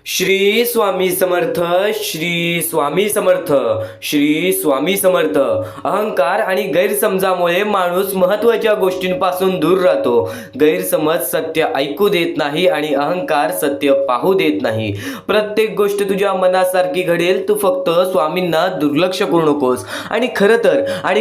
श्री स्वामी समर्थ, श्री स्वामी समर्थ, श्री स्वामी समर्थ. अहंकार आणि गैरसमजामुळे माणूस महत्त्वाच्या गोष्टींपासून दूर राहतो. गैरसमज सत्य ऐकू देत नाही आणि अहंकार सत्य पाहू देत नाही. प्रत्येक गोष्ट तुझ्या मनासारखी घडेल, तू फक्त स्वामींना दुर्लक्ष करू नकोस. आणि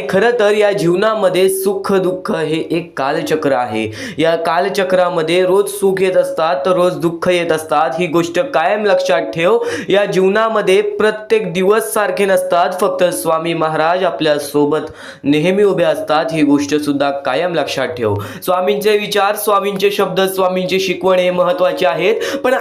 खरं तर या जीवनामध्ये सुख दुःख हे एक कालचक्र आहे. या कालचक्रामध्ये रोज सुख येत असतात तर रोज दुःख येत असतात. ही गोष्ट कायम लक्षात ठेव. या जीवनामध्ये प्रत्येक दिवस सारखे नसतात. फक्त स्वामी महाराज आपल्या सोबत नेहमी उभे असतात. ही गोष्ट सुद्धा कायम लक्षात ठेव. स्वामींचे विचार, स्वामींचे शब्द, स्वामींचे शिकवणे महत्त्वाचे आहेत. पण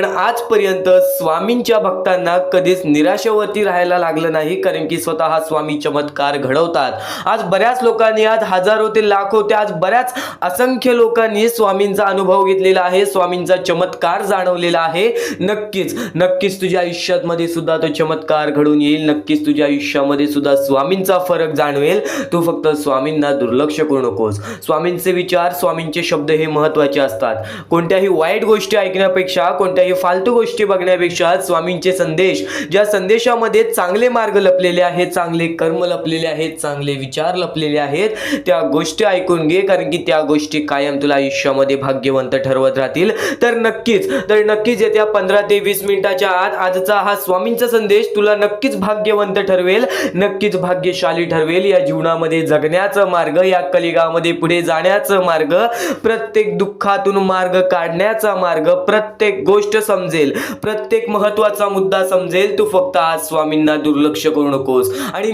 आजपर्यंत स्वामींच्या भक्तांना कधीच निराशेवरती राहायला लागलं नाही, कारण की स्वतः स्वामी चमत्कार घडवतात. आज बऱ्याच लोकांनी, आज हजारो ते लाखो ते आज बऱ्याच असंख्य लोकांनी स्वामींचा अनुभव घेतलेला आहे, स्वामींचा चमत्कार जाणवलेला आहे. नक्कीच तुझ्या आयुष्यामध्ये सुद्धा तो चमत्कार घडून येईल. नक्कीच तुझ्या आयुष्यामध्ये सुद्धा स्वामींचा फरक जाणवेल. तू फक्त स्वामींना दुर्लक्ष करू नकोस. स्वामींचे विचार, स्वामींचे शब्द हे महत्त्वाचे असतात. कोणत्याही वाईट गोष्टी ऐकण्यापेक्षा, कोणत्याही फालतू गोष्टी बघण्यापेक्षा स्वामींचे संदेश, ज्या संदेशामध्ये चांगले मार्ग लपलेले आहेत, चांगले कर्म लपलेले आहेत, चांगले विचार लपलेले आहेत, त्या गोष्टी ऐकून घे, कारण की त्या गोष्टी कायम तुला आयुष्यामध्ये भाग्यवंत ठरवत राहतील. तर नक्कीच येत्या 15 ते 20 मिनिटाच्या आत आजचा हा स्वामींचा संदेश तुला नक्कीच भाग्यवंत ठरवेल, नक्कीच भाग्यशाली ठरवेल. या जीवनामध्ये जगण्याचा मार्ग, या कलिगामध्ये पुढे जाण्याचा मार्ग, प्रत्येक दुःखातून मार्ग काढण्याचा मार्ग, प्रत्येक गोष्ट समजेल, प्रत्येक महत्त्वाचा मुद्दा समजेल. तू फक्त आज स्वामींना दुर्लक्ष करू नकोस. आणि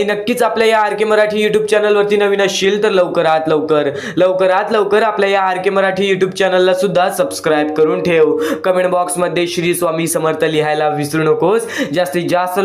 नक्कीच आपल्या या आर के मराठी युट्यूब चॅनलवरती नवीन असशील तर लवकरात लवकर आपल्या या आर के मराठी युट्यूब चॅनलला सुद्धा सबस्क्राईब करून ठेव. कमेंट बॉक्स मध्ये श्री स्वामी समर्थ लिहायला विसरू नकोस. जास्तीत जास्त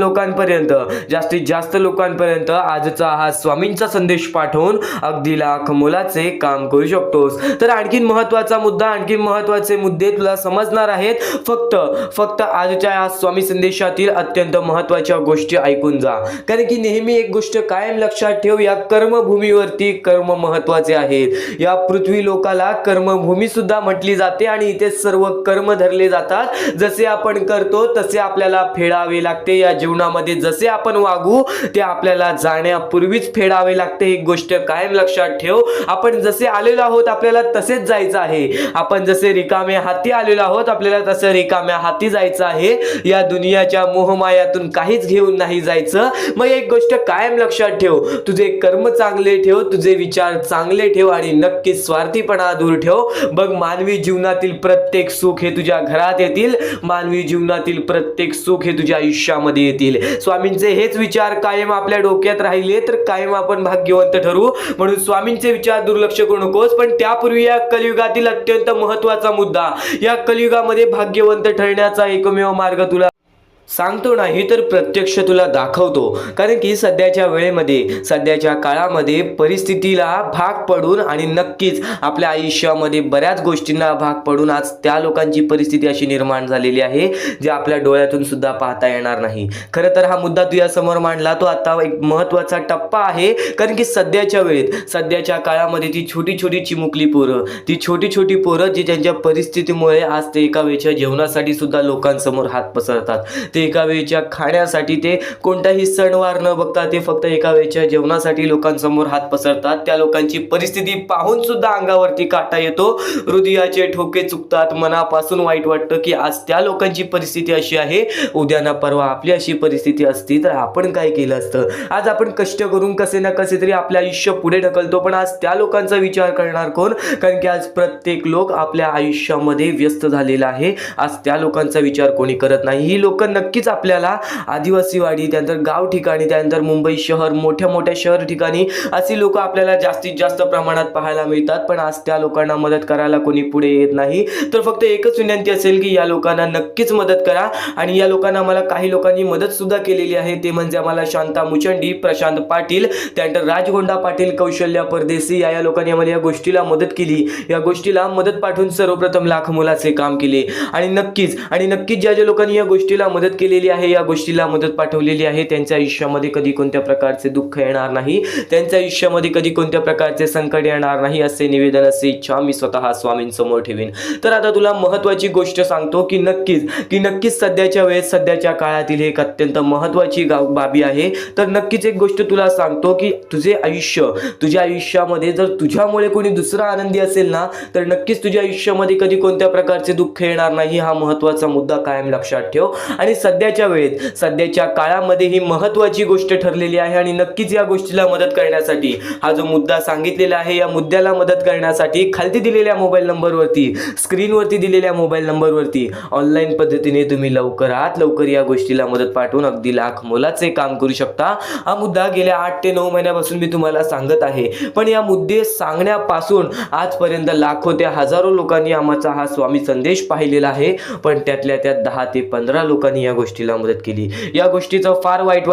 लोकांपर्यंत आजचा हा स्वामींचा संदेश पाठवून अगदी लाख मोलाचे काम करू शकतोस. तर आणखीन महत्त्वाचा मुद्दा, आणखीन महत्त्वाचे मुद्दे तुला समजणार आहेत. फक्त आजच्या या स्वामी संदेशातील अत्यंत महत्त्वाच्या गोष्टी ऐकून जा, कारण की नेहमी एक गोष्ट कायम लक्षात ठेव, या कर्मभूमीवरती कर्म महत्त्वाचे आहेत. या पृथ्वी लोकाला कर्मभूमी सुद्धा म्हटली जाते आणि इथे सर्व कर्म धरले जातात. जसे आपण करतो तसे आपल्याला फेडावे लागते. या जीवनामध्ये जसे आपण वागू ते आपल्याला जाण्यापूर्वीच फेडावे लागते. ही गोष्ट कायम लक्षात ठेव. आपण जसे आलेलो आहोत आपल्याला तसेच जायचं आहे. आपण जसे रिकाम्या हाती आलेलो आहोत आपल्याला तसं रिकाम्या हाती जायचं आहे. या दुनियाच्या मोहमायातून काहीच घेऊन नाही जायचं. मग एक गोष्ट कायम लक्षात ठेव, तुझे कर्म चांगले ठेव, तुझे विचार चांगले ठेव आणि नक्कीच स्वार्थीपणा दूर ठेव. बघ, मानवी जीवनातील प्रत्येक सुख हे तुझ्या घरात येतील. मानवी जीवनातील प्रत्येक सुख हे तुझ्या आयुष्यामध्ये येतील. स्वामींचे हेच विचार कायम आपल्या डोक्यात राहिले तर कायम आपण भाग्यवंत ठरू. म्हणून स्वामींचे विचार दुर्लक्ष करू नकोस. पण त्यापूर्वी या कलियुगातील अत्यंत महत्त्वाचा मुद्दा, या कलियुगामध्ये भाग्यवंत ठरण्याचा एकमेव मार्ग तुला सांगतो नाही तर प्रत्यक्ष तुला दाखवतो. कारण की सध्याच्या वेळेमध्ये, सध्याच्या काळामध्ये परिस्थितीला भाग पडून आणि नक्कीच आपल्या आयुष्यामध्ये बऱ्याच गोष्टींना भाग पडून आज त्या लोकांची परिस्थिती अशी निर्माण झालेली आहे जे आपल्या डोळ्यातून सुद्धा पाहता येणार नाही. खरं तर हा मुद्दा तुझ्या समोर मांडला तो आता एक महत्त्वाचा टप्पा आहे. कारण की सध्याच्या वेळेत, सध्याच्या काळामध्ये ती छोटी चिमुकली पोरं, ती छोटी पोरं जी त्यांच्या परिस्थितीमुळे आज ते एका वेळच्या जेवणासाठी सुद्धा लोकांसमोर हात पसरतात. एका वेळच्या खाण्यासाठी ते कोणताही सणवार न बघता ते फक्त एका वेळच्या जेवणासाठी लोकांसमोर हात पसरतात. त्या लोकांची परिस्थिती पाहून सुद्धा अंगावरती काटा येतो, हृदयाचे ठोके चुकतात, मनापासून वाईट वाटतं की आज त्या लोकांची परिस्थिती अशी आहे, उद्या ना परवा आपली अशी परिस्थिती असती तर आपण काय केलं असतं. आज आपण कष्ट करून कसे ना कसे तरी आपलं आयुष्य पुढे ढकलतो, पण आज त्या लोकांचा विचार करणार कोण. कारण की आज प्रत्येक लोक आपल्या आयुष्यामध्ये व्यस्त झालेला आहे. आज त्या लोकांचा विचार कोणी करत नाही. ही लोक नक्कीच आपल्याला आदिवासीवाडी, त्यानंतर गाव ठिकाणी, त्यानंतर मुंबई शहर, मोठ्या शहर ठिकाणी अशी लोक आपल्याला जास्तीत जास्त प्रमाणात पाहायला मिळतात. पण आज त्या लोकांना मदत करायला कोणी पुढे येत नाही. तर फक्त एकच विनंती असेल की या लोकांना नक्कीच मदत करा. आणि या लोकांना मला काही लोकांनी मदत सुद्धा केलेली आहे. ते म्हणजे आम्हाला शांता मुचंडी, प्रशांत पाटील, त्यानंतर राजगोंडा पाटील, कौशल्या परदेशी या लोकांनी आम्हाला या गोष्टीला मदत केली. या गोष्टीला मदत पाठवून सर्वप्रथम लाख मोलाचे काम केले. आणि नक्कीच ज्या लोकांनी या गोष्टीला मदत केलेली आहे, या गोष्टीला मदत पाठवलेली आहे. त्यांच्या आयुष्यामध्ये कधी कोणत्या प्रकारचे दुःख येणार नाही, त्यांच्या आयुष्यामध्ये कधी कोणत्या प्रकारचे संकट येणार नाही, असे निवेदन, असे इच्छा मी स्वतः स्वामींसमोर ठेवीन. तर आता तुला महत्त्वाची गोष्ट सांगतो की नक्कीच सध्याच्या वेळेस, सध्याच्या काळातील एक अत्यंत महत्त्वाची बाबी आहे. तर नक्कीच एक गोष्ट तुला सांगतो की तुझ्या आयुष्यामध्ये जर तुझ्यामुळे कोणी दुसरा आनंदी असेल ना, तर नक्कीच तुझ्या आयुष्यामध्ये कधी कोणत्या प्रकारचे दुःख येणार नाही. हा महत्त्वाचा मुद्दा कायम लक्षात ठेव. आणि सध्याच्या वेळेत, सध्याच्या काळामध्ये ही महत्त्वाची गोष्ट ठरलेली आहे. आणि नक्कीच या गोष्टीला मदत करण्यासाठी, हा जो मुद्दा सांगितलेला आहे, या मुद्द्याला मदत करण्यासाठी खालती दिलेल्या मोबाईल नंबरवरती, स्क्रीनवरती दिलेल्या मोबाईल नंबरवरती ऑनलाईन पद्धतीने तुम्ही लवकरात लवकर या गोष्टीला मदत पाठवून अगदी लाख मोलाचे काम करू शकता. हा मुद्दा गेल्या 8 ते 9 महिन्यापासून मी तुम्हाला सांगत आहे. पण या मुद्दे सांगण्यापासून आजपर्यंत लाखो ते हजारो लोकांनी आमचा हा स्वामी संदेश पाहिलेला आहे. पण त्यातल्या त्यात 10 ते 15 लोकांनी या गोष्टीला मदत केली. या गोष्टीचं फार वाईट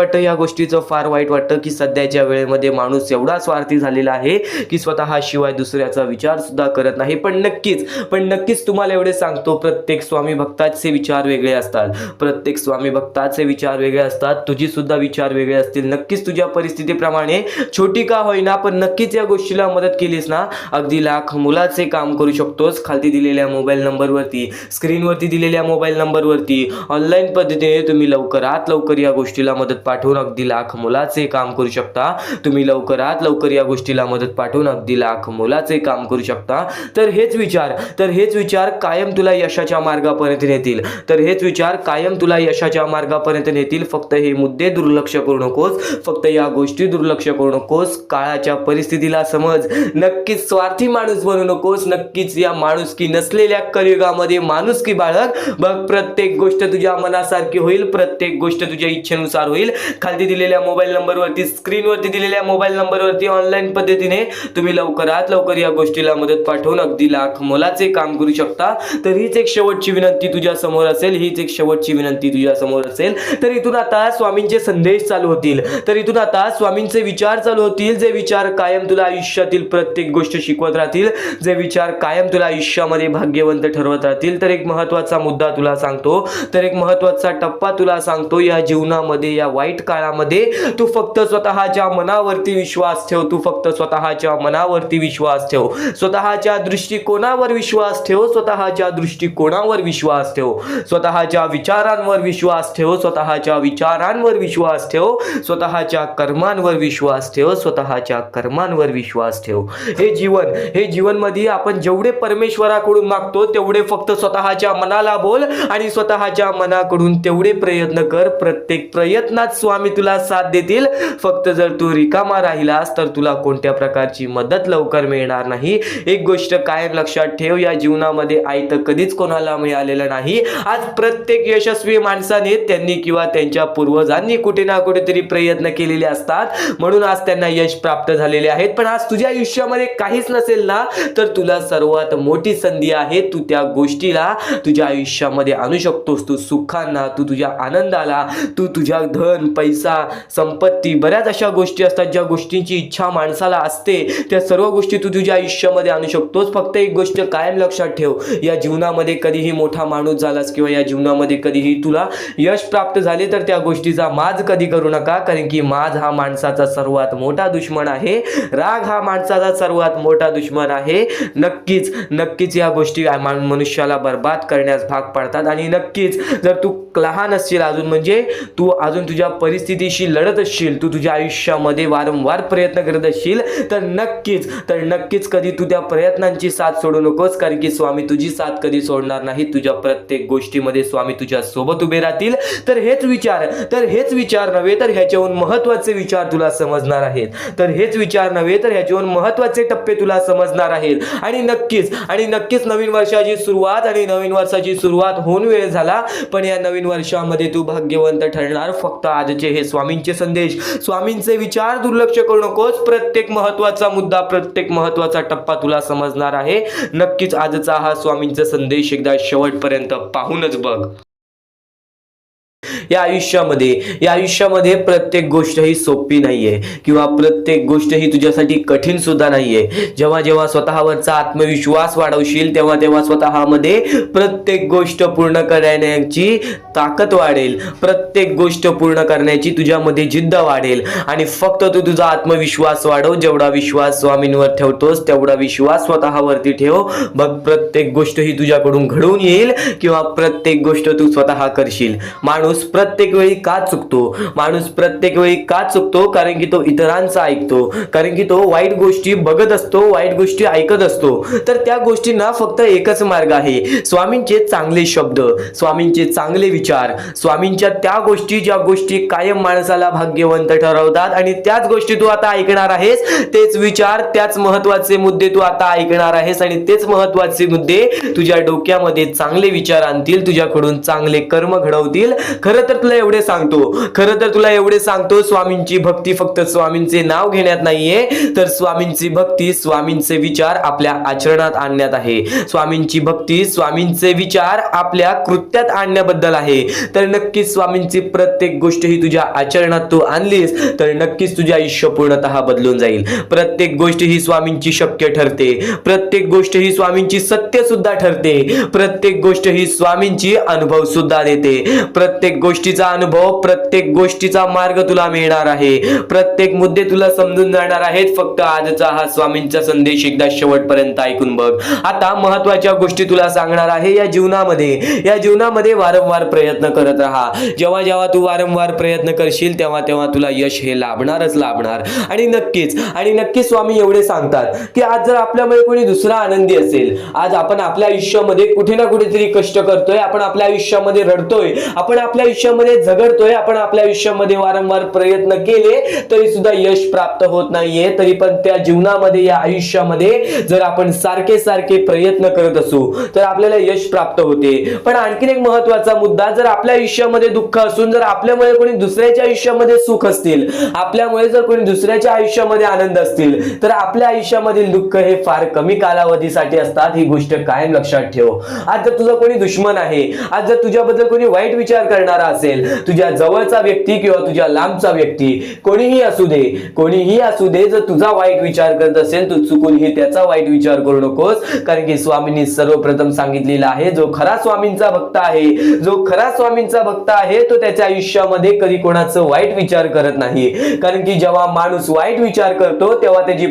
वाटतं की सध्याच्या वेळेमध्ये माणूस एवढा स्वार्थी झालेला आहे की स्वतः शिवाय दुसऱ्याचा विचार सुद्धा करत नाही. पण नक्कीच तुम्हाला एवढे सांगतो, प्रत्येक स्वामी भक्ताचे विचार वेगळे असतात. प्रत्येक स्वामी भक्ताचे विचार वेगळे असतात. तुझी सुद्धा विचार वेगळे असतील. नक्कीच तुझ्या परिस्थितीप्रमाणे छोटी का होईना, पण नक्कीच या गोष्टीला मदत केलीस ना, अगदी लाख मोलाचे काम करू शकतोस. खालती दिलेल्या मोबाईल नंबरवरती, स्क्रीनवरती दिलेल्या मोबाईल नंबरवरती ऑनलाईन पद्धतीने तुम्ही लवकरात लवकर या गोष्टीला मदत पाठवून अगदी लाख मोलाचे काम करू शकता. तुम्ही लवकरात लवकर या गोष्टीला मदत पाठवून अगदी लाख मोलाचे काम करू शकता. तर हेच विचार कायम तुला यशाच्या मार्गापर्यंत नेतील. फक्त हे मुद्दे दुर्लक्ष करू नकोस, फक्त या गोष्टी दुर्लक्ष करू नकोस. काळाच्या परिस्थितीला समज. नक्कीच स्वार्थी माणूस बनू नकोस. नक्कीच या माणुसकी नसलेल्या कलियुगामध्ये माणुसकी बाळग. बघ, प्रत्येक गोष्ट तुझ्या मनासारखी होईल, प्रत्येक गोष्ट तुझ्या इच्छेनुसार होईल. खाली दिलेल्या मोबाईल नंबरवरती, स्क्रीनवरती दिलेल्या मोबाईल नंबरवरती ऑनलाईन पद्धतीने तुम्ही लवकरात लवकर या गोष्टीला मदत पाठवून अगदी लाख मोलाचे काम करू शकता. तर हीच एक शेवटची विनंती तुझ्या समोर असेल. तर इथून आता स्वामींचे संदेश चालू होतील. तर इथून आता स्वामींचे विचार चालू होतील, जे विचार कायम तुला आयुष्यातील प्रत्येक गोष्ट शिकवत राहतील, जे विचार कायम तुला आयुष्यामध्ये भाग्यवंत ठरवत राहतील. तर एक महत्त्वाचा मुद्दा तुला सांगतो, तर एक महत्त्वाचा टप्पा तुला सांगतो. या जीवनामध्ये, या वाईट काळामध्ये तू फक्त स्वतःच्या मनावरती विश्वास ठेव. स्वतःच्या दृष्टिकोनावर विश्वास ठेव. स्वतःच्या विचारांवर विश्वास ठेव. स्वतःच्या कर्मांवर विश्वास ठेव. हे जीवन मध्ये आपण जेवढे परमेश्वराकडून मागतो तेवढे फक्त स्वतःच्या मनाला बोल आणि स्वतःच्या मनाकडून तेवढे प्रयत्न कर. प्रत्येक प्रयत्नात स्वामी तुला साथ देतील. फक्त जर तू रिकामा राहिलास तर तुला कोणत्या प्रकारची मदत लवकर मिळणार नाही. एक गोष्ट कायम लक्षात ठेव, या जीवनामध्ये आयत कधीच कोणाला मिळालेलं नाही. आज प्रत्येक यशस्वी माणसाने, त्यांनी किंवा त्यांच्या पूर्वजांनी कुठे ना कुठेतरी प्रयत्न केलेले असतात, म्हणून आज त्यांना यश प्राप्त झालेले आहेत. पण आज तुझ्या आयुष्यामध्ये काहीच नसेल ना, तर तुला सर्वात मोठी संधी आहे. तू त्या गोष्टीला तुझ्या आयुष्यामध्ये आणू शकतोस. तू सुखांना, तू तुझ्या आनंदाला, तू तुझ्या धन, पैसा, संपत्ती, बऱ्याच अशा गोष्टी असतात ज्या गोष्टींची इच्छा माणसाला असते, त्या सर्व गोष्टी तू तुझ्या आयुष्यामध्ये आणू शकतोस. फक्त एक गोष्ट कायम लक्षात ठेव, या जीवनामध्ये कधीही मोठा माणूस झालास किंवा या जीवनामध्ये कधीही तुला यश प्राप्त झाले तर त्या गोष्टीचा माज कधी करू नका, कारण की माज हा माणसाचा सर्वात मोठा दुश्मन आहे. राग हा माणसाचा सर्वात मोठा दुश्मन आहे. नक्कीच या गोष्टी मनुष्याला बर्बाद करण्यास भाग पडतात. आणि नक्कीच जर तू लहान असशील अजून, म्हणजे तू अजून तुझ्या परिस्थितीशी लढत असशील, तू तुझ्या आयुष्यामध्ये वारंवार प्रयत्न करत असशील, तर नक्कीच कधी तू त्या प्रयत्नांची साथ सोडू नकोस, कारण की स्वामी तुझी साथ कधी सोडणार नाही. तुझ्या प्रत्येक गोष्टीमध्ये स्वामी तुझ्या सोबत उभे राहतील. तर हेच विचार नव्हे तर ह्याच्याहून महत्त्वाचे विचार तुला समजणार आहेत. टप्पे तुला समजणार आहेत. आणि नक्कीच नवीन वर्षाची सुरुवात होऊन वेळ झाला, पण या नवीन वर्षामध्ये तू भाग्यवंत ठरणार. फक्त आजचे हे स्वामींचे संदेश, स्वामींचे विचार दुर्लक्ष करू नकोस. प्रत्येक महत्त्वाचा मुद्दा, प्रत्येक महत्त्वाचा टप्पा तुला समजणार आहे. नक्कीच आजचा हा स्वामींचा संदेश एकदा शेवटपर्यंत पाहूनच बघ. या आयुष्यामध्ये प्रत्येक गोष्ट ही सोपी नाहीये किंवा प्रत्येक गोष्ट ही तुझ्यासाठी कठीण सुद्धा नाहीये. जेव्हा जेव्हा स्वतःवरचा आत्मविश्वास वाढवशील तेव्हा तेव्हा स्वतःमध्ये प्रत्येक गोष्ट पूर्ण करण्याची ताकद वाढेल, प्रत्येक गोष्ट पूर्ण करण्याची तुझ्यामध्ये जिद्द वाढेल. आणि फक्त तू तुझा आत्मविश्वास वाढव. जेवढा विश्वास स्वामींवर ठेवतोस तेवढा विश्वास स्वतःवरती ठेव. बघ प्रत्येक गोष्ट ही तुझ्याकडून घडून येईल किंवा प्रत्येक गोष्ट तू स्वतः करशील. माणूस प्रत्येक वेळी का चुकतो? कारण की तो इतरांचा ऐकतो, कारण की तो वाईट गोष्टी बघत असतो, वाईट गोष्टी ऐकत असतो. तर त्या गोष्टींना फक्त एकच मार्ग आहे, स्वामींचे चांगले शब्द, स्वामींचे चांगले विचार, स्वामींच्या त्या गोष्टी ज्या गोष्टी कायम माणसाला भाग्यवंत ठरवतात. आणि त्याच गोष्टी तू आता ऐकणार आहेस, तेच विचार, त्याच महत्वाचे मुद्दे तू आता ऐकणार आहेस. आणि तेच महत्वाचे मुद्दे तुझ्या डोक्यामध्ये चांगले विचार आणतील, तुझ्याकडून चांगले कर्म घडवतील. खरं तर तुला एवढे सांगतो, स्वामींची भक्ती फक्त स्वामींचे नाव घेण्यात नाहीये, तर स्वामींची भक्ती स्वामींचे विचार आपल्या आचरणात आणण्यात आहे. स्वामींची भक्ती स्वामींचे विचार आपल्या कृत्यात आणण्याबद्दल आहे. तर नक्कीच स्वामींची प्रत्येक गोष्ट ही तुझ्या आचरणात तू आणलीस तर नक्कीच तुझे आयुष्य पूर्णतः बदलून जाईल. प्रत्येक गोष्ट ही स्वामींची शक्य ठरते, प्रत्येक गोष्ट ही स्वामींची सत्य सुद्धा ठरते, प्रत्येक गोष्ट ही स्वामींची अनुभव सुद्धा देते. प्रत्येक गोष्टीचा अनुभव, प्रत्येक गोष्टीचा मार्ग तुला मिळणार आहे, प्रत्येक मुद्दे तुला समजून जाणार आहेत. फक्त आजचा हा स्वामींचा संदेश एकदा शेवटपर्यंत ऐकून बघ. आता महत्वाच्या गोष्टी तुला सांगणार आहे. या जीवनामध्ये वारंवार प्रयत्न करत राहा. जेव्हा जेव्हा तू वारंवार प्रयत्न करशील तेव्हा तेव्हा तुला यश हे लाभणारच लाभणार. आणि नक्कीच स्वामी एवढे सांगतात की आज जर आपल्यामध्ये कोणी दुसरा आनंदी असेल, आज आपण आपल्या आयुष्यामध्ये कुठे ना कुठेतरी कष्ट करतोय, आपण आपल्या आयुष्यामध्ये रडतोय, आपण आपल्या आयुष्यामध्ये झगडतोय, आपण आपल्या आयुष्यामध्ये वारंवार प्रयत्न केले तरी सुद्धा यश प्राप्त होत नाहीये, तरी पण त्या जीवनामध्ये, या आयुष्यामध्ये जर आपण सारखे प्रयत्न करत असू तर आपल्याला यश प्राप्त होते. पण आणखीन एक महत्वाचा मुद्दा, जर आपल्या आयुष्यामध्ये दुःख असून जर आपल्यामुळे कोणी दुसऱ्याच्या आयुष्यामध्ये सुख असतील, आपल्यामुळे जर कोणी दुसऱ्याच्या आयुष्यामध्ये आनंद असतील तर आपल्या आयुष्यामधील दुःख हे फार कमी कालावधीसाठी असतात. ही गोष्ट कायम लक्षात ठेव. आज जर तुझा कोणी दुश्मन आहे, आज जर तुझ्याबद्दल कोणी वाईट विचार करणारा असेल, तुझ्या जवळचा व्यक्ती किंवा तुझ्या लांबचा व्यक्ती, कोणीही असू दे, जर तुझा वाईट विचार करत असेल तू चुकूनही त्याचा वाईट विचार करू नकोस. कारण की स्वामींनी सर्वप्रथम सांगितलेलं आहे, जो खरा स्वामींचा भक्त आहे तो त्याच्या आयुष्यामध्ये कधी कोणाचं वाईट विचार करत नाही. कारण की जेव्हा माणूस वाईट विचार करतो तेव्हा त्याची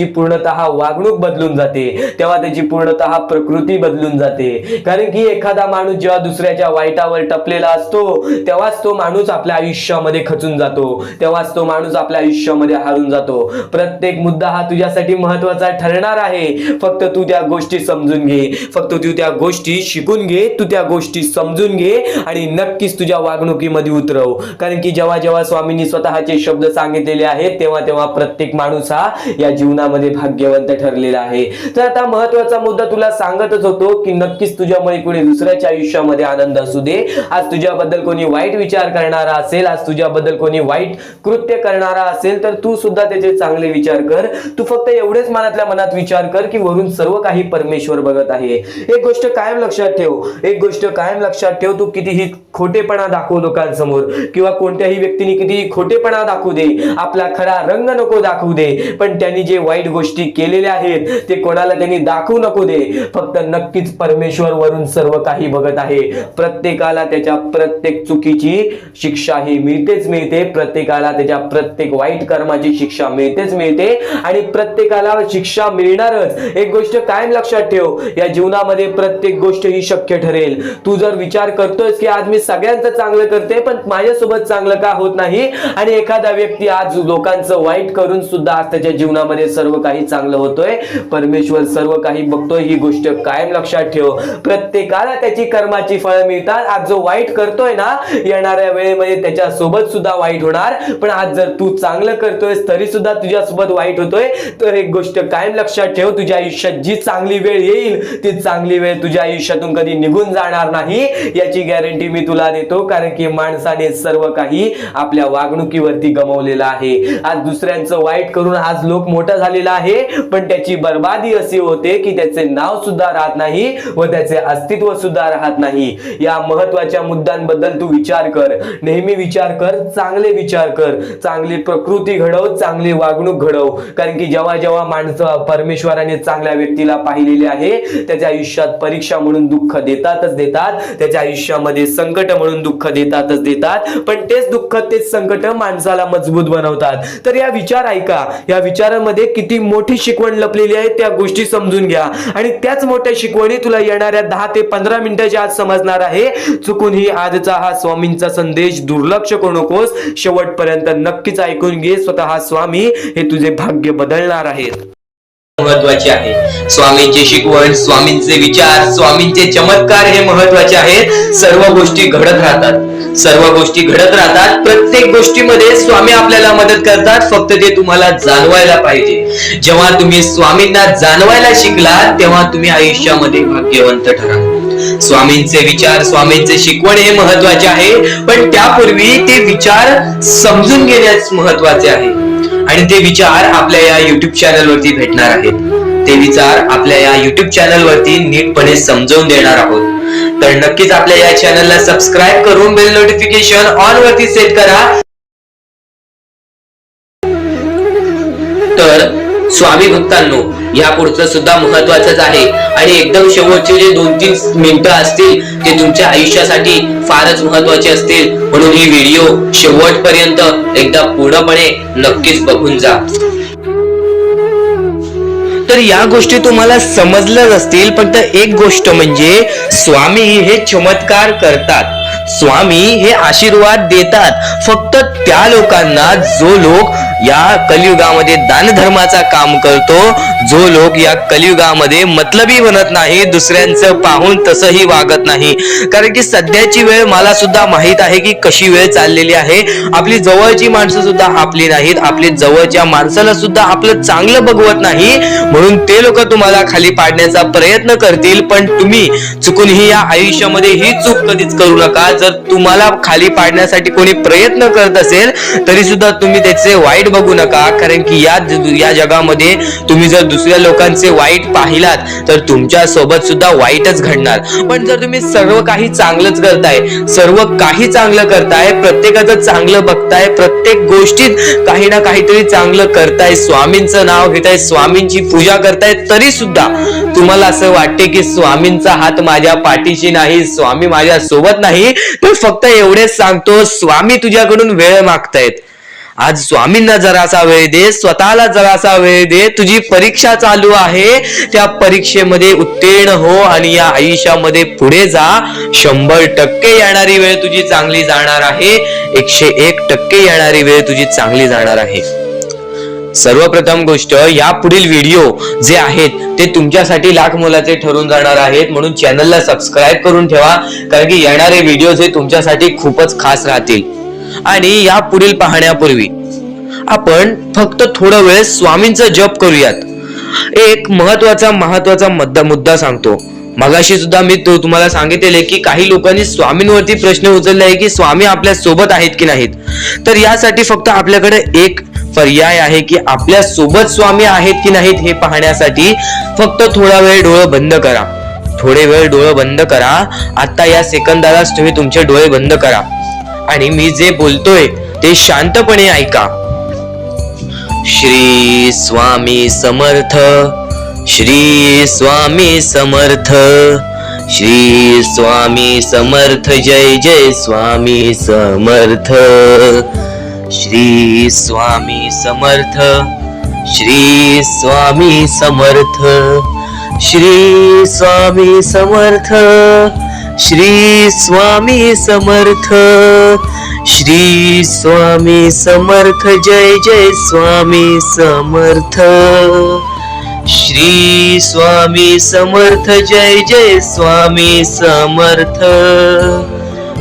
पूर्णतः वागणूक बदलून जाते, तेव्हा त्याची पूर्णतः प्रकृती बदलून जाते. कारण की एखादा माणूस जेव्हा दुसऱ्याच्या वाईटावर टपलेला असतो तेव्हाच तो माणूस आपल्या आयुष्यामध्ये खचून जातो, तेव्हाच तो माणूस आपल्या आयुष्यामध्ये हारून जातो. प्रत्येक मुद्दा हा तुझ्यासाठी महत्वाचा ठरणार आहे. फक्त तू त्या गोष्टी समजून घे, फक्त तू त्या गोष्टी शिकून घे, तू त्या गोष्टी समजून घे आणि नक्कीच तुझ्या वागणुकीमध्ये उतरव. कारण की जेव्हा जेव्हा स्वामींनी स्वतःचे शब्द सांगितलेले आहेत तेव्हा तेव्हा प्रत्येक माणूस हा या जीवनामध्ये भाग्यवंत ठरलेला आहे. तर आता महत्वाचा मुद्दा तुला सांगतच होतो की नक्कीच तुझ्यामुळे कोणी दुसऱ्याच्या आयुष्यामध्ये आनंद असू दे, आज तुझ्याबद्दल कोणी वाईट विचार करणारा असेल, आज तुझ्याबद्दल कोणी वाईट कृत्य करणारा असेल तर तू सुद्धा त्याचे चांगले विचार कर. तू फक्त एवढेच मनातल्या मनात विचार कर की वरून सर्व काही परमेश्वर बघत आहे. एक गोष्ट कायम लक्षात ठेव, तू कितीही खोटेपणा दाखव लोकांसमोर किंवा कोणत्याही व्यक्तीने कितीही खोटेपणा दाखवू दे, आपला खरा रंग नको दाखवू दे, पण त्यांनी जे वाईट गोष्टी केलेल्या आहेत ते कोणाला त्यांनी दाखवू नको दे. फक्त नक्कीच परमेश्वर वरून सर्व काही बघत आहे. प्रत्येकाला त्याच्या प्रत्येक चुकीची शिक्षा ही मिळते, प्रत्येकाला त्याच्या प्रत्येक वाईट कर्माची शिक्षा मिळते आणि प्रत्येकाला शिक्षा मिळणारच. एक गोष्ट कायम लक्षात ठेव, या जीवनामध्ये प्रत्येक गोष्ट ही शक्य ठरेल. तू जर विचार करतोयस की आज मी सगळ्यांचं चांगलं करते पण माझ्यासोबत चांगलं का होत नाही, आणि एखादा व्यक्ती आज लोकांचं वाईट करून सुद्धा आज त्याच्या जीवनामध्ये सर्व काही चांगलं होतोय, परमेश्वर सर्व काही बघतोय. ही गोष्ट कायम लक्षात ठेव. प्रत्येकाला त्याची कर्माची फळं मिळतात. आज जो वाईट करतोय ना, येणाऱ्या वेळेमध्ये त्याच्या सोबत सुद्धा वाईट होणार. पण आज जर तू चांगलं करतोयस तरी सुद्धा तुझ्या सोबत वाईट होतोय, तर एक गोष्ट कायम लक्षात ठेव, तुझ्या आयुष्यात जी चांगली वेळ येईल ती चांगली वेळ तुझ्या आयुष्यातून कधी निघून जाणार नाही, याची गॅरंटी मी तुला देतो. कारण की माणसाने सर्व काही आपल्या वागणुकीवरती गमावलेलं आहे. आज दुसऱ्यांचं वाईट करून आज लोक मोठा झालेला आहे, पण त्याची बर्बादी अशी होते की त्याचे नाव सुद्धा राहत नाही व त्याचे अस्तित्व सुद्धा राहत नाही. या महत्वाच्या मुद्द्यांबद्दल तू विचार कर, नेहमी विचार कर, चांगले विचार कर, चांगली प्रकृती घडव, चांगली वागणूक घडव. कारण की जेव्हा जेव्हा माणसं परमेश्वराने चांगल्या व्यक्तीला पाहिलेले आहे त्याच्या आयुष्यात परीक्षा म्हणून दुःख देतातच देतात, त्याच्या आयुष्यामध्ये संकट म्हणून दुःख देतातच देतात, पण तेच दुःख तेच संकट माणसाला मजबूत बनवतात. तर या विचार ऐका, या विचारांमध्ये किती मोठी शिकवण लपलेली आहे त्या गोष्टी समजून घ्या आणि त्याच मोठ्या शिकवणी तुला येणाऱ्या 10 ते 15 मिनिटाच्या आत समजणार आहे. चुकूनही आजचा हा स्वामींचा संदेश दुर्लक्ष करू नकोस, शेवटपर्यंत नक्कीच ऐकून घे. स्वतः स्वामी हे तुझे भाग्य बदलणार आहेत. महत्वाचे आहे. स्वामींची शिकवण, स्वामींचे विचार, स्वामींचे चमत्कार हे महत्वाचे आहेत. सर्व गोष्टी घडत राहतात, सर्व गोष्टी घडत राहतात. प्रत्येक गोष्टीमध्ये स्वामी आपल्याला मदत करतात, फक्त ते तुम्हाला जाणवायला पाहिजे. जेव्हा तुम्ही स्वामींना जाणवायला शिकलात तेव्हा तुम्ही आयुष्यामध्ये भाग्यवंत ठराल. स्वामींचे विचार, स्वामींचे शिकवण हे महत्वाचे आहे, पण त्यापूर्वी ते विचार समजून घेण्यास महत्वाचे आहे. आणि ते विचार आपल्या या युट्यूब चॅनल वरती भेटणार आहेत. ते विचार आपल्या या युट्यूब चॅनल वरती नीटपणे समजावून देणार आहोत. तर नक्कीच आपल्या या चॅनलला सबस्क्राईब करून बेल नोटिफिकेशन ऑन वरती सेट करा. तर स्वामी भक्तांनो, या पुढचं सुद्धा महत्वाचंच आहे आणि एकदम शेवटचे जे 2-3 मिनिटं असतील ते तुमच्या आयुष्यासाठी फारच महत्वाचे असतील. म्हणून ही व्हिडिओ शेवटपर्यंत एकदा पूर्णपणे नक्कीच बघून जा. तर या गोष्टी तुम्हाला समजल्याच असतील, पण एक गोष्ट म्हणजे स्वामी हे चमत्कार करतात, स्वामी हे आशीर्वाद देतात फक्त त्या लोकांना जो लोक या कलियुगामध्ये दानधर्माचा काम करतो, जो लोक या कलियुगामध्ये मतलबी बनत नाही, दुसऱ्यांचं पाहून तसंही वागत नाही. कारण की सध्याची वेळ मला सुद्धा माहित आहे की कशी वेळ चाललेली आहे. आपली जवळची माणसं सुद्धा आपली नाहीत, आपली जवळच्या माणसाला सुद्धा आपलं चांगलं बघवत नाही. म्हणून ते लोक तुम्हाला खाली पाडण्याचा प्रयत्न करतील, पण तुम्ही चुकूनही या आयुष्यामध्ये ही चूक कधीच करू नका. जर तुम्हाला खाली पाडण्यासाठी कोणी प्रयत्न करत असेल तरी सुद्धा तुम्ही त्याचे वाईट बघू नका. कारण की या जगामध्ये तुम्ही जर दुसऱ्या लोकांचे वाईट पाहिलात तर तुमच्या सोबत सुद्धा वाईटच घडणार. पण जर तुम्ही सर्व काही चांगलंच करताय, सर्व काही चांगलं करताय, प्रत्येकाचं चांगलं बघताय, प्रत्येक गोष्टीत काही ना काहीतरी चांगलं करताय, स्वामींचं नाव घेताय, स्वामींची पूजा करताय, तरी सुद्धा तुम्हाला असं वाटते की स्वामींचा हात माझ्या पाठीशी नाही, स्वामी माझ्या सोबत नाही, तर फक्त एवढेच सांगतो, स्वामी तुझ्याकडून वेळ मागतायत. आज स्वामींना जरासा वेळ दे, स्वतःला जरासा वेळ दे. तुझी परीक्षा चालू आहे, त्या परीक्षेमध्ये उत्तीर्ण हो आणि या आयुष्यामध्ये पुढे जा. 100% येणारी वेळ तुझी चांगली जाणार आहे, 101% येणारी वेळ तुझी चांगली जाणार आहे. सर्वप्रथम गोष्ट, या पुढील व्हिडिओ जे आहेत ते तुमच्यासाठी लाख मोलाचे ठरून जाणार आहेत. म्हणून चॅनलला सबस्क्राईब करून ठेवा, कारण की येणारे व्हिडिओ हे तुमच्यासाठी खूपच खास राहतील. आणि या पुढील पाहण्यापूर्वी आपण फक्त थोडा वेळ स्वामींचा जप करूयात. एक महत्वाचा मुद्दा सांगतो. मगाशी सुद्धा मी तुम्हाला सांगितले की काही लोकांनी स्वामींवरती प्रश्न उचलले आहे की स्वामी आपल्या सोबत आहेत की नाहीत. तर यासाठी फक्त आपल्याकडे एक पर्याय आहे की आपल्या सोबत स्वामी आहेत की नाहीत हे पाहण्यासाठी फक्त थोडा वेळ डोळे बंद करा. थोडे वेळ डोळे बंद करा. आता या सेकंदालाच तुम्ही तुमचे डोळे बंद करा आणि मी जे बोलतोय ते शांतपणे ऐका. श्री स्वामी समर्थ, श्री स्वामी समर्थ, श्री स्वामी समर्थ, जय जय स्वामी समर्थ. श्री स्वामी समर्थ, श्री स्वामी समर्थ, श्री स्वामी समर्थ, श्री स्वामी समर्थ, श्री स्वामी समर्थ, जय जय स्वामी समर्थ. श्री स्वामी समर्थ, जय जय स्वामी समर्थ.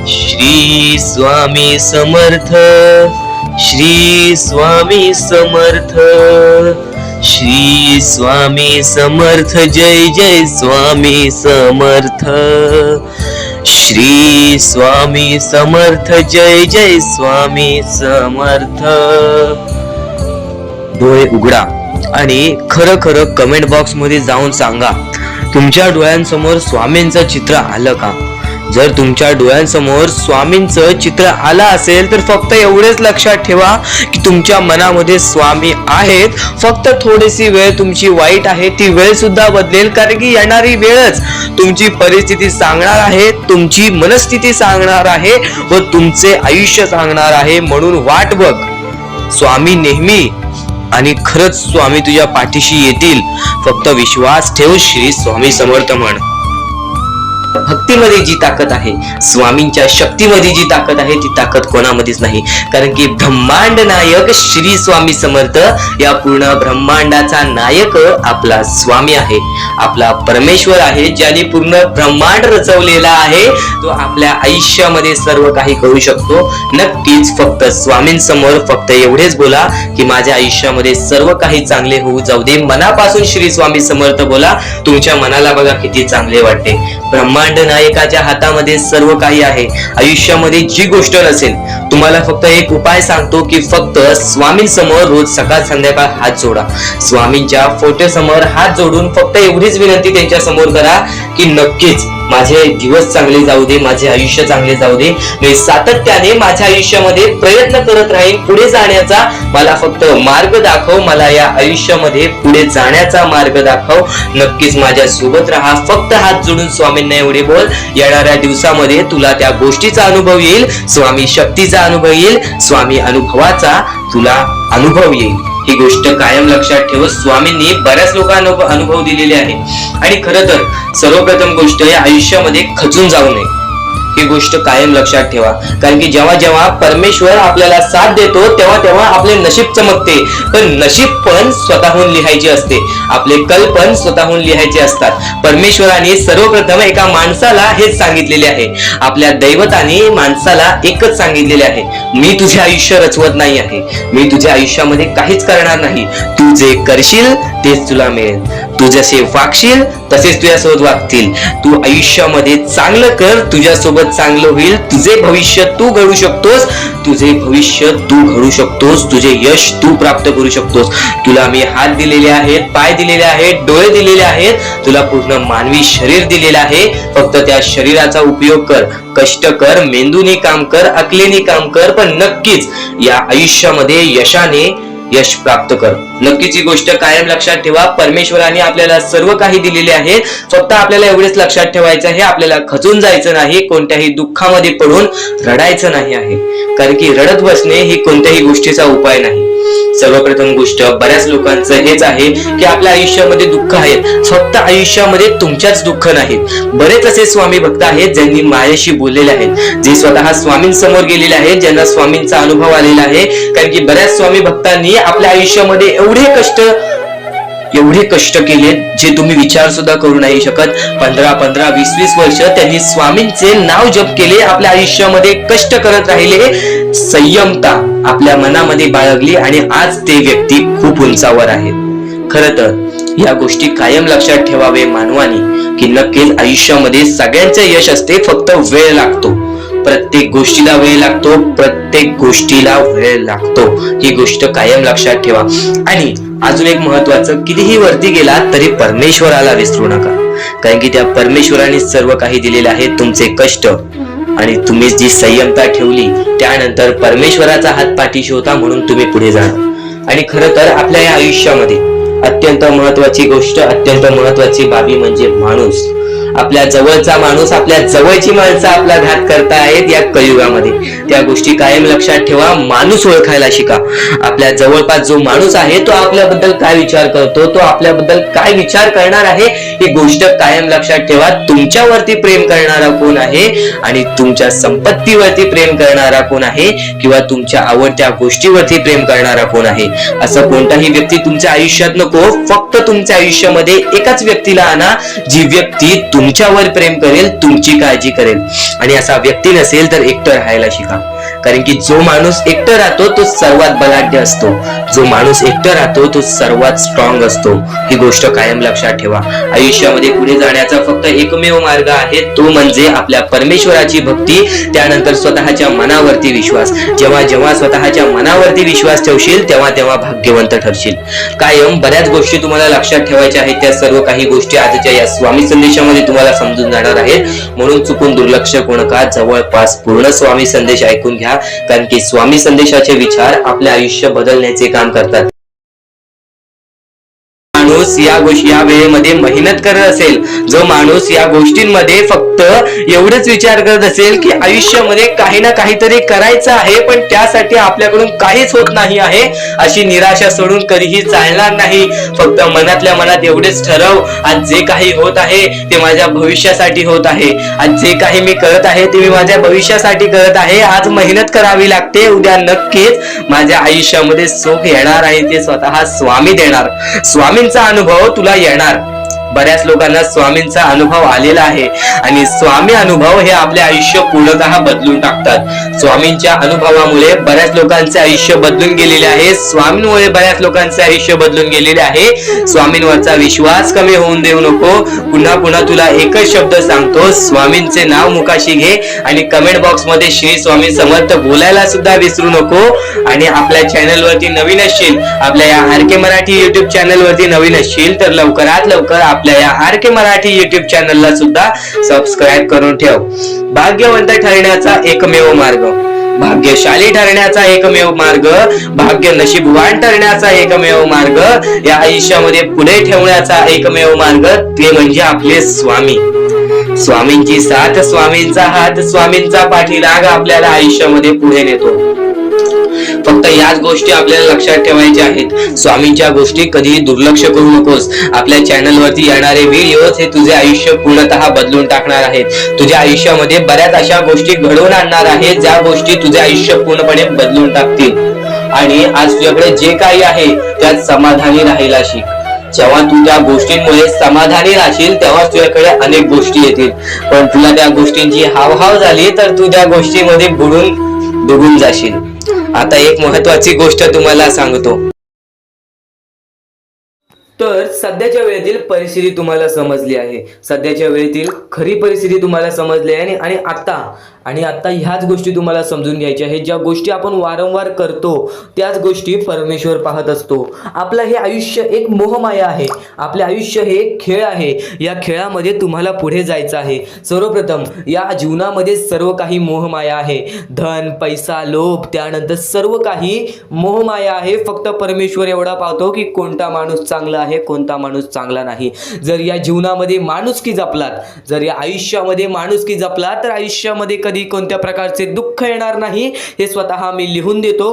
श्री स्वामी समर्थ, श्री स्वामी समर्थ, श्री स्वामी समर्थ, जय जय स्वामी समर्थ. श्री स्वामी समर्थ, जय जय स्वामी समर्थ. डोळे उघडा आणि खरं खरं कमेंट बॉक्स मध्ये जाऊन सांगा, तुमच्या डोळ्यांसमोर स्वामींचं चित्र आलं का? जर तुमच्या डोळ्यांसमोर स्वामींचं चित्र आलं असेल तर फक्त एवढेच लक्षात ठेवा की तुमच्या मनामध्ये स्वामी आहेत. फक्त थोडीशी वेळ तुमची वाईट आहे, ती वेळ सुद्धा बदलेल, कारण की येणारी वेळच तुमची परिस्थिती सांगणार आहे, तुमची मनस्थिती सांगणार आहे व तुमचे आयुष्य सांगणार आहे. म्हणून वाट बघ, स्वामी नेहमी आणि खरंच स्वामी तुझ्या पाठीशी येतील. फक्त विश्वास ठेव. श्री स्वामी समर्थ म्हण. भक्तीमध्ये जी ताकद आहे, स्वामींच्या शक्तीमध्ये जी ताकद आहे, ती ताकद कोणामध्येच नाही. कारण की ब्रह्मांड नायक श्री स्वामी समर्थ, या पूर्ण ब्रह्मांडाचा नायक आपला स्वामी आहे, आपला परमेश्वर आहे, ज्याने पूर्ण ब्रह्मांड रचवलेला आहे. तो आपल्या आयुष्यामध्ये सर्व काही करू शकतो. नक्कीच फक्त स्वामींसमोर फक्त एवढेच बोला की माझ्या आयुष्यामध्ये सर्व काही चांगले होऊ जाऊ दे. मनापासून श्री स्वामी समर्थ बोला. तुमच्या मनाला बघा किती चांगले वाटते. ब्रह्मांड नायकाच्या हातामध्ये सर्व काही आहे. आयुष्यामध्ये जी गोष्ट नसेल, तुम्हाला फक्त एक उपाय सांगतो की फक्त स्वामींसमोर रोज सकाळ संध्याकाळ हात जोडा. स्वामींच्या फोटो समोर हात जोडून फक्त एवढीच विनंती त्यांच्या समोर करा की नक्कीच माझे दिवस चांगले जाऊ दे, माझे आयुष्य चांगले जाऊ दे. मी सातत्याने माझ्या आयुष्यामध्ये प्रयत्न करत राहीन पुढे जाण्याचा. मला फक्त मार्ग दाखव, मला या आयुष्यामध्ये पुढे जाण्याचा मार्ग दाखव. नक्कीच माझ्या सोबत राहा. फक्त हात जोडून स्वामींना एवढे बोल. येणाऱ्या दिवसामध्ये तुला त्या गोष्टीचा अनुभव येईल, स्वामी शक्तीचा अनुभव येईल, स्वामी अनुभवाचा तुला अनुभव येईल. ही गोष्ट कायम लक्षात ठेव. स्वामींनी बऱ्याच लोकांना अनुभव दिलेले आहे. आणि खरं तर सर्वप्रथम गोष्ट या आयुष्यामध्ये खचून जाऊ नये, ही गोष्ट कायम लक्षात ठेवा. कारण की जेव्हा जेव्हा परमेश्वर आपल्याला साथ देतो तेव्हा तेव्हा आपले नशीब चमकते. पण नशीब पण स्वतःहून लिहायचे असते, आपले कल पण स्वतःहून लिहायचे असतात. परमेश्वराने सर्वप्रथम एका माणसाला हेच सांगितलेले आहे, आपल्या दैवताने माणसाला एकच सांगितलेले आहे, मी तुझे आयुष्य रचवत नाही आहे, मी तुझ्या आयुष्यामध्ये काहीच करणार नाही. तू जे करशील तेच तुला मिळेल. तू जसे वागशील तसेच तुझ्यासोबत वागतील. तू आयुष्यामध्ये चांगलं कर, तुझ्यासोबत चांगलं होईल. तुझे भविष्य तू घडू शकतोस, तुझे भविष्य तू घडू शकतोस, तुझे यश तू प्राप्त करू शकतोस. तुला मी हात दिलेले आहेत, पाय दिलेले आहेत, डोळे दिलेले आहेत, तुला पूर्ण मानवी शरीर दिलेलं आहे. फक्त त्या शरीराचा उपयोग कर, कष्ट कर, मेंदूने काम कर, अकलेने काम कर, पण नक्कीच या आयुष्यामध्ये यशाने यश प्राप्त कर. नक्कीच ही गोष्ट कायम लक्षात ठेवा. परमेश्वराने आपल्याला सर्व काही दिलेले आहे. फक्त आपल्याला एवढेच लक्षात ठेवायचं आहे, आपल्याला खचून जायचं नाही, कोणत्याही दुःखामध्ये पडून रडायचं नाही आहे. कारण की रडत बसणे ही कोणत्याही गोष्टीचा उपाय नाही. सर्वप्रथम गोष्ट बऱ्याच लोकांचं हेच आहे की आपल्या आयुष्यामध्ये दुःख आहेत, फक्त आयुष्यामध्ये तुमच्याच दुःख नाहीत. बरेच असे स्वामी भक्त आहेत ज्यांनी माझ्याशी बोललेले आहेत, जे स्वतः स्वामींसमोर गेलेले आहेत, ज्यांना स्वामींचा अनुभव आलेला आहे. कारण की बऱ्याच स्वामी भक्तांनी आपल्या आयुष्यामध्ये एवढे कष्ट केले जे तुम्ही विचार सुद्धा करू नाही शकत. 15, 20 वर्ष त्यांनी स्वामींचे नाव जप केले, आपल्या आयुष्यामध्ये कष्ट करत राहिले, संयमता आपल्या मनामध्ये बाळगली आणि आज ते व्यक्ती खूप उंचावर आहेत. खरं तर या गोष्टी कायम लक्षात ठेवावे मानवानी की नक्कीच आयुष्यामध्ये सगळ्यांचे यश असते, फक्त वेळ लागतो. प्रत्येक गोष्टीला वेळ लागतो, प्रत्येक गोष्टीला वेळ लागतो. ही गोष्ट कायम लक्षात ठेवा. आणि अजून एक महत्वाचं, कितीही वरती गेला तरी परमेश्वराला विसरू नका. कारण की त्या परमेश्वराने सर्व काही दिलेले आहे. तुमचे कष्ट आणि तुम्ही जी संयमता ठेवली त्यानंतर परमेश्वराचा हात पाठीशी होता, म्हणून तुम्ही पुढे जाणार. आणि खरं तर आपल्या या आयुष्यामध्ये अत्यंत महत्वाची गोष्ट, अत्यंत महत्वाची बाबी म्हणजे माणूस. आपल्या जवळचा माणूस, आपल्या जवळची माणसं आपला घात करतायत या कलियुगामध्ये. त्या गोष्टी कायम लक्षात ठेवा. माणूस ओळखायला शिका. आपल्या जवळपास जो माणूस आहे तो आपल्याबद्दल काय विचार करतो, तो आपल्याबद्दल काय विचार करणार आहे, ही गोष्ट कायम लक्षात ठेवा. तुमच्यावरती प्रेम करणारा कोण आहे आणि तुमच्या संपत्तीवरती प्रेम करणारा कोण आहे किंवा तुमच्या आवडत्या गोष्टीवरती प्रेम करणारा कोण आहे, असं कोणताही व्यक्ती तुमच्या आयुष्यात नको. फक्त तुमच्या आयुष्यामध्ये एकाच व्यक्तीला आणा, जी व्यक्ती तुमच्यावर प्रेम करेल, तुमची काळजी करेल. आणि असा व्यक्ती नसेल तर एकटं राहायला शिका. कारण की जो माणूस एकटा राहतो तो सर्वात बलाढ्य असतो, जो माणूस एकटा राहतो तो सर्वात स्ट्रॉंग असतो. ही गोष्ट कायम लक्षात ठेवा. आयुष्यामध्ये पुढे जाण्याचा फक्त एकमेव मार्ग आहे, तो म्हणजे आपल्या परमेश्वराची भक्ती, त्यानंतर स्वतःच्या मनावरती विश्वास. जेव्हा जेव्हा स्वतःच्या मनावरती विश्वास ठेवशील तेव्हा तेव्हा भाग्यवंत ठरशील. कायम बऱ्याच गोष्टी तुम्हाला लक्षात ठेवायच्या आहेत. त्या सर्व काही गोष्टी आजच्या या स्वामी संदेशामध्ये तुम्हाला समजून जाणार आहेत. म्हणून चुकून दुर्लक्ष करू नका. जवळपास पूर्ण स्वामी संदेश ऐकून घ्या, कारण की स्वामी संदेशाचे विचार आपले आयुष्य बदलण्याचे काम करतात. माणूस या वेळेमध्ये मेहनत करत असेल, जो माणूस या गोष्टींमध्ये फक्त एवढंच विचार करत असेल की आयुष्यामध्ये काही ना काहीतरी करायचं आहे पण त्यासाठी आपल्याकडून काहीच होत नाही आहे, अशी निराशा सोडून कधीही चालणार नाही. फक्त मनातल्या मनात एवढेच ठरव, आज जे काही होत आहे ते माझ्या भविष्यासाठी होत आहे. आज जे काही मी करत आहे ते मी माझ्या भविष्यासाठी करत आहे. आज मेहनत करावी लागते, उद्या नक्कीच माझ्या आयुष्यामध्ये सुख येणार आहे, ते स्वतः स्वामी देणार. स्वामींचा अनुभव तुला येणार. बऱ्याच लोकांना स्वामींचा अनुभव आलेला आहे आणि स्वामी अनुभव हे आपले आयुष्य पूर्णतः बदलून टाकतात. स्वामींच्या अनुभवामुळे बऱ्याच लोकांचे आयुष्य बदलून गेलेले आहे. स्वामींमुळे बऱ्याच लोकांचे आयुष्य बदलून गेलेले आहे. स्वामींवरचा विश्वास कमी होऊन देऊ नको. पुन्हा पुन्हा तुला एकच शब्द सांगतो, स्वामींचे नाव मुखाशी घे आणि कमेंट बॉक्स मध्ये श्री स्वामी समर्थ बोलायला सुद्धा विसरू नको. आणि आपल्या चॅनल वरती नवीन असशील, आपल्या या आर.के. मराठी युट्यूब चॅनल वरती नवीन असशील तर लवकरात लवकर आपल्या या आर.के. मराठी युट्यूब चॅनलला सुद्धा सबस्क्राईब करून ठेव. भाग्यवंत ठरण्याचा एकमेव मार्ग, भाग्यशाली ठरण्याचा एकमेव मार्ग, भाग्य नशीबवान ठरण्याचा एकमेव मार्ग, या आयुष्यामध्ये पुढे ठेवण्याचा एकमेव मार्ग ते म्हणजे आपले स्वामी. स्वामींची साथ, स्वामींचा हात, स्वामींचा पाठीराग आपल्याला आयुष्यामध्ये पुढे नेतो. फक्त याच गोष्टी आपल्याला लक्षात ठेवायच्या आहेत. स्वामींच्या गोष्टी कधीही दुर्लक्ष करू नकोस. आपल्या चॅनल वरती येणारे व्हिडिओज हे तुझे आयुष्य पूर्णतः बदलून टाकणार आहेत. तुझ्या आयुष्यामध्ये बऱ्याच अशा गोष्टी घडवून आणणार आहेत ज्या गोष्टी तुझे आयुष्य पूर्णपणे बदलून टाकतील. आणि आज तुझ्याकडे जे काही आहे त्यात समाधानी राहायला शिक. जेव्हा तू त्या गोष्टींमुळे समाधानी राहशील तेव्हा तुझ्याकडे अनेक गोष्टी येतील. पण तुला त्या गोष्टींची हावभाव झाली तर तू त्या गोष्टीमध्ये बुडून डुबून जाशील. आता एक महत्वाची गोष्ट तुम्हाला सांगतो. तर सध्याच्या वेळेतील परिस्थिती तुम्हाला समजली आहे. सध्याच्या वेळेतील खरी परिस्थिती तुम्हाला समजली आहे आणि आता ह्याच गोष्टी तुम्हाला समजून घ्यायच्या आहेत. ज्या गोष्टी आपण वारंवार करतो त्याच गोष्टी परमेश्वर पाहत असतो. आपलं हे आयुष्य एक मोहमाया आहे. आपले आयुष्य हे एक खेळ आहे. या खेळामध्ये तुम्हाला पुढे जायचं आहे. सर्वप्रथम या जीवनामध्ये सर्व काही मोहमाया आहे. धन, पैसा, लोभ, त्यानंतर सर्व काही मोहमाया आहे. फक्त परमेश्वर एवढा पाहतो की कोणता माणूस चांगला आहे, कोणता माणूस चांगला नाही. जर या जीवनामध्ये माणुसकी जपलात, जर या आयुष्यामध्ये माणुसकी जपलात तर आयुष्यामध्ये कधी कोणत्या प्रकारचे दुःख येणार नाही. हे स्वतः मी लिहून देतो.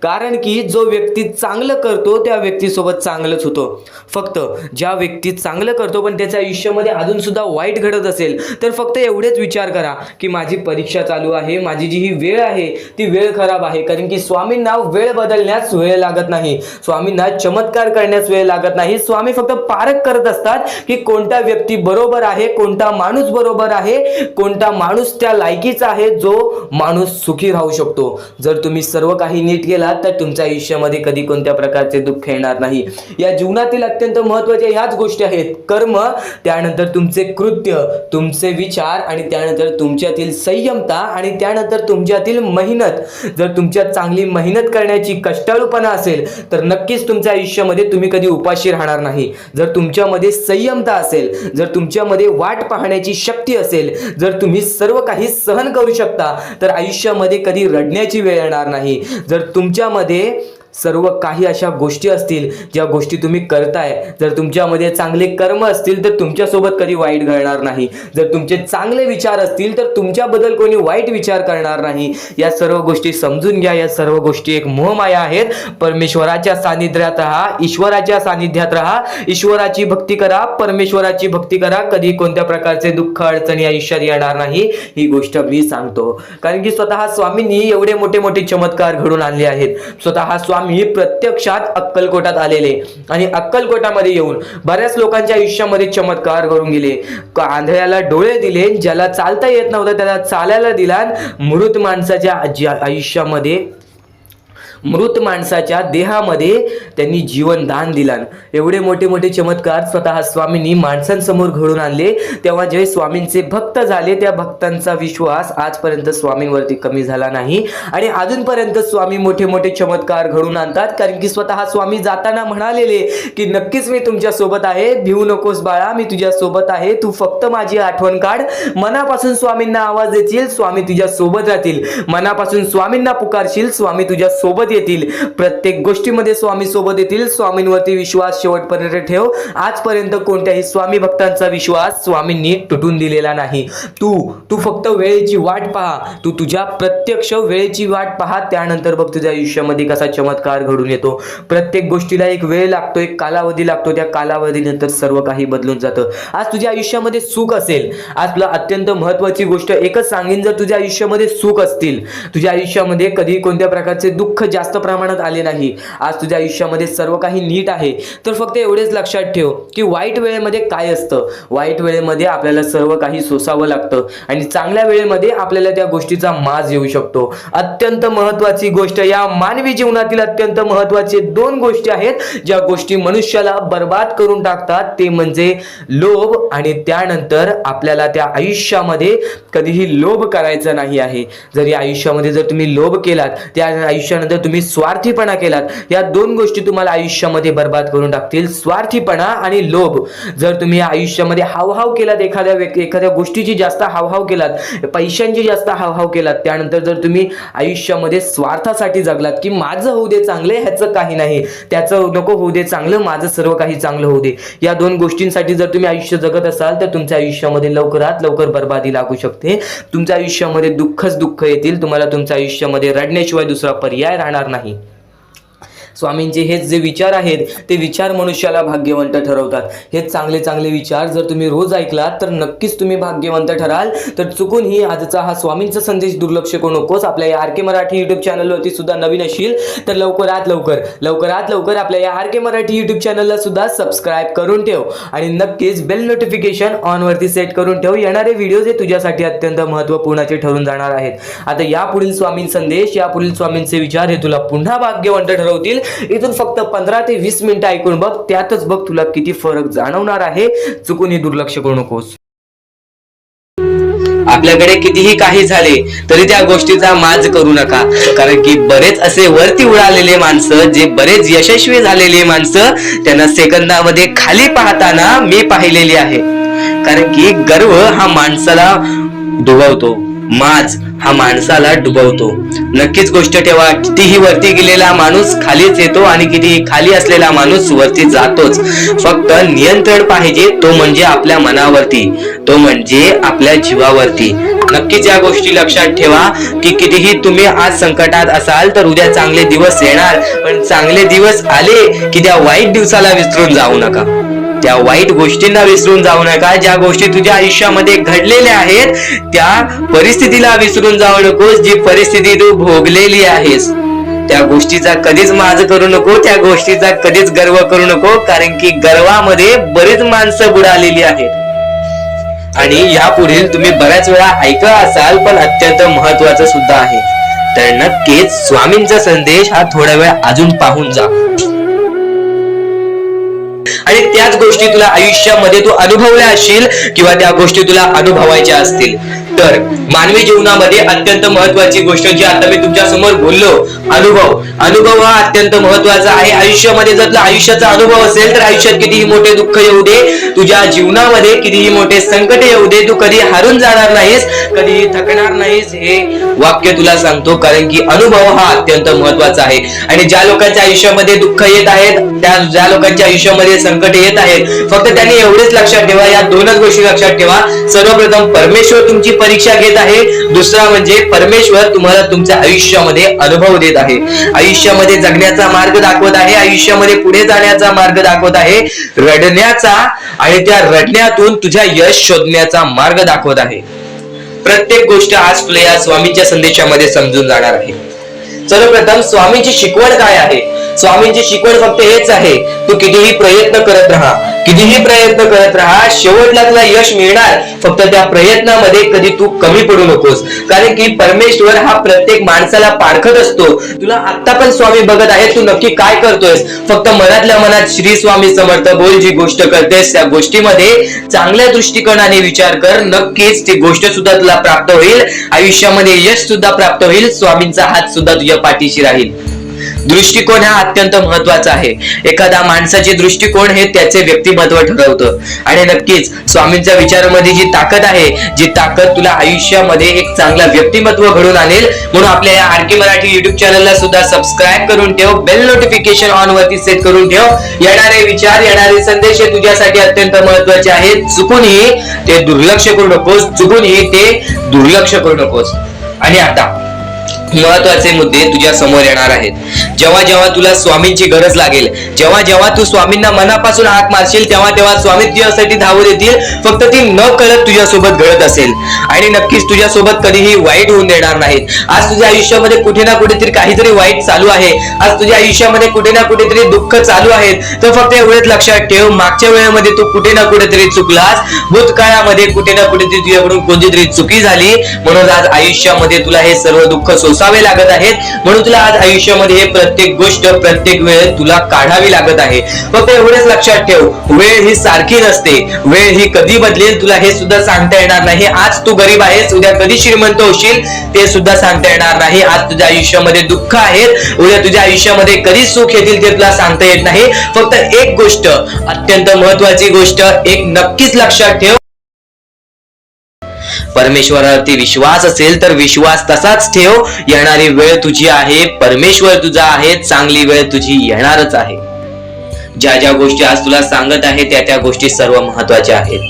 कारण की जो व्यक्ती चांगलं करतो त्या व्यक्तीसोबत चांगलंच होतं. फक्त ज्या व्यक्ती चांगलं करतो पण त्याच्या आयुष्यामध्ये अजून सुद्धा वाईट घडत असेल तर फक्त एवढेच विचार करा की माझी परीक्षा चालू आहे, माझी जी ही वेळ आहे ती वेळ खराब आहे. कारण की स्वामींना वेळ बदलण्यास वेळ लागत नाही, स्वामींना चमत्कार करण्यास वेळ लागत नाही. स्वामी फक्त पारख करत असतात की कोणता व्यक्ती बरोबर आहे, कोणता माणूस बरोबर आहे, कोणता माणूस त्या लायकीचा आहे, जो माणूस सुखी राहू शकतो. जर तुम्ही सर्व काही नीट केला तर तुमच्या आयुष्यामध्ये कधी कोणत्या प्रकारचे दुःख येणार नाही. या जीवनातील अत्यंत महत्त्वाच्या ह्याच गोष्टी आहेत. कर्म, त्यानंतर तुमचे कृत्य, तुमचे विचार आणि त्यानंतर तुमच्यातील संयमता आणि त्यानंतर तुमच्यातील मेहनत. जर तुमच्यात चांगली मेहनत करण्याची कष्टाळूपणा असेल तर नक्कीच तुमच्या आयुष्यामध्ये तुम्ही कधी उपाशी राहणार नाही. जर तुमच्यामध्ये संयमता असेल, जर तुमच्यामध्ये वाट पाहण्याची शक्ती असेल, जर तुम्ही सर्व काही सहन करू शकता तर आयुष्यामध्ये कधी रडण्याची वेळ येणार नाही. जर तुमच्यामध्ये सर्व काही अशा गोष्टी असतील ज्या गोष्टी तुम्ही करताय, जर तुमच्यामध्ये चांगले कर्म असतील तर तुमच्यासोबत कधी वाईट घडणार नाही. जर तुमचे चांगले विचार असतील तर तुमच्याबद्दल कोणी वाईट विचार करणार नाही. या सर्व गोष्टी समजून घ्या. या सर्व गोष्टी एक मोहमाया आहेत. परमेश्वराच्या सानिध्यात राहा, ईश्वराच्या सानिध्यात राहा, ईश्वराची भक्ती करा, परमेश्वराची भक्ती करा. कधी कोणत्या प्रकारचे दुःख अडचणी आयुष्यात येणार नाही. ही गोष्ट मी सांगतो कारण की स्वतः स्वामींनी एवढे मोठे मोठे चमत्कार घडून आणले आहेत. स्वतः स्वामी स्वामी प्रत्यक्षात अक्कलकोटात आलेले आणि अक्कलकोटामध्ये येऊन बऱ्याच लोकांच्या आयुष्यामध्ये चमत्कार घडून गेले. आंधळ्याला डोळे दिले, ज्याला चालता येत नव्हतं त्याला चालायला दिला, मृत माणसाच्या आयुष्यामध्ये मृत माणसाच्या देहामध्ये त्यांनी जीवनदान दिला. एवढे मोठे मोठे चमत्कार स्वतः स्वामींनी माणसांसमोर घडून आणले. तेव्हा जे स्वामींचे भक्त झाले त्या भक्तांचा विश्वास आजपर्यंत स्वामींवरती कमी झाला नाही आणि अजूनपर्यंत स्वामी मोठे मोठे चमत्कार घडून आणतात. कारण की स्वतः स्वामी जाताना म्हणालेले की नक्कीच मी तुमच्या सोबत आहे, भिवू नकोस बाळा, मी तुझ्या सोबत आहे, तू फक्त माझी आठवण काढ. मनापासून स्वामींना आवाज देशील, स्वामी तुझ्या सोबत राहतील. मनापासून स्वामींना पुकारशील, स्वामी तुझ्या सोबत येतील. प्रत्येक गोष्टीमध्ये स्वामी सोबत येतील. स्वामींवरती विश्वास शेवटपर्यंत ठेव. आजपर्यंत कोणत्याही स्वामी भक्तांचा विश्वास स्वामींनी तुटून दिलेला नाही. तू फक्त वेळेची वाट पहा. तू तुझ्या प्रत्यक्ष वेळेची वाट पहा, त्यानंतर बघ तुझ्या आयुष्यामध्ये कसा चमत्कार घडून येतो. प्रत्येक गोष्टीला एक वेळ लागतो, एक कालावधी लागतो. त्या कालावधीनंतर सर्व काही बदलून जातं. आज तुझ्या आयुष्यामध्ये सुख असेल, आज तुला अत्यंत महत्वाची गोष्ट एकच सांगेन, जर तुझ्या आयुष्यामध्ये सुख असतील, तुझ्या आयुष्यामध्ये कधी कोणत्या प्रकारचे दुःख जास्त प्रमाणात आले नाही, आज तुझ्या आयुष्यामध्ये सर्व काही नीट आहे, तर फक्त एवढेच लक्षात ठेव की वाईट वेळेमध्ये काय असतं. वाईट वेळेमध्ये आपल्याला सर्व काही सोसावं लागतं आणि चांगल्या वेळेमध्ये आपल्याला त्या गोष्टीचा माज येऊ शकतो. अत्यंत महत्वाची गोष्ट, या मानवी जीवनातील अत्यंत महत्वाचे दोन गोष्टी आहेत ज्या गोष्टी मनुष्याला बर्बाद करून टाकतात, ते म्हणजे लोभ आणि त्यानंतर आपल्याला त्या आयुष्यामध्ये कधीही लोभ करायचा नाही आहे. जर या आयुष्यामध्ये जर तुम्ही लोभ केलात, त्या आयुष्यानंतर तुम्ही स्वार्थीपणा केलात, या दोन गोष्टी तुम्हाला आयुष्यामध्ये बर्बाद करून टाकतील. स्वार्थीपणा आणि लोभ. जर तुम्ही आयुष्यामध्ये हावभाव केलात, एखाद्या गोष्टीची जास्त हावभाव केलात, पैशांची जास्त हावभाव केलात, त्यानंतर जर तुम्ही आयुष्यामध्ये स्वार्थासाठी जगलात की माझं होऊ दे चांगलं, ह्याचं काही नाही, त्याचं नको होऊ दे चांगलं, माझं सर्व काही चांगलं होऊ दे, या दोन गोष्टींसाठी जर तुम्ही आयुष्य जगत असाल तर तुमच्या आयुष्यामध्ये लवकरात लवकर बर्बादी लागू शकते. तुमच्या आयुष्यामध्ये दुःखच दुःख येतील. तुम्हाला तुमच्या आयुष्यामध्ये रडण्याशिवाय दुसरा पर्याय राहणार नाही. स्वामींचे हेच जे विचार आहेत ते विचार मनुष्याला भाग्यवंत ठरवतात. हे चांगले चांगले विचार जर तुम्ही रोज ऐकलात तर नक्कीच तुम्ही भाग्यवंत ठराल. तर चुकूनही आजचा हा स्वामींचा संदेश दुर्लक्ष करू नकोस. आपल्या या आर के मराठी यूट्यूब चॅनलवरती सुद्धा नवीन असशील तर लवकरात लवकर आपल्या या आर के मराठी यूट्यूब चॅनलला सुद्धा सबस्क्राईब करून ठेव आणि नक्कीच बेल नोटिफिकेशन ऑन वरती सेट करून ठेव. येणारे व्हिडिओज हे तुझ्यासाठी अत्यंत महत्त्वपूर्णाचे ठरून जाणार आहेत. आता यापुढील स्वामीं संदेश, यापुढील स्वामींचे विचार हे तुला पुन्हा भाग्यवंत ठरवतील. इथून फक्त 15 ते 20 मिनिटं ऐकून बघ, त्यातच बघ तुला किती फरक जाणवणार आहे. चुकूनही दुर्लक्ष करू नकोस. आपल्याकडे कितीही काही झाले तरी त्या गोष्टीचा माज करू नका, कारण की बरेच असे वरती उडालेले माणसं, जे बरेच यशस्वी झालेले माणसं, त्यांना सेकंदामध्ये खाली पाहताना मी पाहिलेली आहे. कारण की गर्व हा माणसाला डुबवतो, माज हा माणसाला डुबवतो. नक्कीच गोष्ट ठेवा, कितीही वरती गेलेला माणूस खालीच येतो आणि कितीही खाली असलेला माणूस वरती जातोच. फक्त नियंत्रण पाहिजे, तो म्हणजे आपल्या मनावरती, तो म्हणजे आपल्या जीवावरती. नक्कीच या गोष्टी लक्षात ठेवा की कितीही तुम्ही आज संकटात असाल तर उद्या चांगले दिवस येणार, पण चांगले दिवस आले की त्या वाईट दिवसाला विसरून जाऊ नका, त्या वाईट गोष्टींना विसरून जाऊ नका. ज्या गोष्टी तुझ्या आयुष्यामध्ये घडलेल्या आहेत त्या परिस्थितीला विसरून जाऊ नकोस. जी परिस्थिती तू भोगलेली आहेस त्या गोष्टीचा कधीच माज करू नको, त्या गोष्टीचा कधीच गर्व करू नको, कारण की गर्वामध्ये बरीच माणसं बुडालेली आहेत. आणि यापुढील तुम्ही बऱ्याच वेळा ऐकला असाल, पण अत्यंत महत्वाचं सुद्धा आहे. तर नक्कीच स्वामींचा संदेश हा थोडा वेळ अजून पाहून जा आणि त्याच गोष्टी तुला आयुष्यामध्ये तू अनुभवल्या असशील किंवा त्या गोष्टी तुला अनुभवायच्या असतील. तर मानवी जीवनामध्ये अत्यंत महत्वाची गोष्ट जी आता मी तुमच्या समोर बोललो, अनुभव हा अत्यंत महत्वाचा आहे. आयुष्यामध्ये जर तुला आयुष्याचा अनुभव असेल तर आयुष्यात कितीही मोठे दुःख येऊ दे, तुझ्या जीवनामध्ये कितीही मोठे संकट येऊ दे, तू कधी हारून जाणार नाहीस, कधीही थकणार नाहीस, हे वाक्य तुला सांगतो. कारण की अनुभव हा अत्यंत महत्वाचा आहे. आणि ज्या लोकांच्या आयुष्यामध्ये दुःख येत आहेत, ज्या लोकांच्या आयुष्यामध्ये संकट येत आहेत, फक्त त्यांनी एवढेच लक्षात ठेवा, या दोनच गोष्टी लक्षात ठेवा. सर्वप्रथम परमेश्वर तुमची परीक्षा घेत आहे, दुसरा म्हणजे परमेश्वर तुम्हाला तुमच्या आयुष्यामध्ये अनुभव देत आहे, आयुष्यामध्ये जगण्याचा मार्ग दाखवत आहे, आयुष्यामध्ये पुढे जाण्याचा मार्ग दाखवत आहे, रडण्याचा आणि त्या रडण्यातून तुझ्या यश शोधण्याचा मार्ग दाखवत आहे. प्रत्येक गोष्ट आज तुला या स्वामींच्या संदेशामध्ये समजून जाणार आहे. सर्वप्रथम स्वामींची शिकवण काय आहे? स्वामींची शिकवण फक्त हेच आहे, तू कितीही प्रयत्न करत राहा, कितीही प्रयत्न करत राहा, शेवटला तुला यश मिळणार. फक्त त्या प्रयत्नामध्ये कधी तू कमी पडू नकोस, कारण की परमेश्वर हा प्रत्येक माणसाला पारखत असतो. तुला आता पण स्वामी बघत आहे, तू नक्की काय करतोयस. फक्त मनातल्या मनात श्री स्वामी समर्थ बोल. जी गोष्ट करतेस त्या गोष्टीमध्ये चांगल्या दृष्टिकोनाने विचार कर, नक्कीच ती गोष्ट सुद्धा तुला प्राप्त होईल. आयुष्यामध्ये यश सुद्धा प्राप्त होईल. स्वामींचा हात सुद्धा तुझ्या पाठीशी राहील. दृष्टिकोन हा अत्यंत महत्वाचा आहे. एखाद्या माणसाचे दृष्टिकोन हे त्याचे व्यक्तिमत्व ठरवतं. आणि नक्कीच स्वामींच्या विचारामध्ये जी ताकद आहे, जी ताकद तुला आयुष्यामध्ये एक चांगला व्यक्तिमत्व घडून आणेल. म्हणून आपल्या या आरके मराठी युट्यूब चॅनलला सुद्धा सबस्क्राईब करून ठेव, बेल नोटिफिकेशन ऑन वरती सेट करून ठेव. येणारे विचार, येणारे संदेश हे तुझ्यासाठी अत्यंत महत्वाचे आहेत. चुकूनही ते दुर्लक्ष करू नकोस, चुकूनही ते दुर्लक्ष करू नकोस. आणि आता महत्वाचे मुद्दे तुझ्या समोर येणार आहेत. जेव्हा जेव्हा तुला स्वामींची गरज लागेल, जेव्हा जेव्हा तू स्वामींना मनापासून हाक मारशील, तेव्हा तेव्हा स्वामी तुझ्यासाठी धावून येतील. फक्त ती न कळत तुझ्यासोबत घडत असेल आणि नक्कीच तुझ्यासोबत कधीही वाईट होऊन देणार नाहीत. आज तुझ्या आयुष्यामध्ये कुठे ना कुठेतरी काहीतरी वाईट चालू आहे, आज तुझ्या आयुष्यामध्ये कुठे ना कुठेतरी दुःख चालू आहे, तर फक्त एवढंच लक्षात ठेव, मागच्या वेळेमध्ये तू कुठे ना कुठेतरी चुकलास, भूतकाळामध्ये कुठे ना कुठेतरी तुझ्याकडून कोणतीतरी चुकी झाली, म्हणून आज आयुष्यामध्ये तुला हे सर्व दुःख सोसावे लागत आहेत. म्हणून तुला आज आयुष्यामध्ये हे प्रत्येक गोष्ट, प्रत्येक वेळ तुला काढावी लागत आहे. फक्त एवढेच लक्षात ठेव, वेळ ही सारखी नसते, वेळ ही कधी बदलेल तुला हे सुद्धा सांगता येणार नाही. आज तू गरीब आहेस, उद्या कधी श्रीमंत होशील ते सुद्धा सांगता येणार नाही. आज तुझ्या आयुष्यामध्ये दुःख आहेत, उद्या तुझ्या आयुष्यामध्ये कधी सुख येतील ते तुला सांगता येत नाही. फक्त एक गोष्ट, अत्यंत महत्वाची गोष्ट एक नक्कीच लक्षात ठेव, परमेश्वरावरती विश्वास असेल तर विश्वास तसाच ठेव. येणारी वेळ तुझी आहे, परमेश्वर तुझा आहे, चांगली वेळ तुझी येणारच आहे. ज्या ज्या गोष्टी आज तुला सांगत आहे त्या त्या गोष्टी सर्व महत्वाच्या आहेत.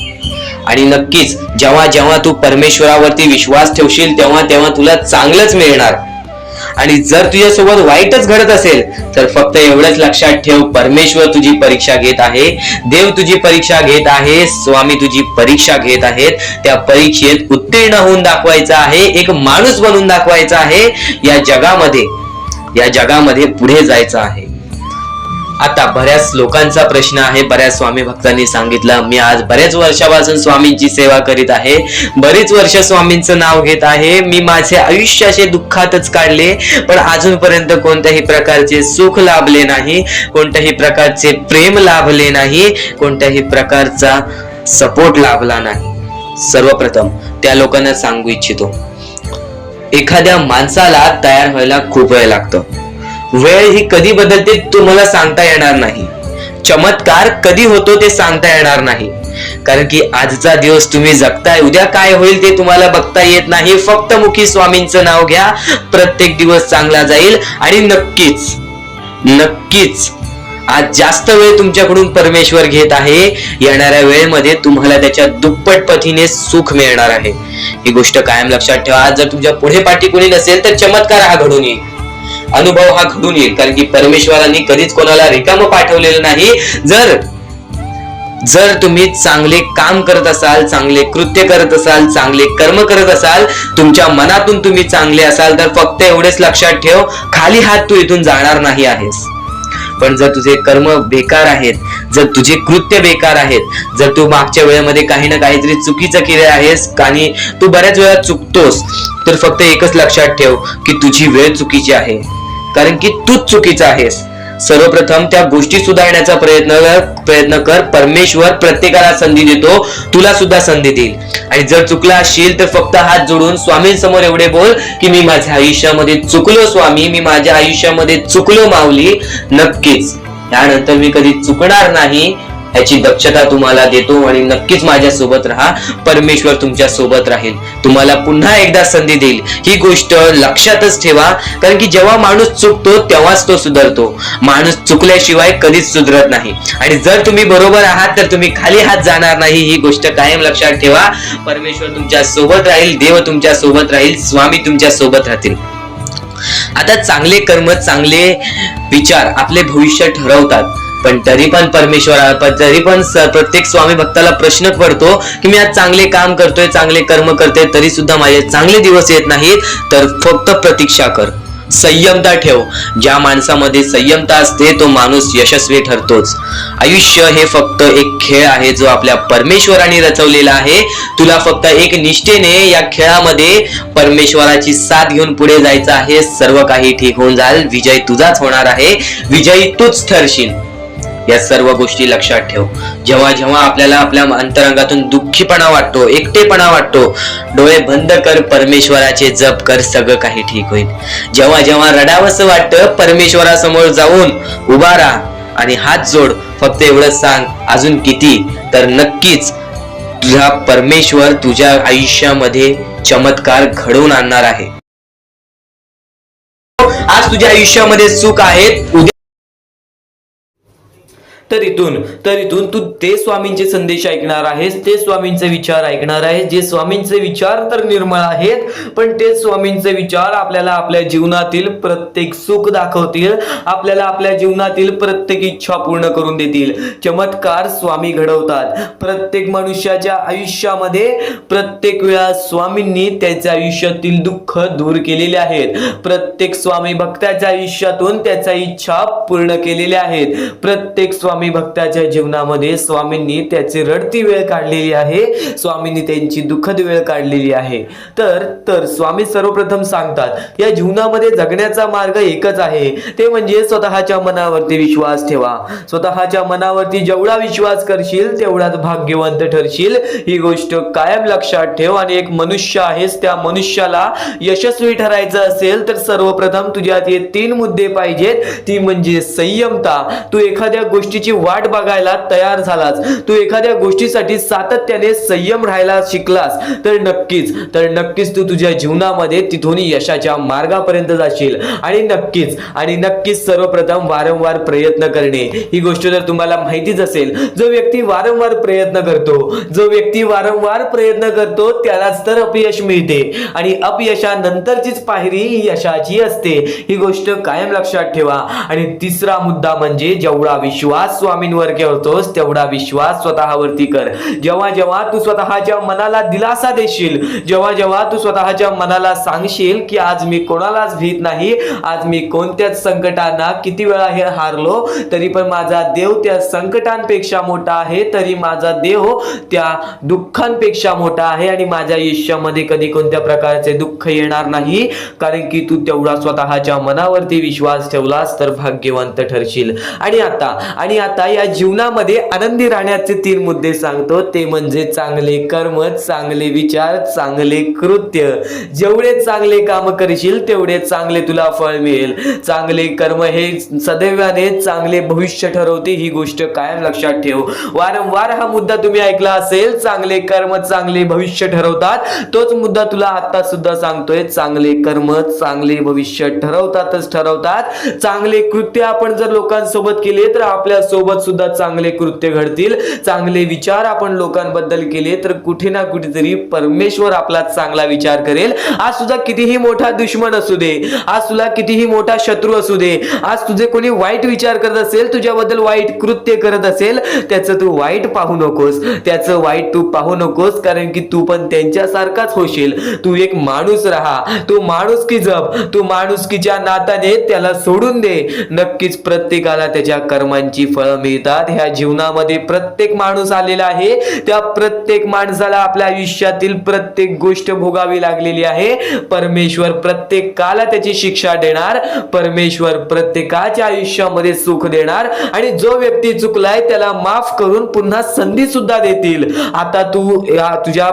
आणि नक्कीच जेव्हा जेव्हा तू परमेश्वरावरती विश्वास ठेवशील तेव्हा तेव्हा तुला चांगलंच मिळणार. आणि जर तुझ्यासोबत वाईटच घडत असेल तर फक्त एवढंच लक्षात ठेव, परमेश्वर तुझी परीक्षा घेत आहे, देव तुझी परीक्षा घेत आहे, स्वामी तुझी परीक्षा घेत आहेत. त्या परीक्षेत उत्तीर्ण होऊन दाखवायचं आहे, एक माणूस बनून दाखवायचा आहे. या जगामध्ये पुढे जायचं आहे. आता बऱ्याच लोकांचा प्रश्न आहे, बऱ्याच स्वामी भक्तांनी सांगितलं, मी आज बऱ्याच वर्षापासून स्वामींची सेवा करीत आहे, बरीच वर्ष स्वामींचं नाव घेत आहे, मी माझे आयुष्य असे दुःखातच काढले, पण अजूनपर्यंत कोणत्याही प्रकारचे सुख लाभले नाही, कोणत्याही प्रकारचे प्रेम लाभले नाही, कोणत्याही प्रकारचा सपोर्ट लाभला नाही. सर्वप्रथम त्या लोकांना सांगू इच्छितो, एखाद्या माणसाला तयार व्हायला खूप वेळ लागतो. वेळ ही कधी बदलते तुम्हाला सांगता येणार नाही. चमत्कार कधी होतो ते सांगता येणार नाही, कारण की आजचा दिवस तुम्ही जगताय, उद्या काय होईल ते तुम्हाला बघता येत नाही. फक्त मुखी स्वामींचं नाव घ्या, प्रत्येक दिवस चांगला जाईल. आणि नक्कीच नक्कीच आज जास्त वेळ तुमच्याकडून परमेश्वर घेत आहे, येणाऱ्या वेळेमध्ये तुम्हाला त्याच्या दुप्पट पटीने सुख मिळणार आहे. ही गोष्ट कायम लक्षात ठेवा. आज जर तुमच्या पुढे पाठी कोणी नसेल तर चमत्कार हा घडून येईल, अनुभव हा घडून येईल, कारण की परमेश्वरांनी कधीच कोणाला रिकामं पाठवलेलं नाही. जर तुम्ही चांगले काम करत असाल, चांगले कृत्य करत असाल, चांगले कर्म करत असाल, तुमच्या मनातून तुम्ही चांगले असाल, तर फक्त एवढेच लक्षात ठेव, खाली हात तू इथून जाणार नाही आहेस. पण जर तुझे कर्म बेकार आहेत, जर तुझे कृत्य बेकार आहेत, जर तू मागच्या वेळेमध्ये काही ना काहीतरी चुकीचं केलं आहेस आणि तू बऱ्याच वेळा चुकतोस, तर फक्त एकच लक्षात ठेव की तुझी वेळ चुकीची आहे, कारण की तूच चुकीचा आहेस. सर्वप्रथम त्या गोष्टी सुधारण्याचा प्रयत्न कर. परमेश्वर प्रत्येकाला संधी देतो, तुला सुद्धा संधी देईल. आणि जर चुकला असशील तर फक्त हात जोडून स्वामींसमोर एवढे बोल की मी माझ्या आयुष्यामध्ये चुकलो स्वामी, मी माझ्या आयुष्यामध्ये चुकलो माऊली. नक्कीच त्यानंतर मी कधी चुकणार नाही याची दक्षता तुम्हाला देतो. आणि नक्कीच माझ्या सोबत राहा, परमेश्वर तुमच्या सोबत राहील, तुम्हाला पुन्हा एकदा संधी देईल. ही गोष्ट लक्षातच ठेवा, कारण की जेव्हा माणूस चुकतो तेव्हाच तो सुधारतो, माणूस चुकल्याशिवाय कधीच सुधरत नाही. आणि जर तुम्ही बरोबर आहात तर तुम्ही खाली हात जाणार नाही, ही गोष्ट कायम लक्षात ठेवा. परमेश्वर तुमच्या सोबत राहील, देव तुमच्या सोबत राहील, स्वामी तुमच्या सोबत राहतील. आता चांगले कर्म, चांगले विचार आपले भविष्य ठरवतात, पण तरी पण प्रत्येक स्वामी भक्ताला प्रश्न पडतो की मी आज चांगले काम करतोय, चांगले कर्म करतोय, तरी सुद्धा माझे चांगले दिवस येत नाहीत. तर फक्त प्रतीक्षा कर, संयमता ठेव. ज्या माणसामध्ये संयमता असते तो माणूस यशस्वी ठरतोच. आयुष्य हे फक्त एक खेळ आहे जो आपल्या परमेश्वराने रचवलेला आहे. तुला फक्त एक निष्ठेने या खेळामध्ये परमेश्वराची साथ घेऊन पुढे जायचं आहे. सर्व काही ठीक होऊन जाईल. विजय तुझाच होणार आहे. विजयी तूच ठरशील. या सर्व गोष्टी लक्षात ठेव. जेव्हा जेव्हा आपल्याला आपल्या अंतरंगातून दुःखीपणा वाटतो, एकटेपणा वाटतो, डोळे बंद कर, परमेश्वराचे जप कर, सगळं काही ठीक होईल. जेव्हा जेव्हा रडावंसं वाटतं, परमेश्वरासमोर जाऊन उभा राहा आणि हात जोड. फक्त एवढंच सांग, अजून किती, तर नक्कीच तुझा परमेश्वर तुझ्या आयुष्यामध्ये चमत्कार घडवून आणणार आहे. आज तुझ्या आयुष्यामध्ये सुख आहे, उद्या तर इथून तू ते स्वामींचे संदेश ऐकणार आहेस, ते स्वामींचे विचार ऐकणार आहेस, जे स्वामींचे विचार तर निर्मळ आहेत, पण ते स्वामींचे विचार आपल्याला आपल्या जीवनातील प्रत्येक सुख दाखवतील, आपल्याला आपल्या जीवनातील प्रत्येक इच्छा पूर्ण करून देतील. चमत्कार स्वामी घडवतात. प्रत्येक मनुष्याच्या आयुष्यामध्ये प्रत्येक वेळा स्वामींनी त्याच्या आयुष्यातील दुःख दूर केलेले आहेत. प्रत्येक स्वामी भक्ताच्या आयुष्यातून त्याच्या इच्छा पूर्ण केलेल्या आहेत. प्रत्येक स्वामी भक्ताच्या जीवनामध्ये स्वामींनी त्याची रडती वेळ काढलेली आहे. स्वामींनी त्यांची दुःखद वेळ काढलेली आहे. तर स्वामी सर्वप्रथम सांगतात, या जीवनामध्ये जगण्याचा मार्ग एकच आहे, ते म्हणजे स्वतःच्या मनावरती विश्वास ठेवा. स्वतःच्या मनावरती जेवढा विश्वास करशील तेवढाच भाग्यवंत ठरशील. ही गोष्ट कायम लक्षात ठेव. आणि एक मनुष्य आहेस, त्या मनुष्याला यशस्वी ठरायचं असेल तर सर्वप्रथम तुझ्यात हे 3 मुद्दे पाहिजेत. ती म्हणजे संयमता. तू एखाद्या गोष्टीची वाट बघायला तयार झालास, तू एखाद्या गोष्टीसाठी सातत्याने संयम राहायला शिकलास, तर नक्कीच तू तुझ्या जीवनामध्ये तिथून यशाच्या मार्गापर्यंत जाशील. आणि नक्कीच सर्वप्रथम वारंवार प्रयत्न करणे. ही गोष्ट जर तुम्हाला माहितीच असेल, जो व्यक्ती वारंवार प्रयत्न करतो त्यालाच तर अपयश मिळते. आणि अपयशानंतरचीच पायरी ही यशाची असते. ही गोष्ट कायम लक्षात ठेवा. आणि तिसरा मुद्दा म्हणजे जेवढा विश्वास स्वामींवर करतोस तेवढा विश्वास स्वतःवरती कर. जेव्हा जेव्हा तू स्वतःच्या मनाला दिलासा देशील, जेव्हा जेव्हा तू स्वतःच्या मनाला सांगशील की आज मी कोणालाच भीत नाही, आज मी कोणत्याच संकटांना किती वेळा हे हारलो तरी पण माझा देव त्या संकटांपेक्षा मोठा आहे, तरी माझा देव त्या दुःखांपेक्षा मोठा आहे, आणि माझ्या आयुष्यामध्ये कधी कोणत्या प्रकारचे दुःख येणार नाही, कारण की तू तेवढा स्वतःच्या मनावरती विश्वास ठेवलास तर भाग्यवंत ठरशील. आणि आता या जीवनामध्ये आनंदी राहण्याचे 3 मुद्दे सांगतो. ते म्हणजे चांगले कर्म, चांगले विचार, चांगले कृत्य. जेवढे चांगले काम करशील तेवढे चांगले तुला फळ मिळेल. चांगले कर्म हे सदैवाने चांगले भविष्य ठरवते. ही गोष्ट कायम लक्षात ठेव. वारंवार हा मुद्दा तुम्ही ऐकला असेल, चांगले कर्म चांगले भविष्य ठरवतात. तोच मुद्दा तुला आता सुद्धा सांगतोय. चांगले कर्म चांगले भविष्य ठरवतात. चांगले कृत्य आपण जर लोकांसोबत केले तर आपल्या सोबत सुद्धा चांगले कृत्य घडतील. चांगले विचार आपण लोकांबद्दल केले तर कुठे ना कुठेतरी परमेश्वर आपला चांगला विचार करेल. आज तुझा कितीही मोठा दुश्मन असू दे, आज तुला कितीही मोठा शत्रू असू दे, आज तुझे कोणी वाईट विचार करत असेल, तुझ्याबद्दल वाईट कृत्य करत असेल, त्याचं तू वाईट पाहू नकोस, कारण की तू पण त्यांच्यासारखाच होशील. तू एक माणूस राहा, तू माणुसकी जप, तू माणुसकीच्या नात्याने त्याला सोडून दे. नक्कीच प्रत्येकाला त्याच्या कर्मांची फळं मिळतात. ह्या जीवनामध्ये प्रत्येक माणूस आलेला आहे. त्या प्रत्येक माणसाला आपल्या आयुष्यातील प्रत्येक गोष्ट भोगावी लागलेली आहे. परमेश्वर प्रत्येकाला त्याची शिक्षा देणार. परमेश्वर प्रत्येकाच्या आयुष्यामध्ये सुख देणार. आणि जो व्यक्ती चुकलाय त्याला माफ करून पुन्हा संधी सुद्धा देतील. आता तू तुझ्या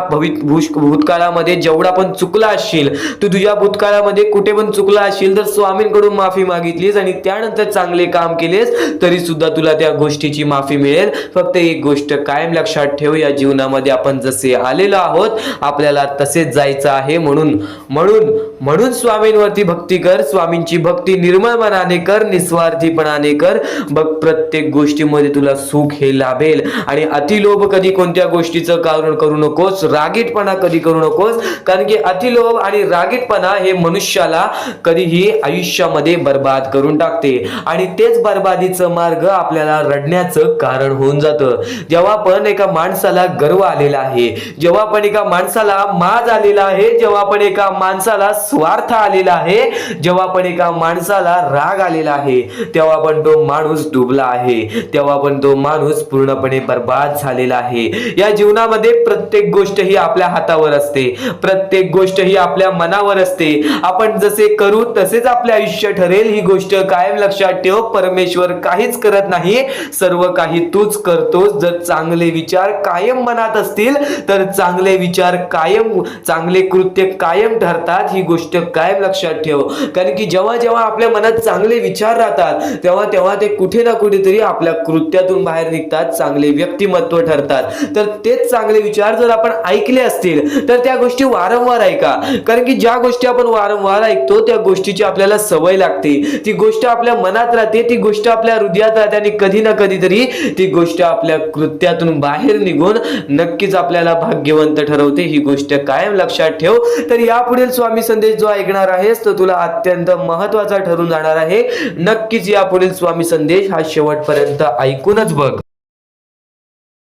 भूतकाळामध्ये जेवढा पण चुकला असशील, तू तुझ्या भूतकाळामध्ये कुठे पण चुकला असशील तर स्वामींकडून माफी मागितलीस आणि त्यानंतर चांगले काम केलेस तरी सुद्धा तुला त्या गोष्टीची माफी मिळेल. फक्त एक गोष्ट कायम लक्षात ठेव, या जीवनामध्ये आपण जसे आलेलो आहोत आपल्याला तसेच जायचं आहे. म्हणून स्वामींवरती भक्ती कर. स्वामींची भक्ती निर्मळ मनाने कर, निस्वार्थीपणाने कर. बघ प्रत्येक गोष्टीमध्ये तुला सुख हे लाभेल. आणि अतिलोभ कधी कोणत्या गोष्टीचं कारण करू नकोस, रागीटपणा कधी करू नकोस, कारण की अतिलोभ आणि रागीटपणा हे मनुष्याला कधीही आयुष्यामध्ये बर्बाद करून टाकते. आणि तेच बर्बादीचं मार्ग आपल्या आपल्याला रडण्याचं कारण होऊन जातं. जेव्हा पण एका माणसाला गर्व आलेला आहे, जेव्हा पण एका माणसाला माज आलेला आहे, जेव्हा पण एका माणसाला स्वार्थ आलेला आहे, जेव्हा पण एका माणसाला राग आलेला आहे, तेव्हा पण तो माणूस डुबला आहे, तेव्हा पण तो माणूस पूर्णपणे बर्बाद झालेला आहे. या जीवनामध्ये प्रत्येक गोष्ट ही आपल्या हातावर असते, प्रत्येक गोष्ट ही आपल्या मनावर असते. आपण जसे करू तसेच आपले आयुष्य ठरेल, ही गोष्ट कायम लक्षात ठेव. परमेश्वर काहीच करत नाही, सर्व काही तूच करतोस. जर चांगले विचार कायम मनात असतील तर चांगले विचार कायम, चांगले कृत्य कायम ठरतात. ही गोष्ट कायम लक्षात ठेव. कारण की जेव्हा जेव्हा आपल्या मनात चांगले विचार राहतात तेव्हा तेव्हा ते कुठे ना कुठेतरी आपल्या कृत्यातून बाहेर निघतात, चांगले व्यक्तिमत्व ठरतात. तर तेच चांगले विचार जर आपण ऐकले असतील तर त्या गोष्टी वारंवार ऐका. कारण की ज्या गोष्टी आपण वारंवार ऐकतो त्या गोष्टीची आपल्याला सवय लागते, ती गोष्ट आपल्या मनात राहते, ती गोष्ट आपल्या हृदयात राहते आणि कधी ना कधीतरी ती गोष्ट आपल्या कृत्यातून बाहेर निघून नक्कीच आपल्याला भाग्यवंत ठरवते. ही गोष्ट कायम लक्षात ठेव. तर यापुढील स्वामी संदेश जो ऐकणार आहेस तो तुला अत्यंत महत्वाचा ठरून जाणार आहे. नक्कीच यापुढील स्वामी संदेश हा शेवटपर्यंत ऐकूनच बघ.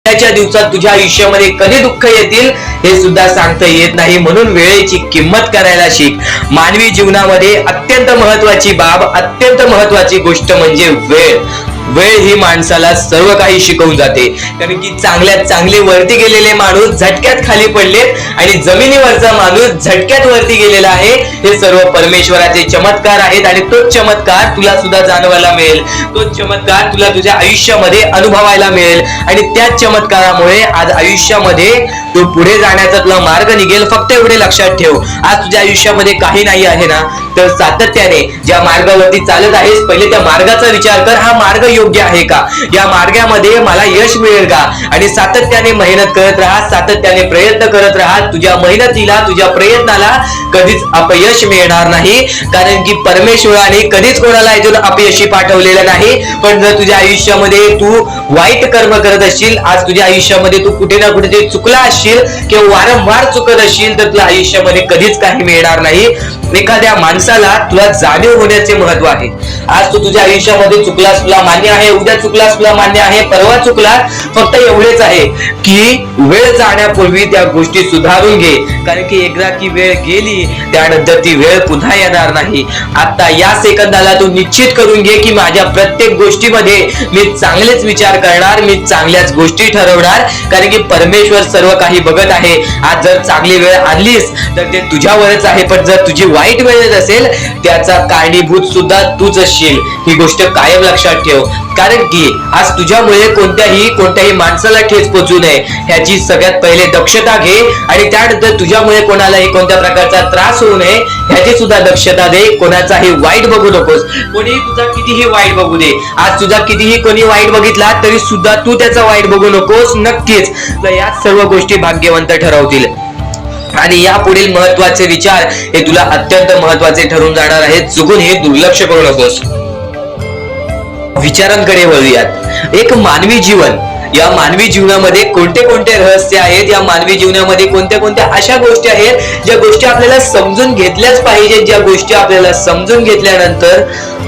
च्या दिवसात तुझ्या आयुष्यामध्ये कधी दुःख येतील हे सुद्धा सांगता येत नाही, म्हणून वेळेची किंमत करायला शिक. मानवी जीवनामध्ये अत्यंत महत्वाची बाब, अत्यंत महत्वाची गोष्ट म्हणजे वेळ. वेळ ही माणसाला सर्व काही शिकवून जाते. कारण की चांगल्यात चांगले वरती गेलेले माणूस झटक्यात खाली पडलेत आणि जमिनीवरचा माणूस झटक्यात वरती गेलेला आहे. हे सर्व परमेश्वराचे चमत्कार आहेत आणि तोच चमत्कार तुला सुद्धा जाणवायला मिळेल, तोच चमत्कार तुला तुझ्या आयुष्यामध्ये अनुभवायला मिळेल आणि त्याच चमत्कारामुळे आज आयुष्यामध्ये तू पुढे जाण्याचा तुला मार्ग निघेल. फक्त एवढे लक्षात ठेव, आज तुझ्या आयुष्यामध्ये काही नाही आहे ना, तर सातत्याने ज्या मार्गावरती चालत आहेस पहिले त्या मार्गाचा विचार कर. हा मार्ग योग्य आहे का, या मार्गामध्ये मला यश मिळेल का, आणि सातत्याने मेहनत करत राहा, सातत्याने प्रयत्न करत राहा. तुझ्या मेहनतीला, तुझ्या प्रयत्नाला कधीच अपयश मिळणार नाही. कारण की परमेश्वराने कधीच कोणाला इथून अपयशी पाठवलेलं नाही. पण जर तुझ्या आयुष्यामध्ये तू वाईट कर्म करत असशील, आज तुझ्या आयुष्यामध्ये तू कुठे ना कुठे चुकला असशील किंवा वारंवार चुकत असशील तर तुला आयुष्यामध्ये कधीच काही मिळणार नाही. एखाद्या माणसाला तुला जाणीव होण्याचे महत्व आहे. आज तू तुझ्या आयुष्यामध्ये चुकलास, तुला मान्य आहे, उद्या चुकलास, तुला मान्य आहे, परवा चुकलास. फक्त एवढेच आहे की वेळ जाण्यापूर्वी त्या गोष्टी सुधारून घे. कारण की एकदा की वेळ गेली त्यानंतर ती वेळ पुन्हा येणार नाही. आता या सेकंदाला तू निश्चित करून घे की माझ्या प्रत्येक गोष्टीमध्ये मी चांगलेच विचार करणार, मी चांगल्याच गोष्टी ठरवणार. कारण की परमेश्वर सर्व काही बघत आहे. आज जर चांगली वेळ आणलीस तर ते तुझ्यावरच आहे, पण जर तुझी वाईट वेळ असेल त्याचा कारणीभूत सुद्धा तूच असशील. ही गोष्ट कायम लक्षात ठेव. कारण की आज तुझ्यामुळे कोणत्याही माणसाला ठेच पोचू नये ह्याची सगळ्यात पहिले दक्षता घे आणि त्यानंतर तुझ्यामुळे कोणालाही कोणत्या प्रकारचा त्रास होऊ नये ह्याची सुद्धा दक्षता दे. कोणाचाही वाईट बघू नकोस, कोणीही तुझा कितीही वाईट बघू दे. आज तुझा कितीही कोणी वाईट बघितला तरी सुद्धा तू त्याचा वाईट बघू नकोस. नक्कीच या सर्व गोष्टी भाग्यवंत ठरवतील आणि या पुढील महत्वाचे विचार हे तुला अत्यंत महत्वाचे ठरून जाणार आहेत. चुकून हे दुर्लक्ष करू नकोस. विचारांकडे वळूयात. एक मानवी जीवन, या मानवी जीवनामध्ये कोणते कोणते रहस्य आहेत, या मानवी जीवनामध्ये कोणत्या कोणत्या अशा गोष्टी आहेत ज्या गोष्टी आपल्याला समजून घेतल्याच पाहिजेत, ज्या गोष्टी आपल्याला समजून घेतल्यानंतर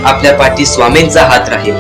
आपल्या पाठी स्वामींचा हात राहील.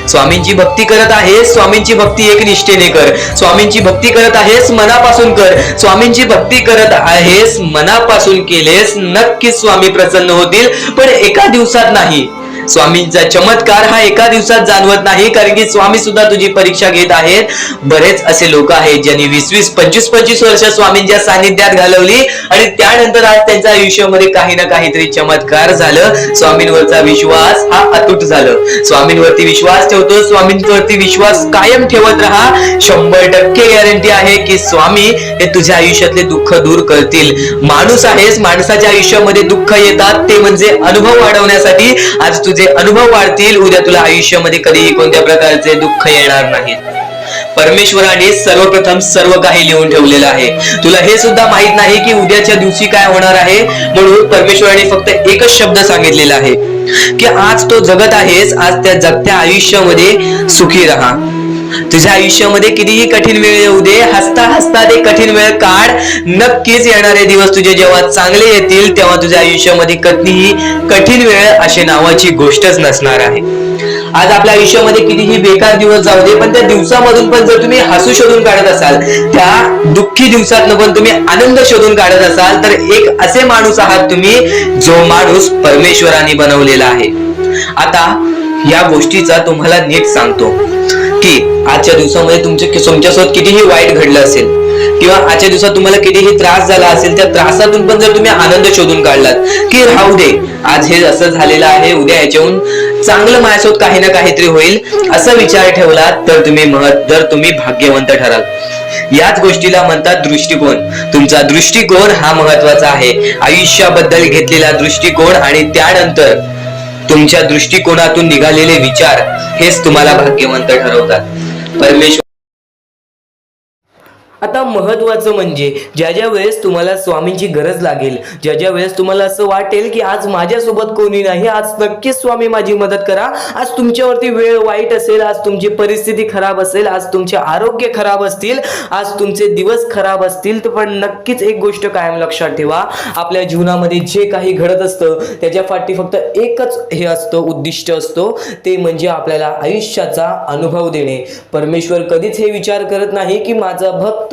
स्वामींची भक्ती करत आहेस, स्वामींची भक्ती एक निष्ठेने कर. स्वामींची भक्ती करत आहेस मनापासून कर. स्वामींची भक्ती करत आहेस मनापासून केलेस नक्कीच स्वामी प्रसन्न होतील, पण एका दिवसात नाही. स्वामींचा चमत्कार हा एका दिवसात जाणवत नाही. कारण की स्वामी सुद्धा तुझी परीक्षा घेत आहेत. बरेच असे लोक आहेत ज्यांनी 20-20, 25-25 वर्ष स्वामींच्या सानिध्यात घालवली आणि त्यानंतर आज त्यांच्या आयुष्यामध्ये काही ना काहीतरी चमत्कार झालं. स्वामींवरचा विश्वास हा अतूट झालं. स्वामींवरती विश्वास ठेवतो, स्वामींवरती विश्वास कायम ठेवत राहा. 100% गॅरंटी आहे की स्वामी हे तुझ्या आयुष्यातले दुःख दूर करतील. माणूस आहेस, माणसाच्या आयुष्यामध्ये दुःख येतात ते म्हणजे अनुभव वाढवण्यासाठी. आज तुझे अनुभव वाढतील, उद्या तुला आयुष्यामध्ये कधीही कोणत्या प्रकारचे दुःख येणार नाही. परमेश्वराने सर्वप्रथम सर्व काही लिहून ठेवलेलं आहे. तुला हे सुद्धा माहित नाही की उद्याच्या दिवशी काय होणार आहे, म्हणून परमेश्वराने फक्त एकच शब्द सांगितलेला आहे की आज तो जगत आहेस, आज त्या जगत्या आयुष्यामध्ये सुखी राहा. तुझ्या आयुष्यामध्ये कितीही कठीण वेळ येऊ दे, हसता हसता ते कठीण वेळ काढ. नक्कीच येणारे दिवस तुझे जेव्हा चांगले येतील तेव्हा तुझ्या आयुष्यामध्ये कधीही कठीण वेळ अशी नावाची गोष्टच नसणार आहे. आज आपल्या आयुष्यामध्ये कितीही बेकार दिवस जाऊ दे, पण त्या दिवसामधून पण जर तुम्ही हसू शोधून काढत असाल, त्या दुःखी दिवसातनं पण तुम्ही आनंद शोधून काढत असाल, तर एक असे माणूस आहात तुम्ही जो माणूस परमेश्वराने बनवलेला आहे. आता या गोष्टीचा तुम्हाला नीट सांगतो की आजच्या दिवसामध्ये तुमच्यासोबत कितीही वाईट घडलं असेल किंवा आजच्या दिवसात तुम्हाला कितीही त्रास झाला असेल, त्या त्रासातून पण जर तुम्ही आनंद शोधून काढलात की राहू दे, आज हे असं झालेलं आहे, उद्या याच्याहून चांगलं माझ्यासोबत काही ना काहीतरी होईल, असा विचार ठेवला तर तुम्ही भाग्यवंत ठराल. याच गोष्टीला म्हणतात दृष्टिकोन. तुमचा दृष्टिकोन हा महत्वाचा आहे. आयुष्याबद्दल घेतलेला दृष्टिकोन आणि त्यानंतर तुमच्या दृष्टिकोनातून निघालेले विचार हेच तुम्हाला भाग्यवंत ठरवतात. परमेश्वर आता महत्वाचं म्हणजे ज्या वेळेस तुम्हाला स्वामींची गरज लागेल, ज्या वेळेस तुम्हाला असं वाटेल की आज माझ्यासोबत कोणी नाही, आज नक्कीच स्वामी माझी मदत करा, आज तुमच्यावरती वेळ वाईट असेल, आज तुमची परिस्थिती खराब असेल, आज तुमचे आरोग्य खराब असतील, आज तुमचे दिवस खराब असतील, तर पण नक्कीच एक गोष्ट कायम लक्षात ठेवा, आपल्या जीवनामध्ये जे काही घडत असतं त्याच्या पाठी फक्त एकच हे असतं, उद्दिष्ट असतो, ते म्हणजे आपल्याला आयुष्याचा अनुभव देणे. परमेश्वर कधीच हे विचार करत नाही की माझा भक्त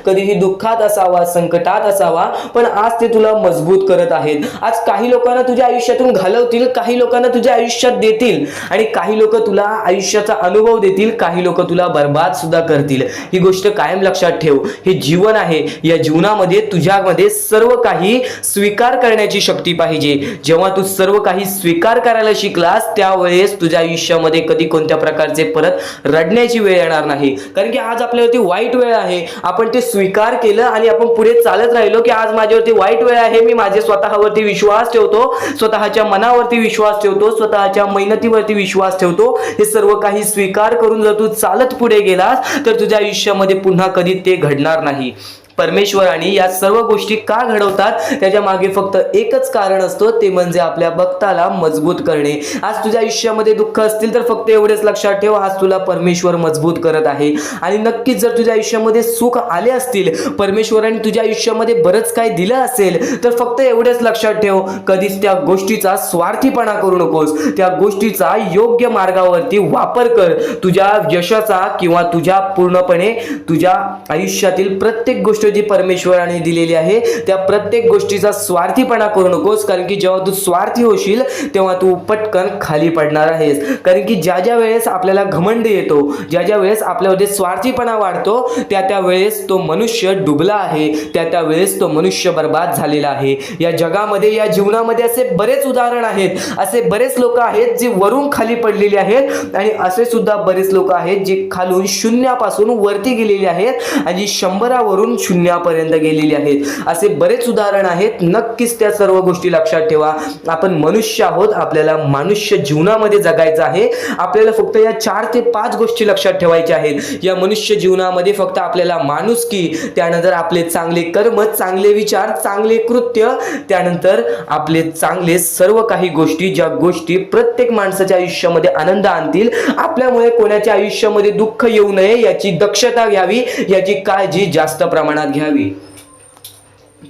कधीही दुःखात असावा, संकटात असावा, पण आज ते तुला मजबूत करत आहेत. आज काही लोकांना तुझ्या आयुष्यातून घालवतील, काही लोकांना तुझ्या आयुष्यात देतील आणि काही लोक तुला आयुष्याचा अनुभव देतील, काही लोक तुला बर्बाद सुद्धा करतील. ही गोष्ट कायम लक्षात ठेव. हे जीवन आहे, या जीवनामध्ये तुझ्यामध्ये सर्व काही स्वीकार करण्याची शक्ती पाहिजे. जेव्हा तू सर्व काही स्वीकार करायला शिकलास त्यावेळेस तुझ्या आयुष्यामध्ये कधी कोणत्या प्रकारचे परत रडण्याची वेळ येणार नाही. कारण की आज आपल्यावरती वाईट वेळ आहे, आपण ते स्वीकार केलं आणि आपण पुढे चालत राहिलो की आज माझ्यावरती वाईट वेळ आहे, मी माझे स्वतःवरती विश्वास ठेवतो, स्वतःच्या मनावरती विश्वास ठेवतो, स्वतःच्या मेहनतीवरती विश्वास ठेवतो. हे सर्व काही स्वीकार करून जर तू चालत पुढे गेलास तर तुझ्या आयुष्यामध्ये पुन्हा कधी ते घडणार नाही. परमेश्वराने या सर्व गोष्टी का घडवतात त्याच्या मागे फक्त एकच कारण असतो, ते म्हणजे आपल्या भक्ताला मजबूत करणे. आज तुझ्या आयुष्यामध्ये दुःख असतील तर फक्त एवढेच लक्षात ठेव, आज तुला परमेश्वर मजबूत करत आहे. आणि नक्कीच जर तुझ्या आयुष्यामध्ये सुख आले असतील, परमेश्वराने तुझ्या आयुष्यामध्ये बरंच काही दिलं असेल, तर फक्त एवढेच लक्षात ठेव, कधीच त्या गोष्टीचा स्वार्थीपणा करू नकोस. त्या गोष्टीचा योग्य मार्गावरती वापर कर. तुझ्या यशाचा किंवा तुझ्या पूर्णपणे तुझ्या आयुष्यातील प्रत्येक गोष्ट जी परमेश्वराने दिलेली आहे त्या प्रत्येक गोष्टीचा स्वार्थीपणा करू नकोस. कारण की जेव्हा तू स्वार्थी होशील तेव्हा तू पटकन खाली पडणार आहेस. कारण की ज्या वेळेस आपल्याला घमंड येतो, ज्या वेळेस आपल्यामध्ये स्वार्थीपणा वाढतो, त्या वेळेस तो मनुष्य डुबला आहे, त्या वेळेस तो मनुष्य बर्बाद झालेला आहे. या जगामध्ये, या जीवनामध्ये असे बरेच उदाहरण आहेत, असे बरेच लोक आहेत जे वरून खाली पडलेले आहेत आणि असे सुद्धा बरेच लोक आहेत जे खालून शून्यापासून वरती गेलेले आहेत आणि 100 वरून शून्यापर्यंत गेलेली आहेत. असे बरेच उदाहरण आहेत. नक्कीच त्या सर्व गोष्टी लक्षात ठेवा. आपण मनुष्य आहोत, आपल्याला मनुष्य जीवनामध्ये जगायचं आहे. आपल्याला फक्त या 4 ते 5 गोष्टी लक्षात ठेवायच्या आहेत. या मनुष्य जीवनामध्ये फक्त आपल्याला माणुसकी, त्यानंतर आपले चांगले कर्म, चांगले विचार, चांगले कृत्य, त्यानंतर आपले चांगले सर्व काही गोष्टी, ज्या गोष्टी प्रत्येक माणसाच्या आयुष्यामध्ये आनंद आणतील, आपल्यामुळे कोणाच्या आयुष्यामध्ये दुःख येऊ नये याची दक्षता घ्यावी, याची काळजी जास्त प्रमाणात घ्यावी.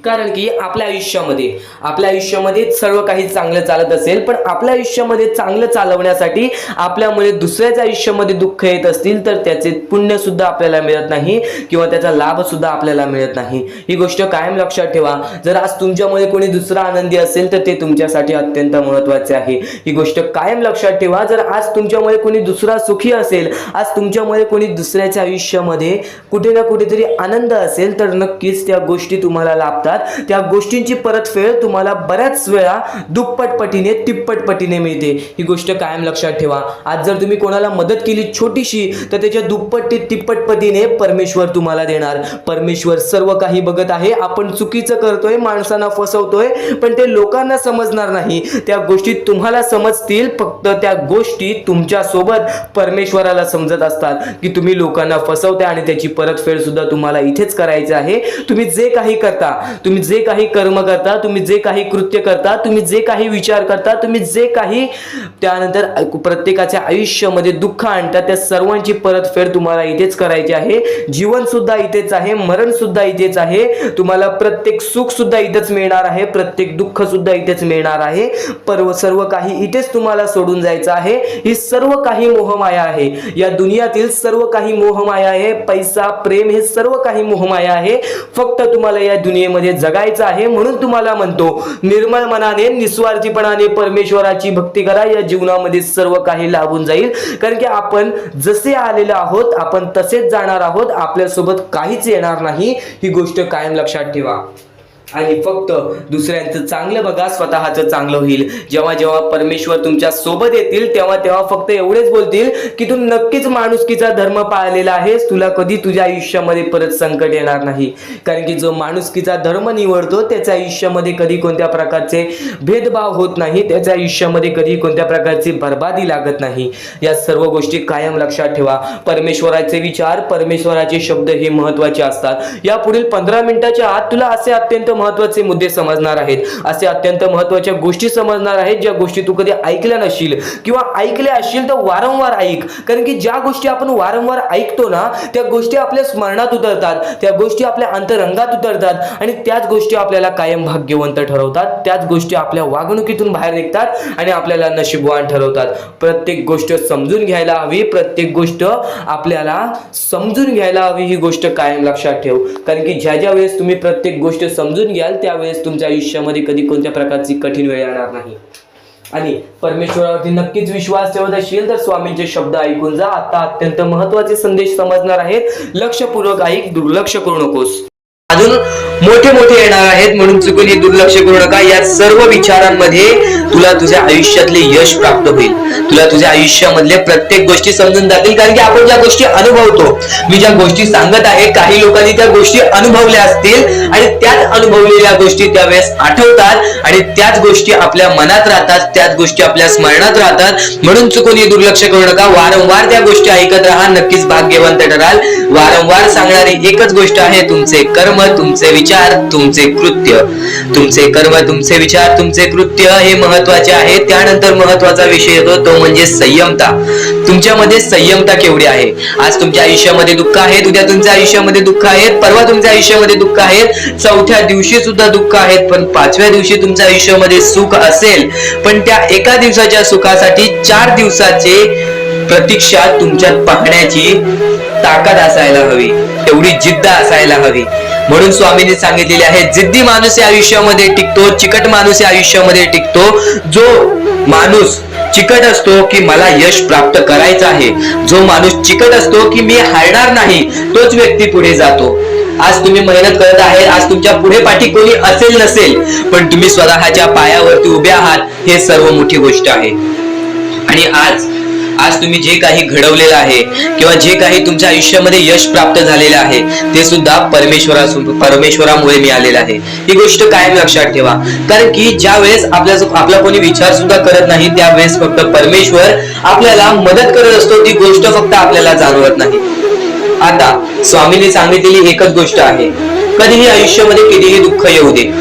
कारण की आपल्या आयुष्यामध्ये सर्व काही चांगलं चालत असेल, पण आपल्या आयुष्यामध्ये चांगलं चालवण्यासाठी आपल्यामुळे दुसऱ्याच्या आयुष्यामध्ये दुःख येत असतील तर त्याचे पुण्य सुद्धा आपल्याला मिळत नाही किंवा त्याचा लाभ सुद्धा आपल्याला मिळत नाही. ही गोष्ट कायम लक्षात ठेवा. जर आज तुमच्यामुळे कोणी दुसरा आनंदी असेल तर ते तुमच्यासाठी अत्यंत महत्त्वाचे आहे. ही गोष्ट कायम लक्षात ठेवा. जर आज तुमच्यामुळे कोणी दुसरा सुखी असेल, आज तुमच्यामुळे कोणी दुसऱ्याच्या आयुष्यामध्ये कुठे ना कुठेतरी आनंद असेल, तर नक्कीच त्या गोष्टी तुम्हाला लाभतात. त्या गोष्टींची परतफेड तुम्हाला बऱ्याच वेळा दुप्पट पटीने, तिप्पट पटीने मिळते. ही गोष्ट कायम लक्षात ठेवा. आज जर तुम्ही कोणाला मदत केली छोटीशी, तर त्याच्या दुप्पट ते तिप्पट पटीने परमेश्वर तुम्हाला देणार. परमेश्वर सर्व काही बघत आहे. आपण चुकीचं करतोय, माणसांना फसवतोय, पण ते लोकांना समजणार नाही. त्या गोष्टी तुम्हाला समजतील, फक्त त्या गोष्टी तुमच्या सोबत परमेश्वराला समजत असतात की तुम्ही लोकांना फसवताय आणि त्याची परतफेड सुद्धा तुम्हाला इथेच करायची आहे. तुम्ही जे काही करता तुम्ही जे काही कर्म करता, तुम्ही जे काही कृत्य करता, तुम्ही जे काही विचार करता, तुम्ही जे काही त्यानंतर प्रत्येकाच्या आयुष्यामध्ये दुःख आणतात, त्या सर्वांची परतफेड तुम्हाला इथेच करायची आहे. जीवन सुद्धा इथेच आहे, मरण सुद्धा इथेच आहे. तुम्हाला प्रत्येक सुख सुद्धा इथेच मिळणार आहे, प्रत्येक दुःख सुद्धा इथेच मिळणार आहे. सर्व काही इथेच तुम्हाला सोडून जायचं आहे. ही सर्व काही मोहमाया आहे. या दुनियातील सर्व काही मोहमाया आहे. पैसा, प्रेम हे सर्व काही मोहमाया आहे. फक्त तुम्हाला या दुनियेमध्ये जगायचं आहे. म्हणून तुम्हाला म्हणतो, निर्मळ मनाने, निस्वार्थीपणाने परमेश्वराची भक्ती करा. या जीवनामध्ये सर्व काही लाभून जाईल. कारण की आपण जसे आलेलो आहोत आपण तसेच जाणार आहोत. आपल्यासोबत काहीच येणार नाही. ही गोष्ट कायम लक्षात ठेवा. आणि फक्त दुसऱ्यांचं चांगलं बघा, स्वतःचं चांगलं होईल. जेव्हा जेव्हा परमेश्वर तुमच्या सोबत येतील तेव्हा तेव्हा फक्त एवढेच बोलतील की तू नक्कीच माणुसकीचा धर्म पाळलेला आहेस, तुला कधी तुझ्या आयुष्यामध्ये परत संकट येणार नाही. कारण की जो माणुसकीचा धर्म निवडतो त्याच्या आयुष्यामध्ये कधी कोणत्या प्रकारचे भेदभाव होत नाही, त्याच्या आयुष्यामध्ये कधी कोणत्या प्रकारची बर्बादी लागत नाही. या सर्व गोष्टी कायम लक्षात ठेवा. परमेश्वराचे विचार, परमेश्वराचे शब्द हे महत्वाचे असतात. या पुढील 15 मिनिटाच्या आत तुला असे अत्यंत महत्त्वाचे मुद्दे समजणार आहेत, असे अत्यंत महत्त्वाच्या गोष्टी समजणार आहेत ज्या गोष्टी तू कधी ऐकल्या नसशील किंवा ऐकल्या असशील तर वारंवार ऐक. कारण की ज्या गोष्टी आपण वारंवार ऐकतो ना त्या गोष्टी आपल्या स्मरणात उतरतात, त्या गोष्टी आपल्या अंतरंगात उतरतात आणि त्याच गोष्टी आपल्याला कायम भाग्यवंत ठरवतात. त्याच गोष्टी आपल्या वागणुकीतून बाहेर निघतात आणि आपल्याला नशीबवान ठरवतात. प्रत्येक गोष्ट समजून घ्यायला हवी, प्रत्येक गोष्ट आपल्याला समजून घ्यायला हवी. ही गोष्ट कायम लक्षात ठेव. कारण की ज्या ज्या वेळेस तुम्ही प्रत्येक गोष्ट समजून घ्याल त्यावेळेस तुमच्या आयुष्यामध्ये कधी कोणत्या प्रकारची कठीण वेळ येणार नाही. आणि परमेश्वरावरती नक्कीच विश्वास ठेवत असेल तर स्वामींचे शब्द ऐकून जा. आता अत्यंत महत्त्वाचे संदेश समजणार आहेत. लक्षपूर्वक ऐक, दुर्लक्ष करू नकोस. अजून मोठे मोठे येणार आहेत म्हणून चुकून हे दुर्लक्ष करू नका. या सर्व विचारांमध्ये तुला तुझ्या आयुष्यातले यश प्राप्त होईल. तुला तुझ्या आयुष्यामधले प्रत्येक गोष्टी समजून जातील. कारण की आपण ज्या गोष्टी अनुभवतो, मी ज्या गोष्टी सांगत आहे काही लोकांनी त्या गोष्टी अनुभवल्या असतील आणि त्याच अनुभवलेल्या गोष्टी त्यावेळेस आठवतात आणि त्याच गोष्टी आपल्या मनात राहतात, त्याच गोष्टी आपल्या स्मरणात राहतात. म्हणून चुकून हे दुर्लक्ष करू नका. वारंवार त्या गोष्टी ऐकत राहा, नक्कीच भाग्यवंत ठराल. वारंवार सांगणारी एकच गोष्ट आहे, तुमचे कर्म, तुमचे विचार, तुमचे कृत्य. तुमचे कर्म, तुमचे विचार, तुमचे कृत्य हे महत्वाचे आहे. त्यानंतर महत्वाचा विषय येतो तो म्हणजे संयमता. तुमच्यामध्ये संयमता केवढी आहे? आज तुमच्या आयुष्यामध्ये दुःख आहे, उद्या तुमच्या आयुष्यामध्ये दुःख आहेत, परवा तुमच्या आयुष्यामध्ये दुःख आहेत, चौथ्या दिवशी सुद्धा दुःख आहेत, पण 5व्या दिवशी तुमच्या आयुष्यामध्ये सुख असेल. पण त्या एका दिवसाच्या सुखासाठी 4 दिवसाचे प्रतीक्षा तुमच्यात पाहण्याची ताकद असायला हवी, तेवढी जिद्द असायला हवी. म्हणून स्वामींनी सांगितलेले आहे, जिद्दी माणूस या आयुष्यामध्ये टिकतो, चिकट माणूस या आयुष्यामध्ये टिकतो. जो माणूस चिकट असतो की मला यश प्राप्त करायचं आहे, जो माणूस चिकट असतो की मी हारणार नाही, तोच व्यक्ती पुढे जातो. आज तुम्ही मेहनत करत आहे, आज तुमच्या पुढे पाठी कोणी असेल नसेल, पण तुम्ही स्वतःच्या पायावरती उभे आहात, हे सर्व मोठी गोष्ट आहे. आणि आज तुम्ही जे काही घडवलेलं आहे किंवा जे काही तुमच्या आयुष्यामध्ये यश प्राप्त झालेलं आहे ते सुद्धा परमेश्वरामुळे मिळालेलं आहे. ही गोष्ट कायम लक्षात ठेवा. कारण की ज्या वेळेस आपला कोणी विचार सुद्धा करत नाही त्यावेळेस फक्त परमेश्वर आपल्याला मदत करत असतो. ती गोष्ट फक्त आपल्याला जाणवत नाही. आता स्वामींनी सांगितलेली एकच गोष्ट आहे, कधीही आयुष्यामध्ये कितीही दुःख येऊ दे,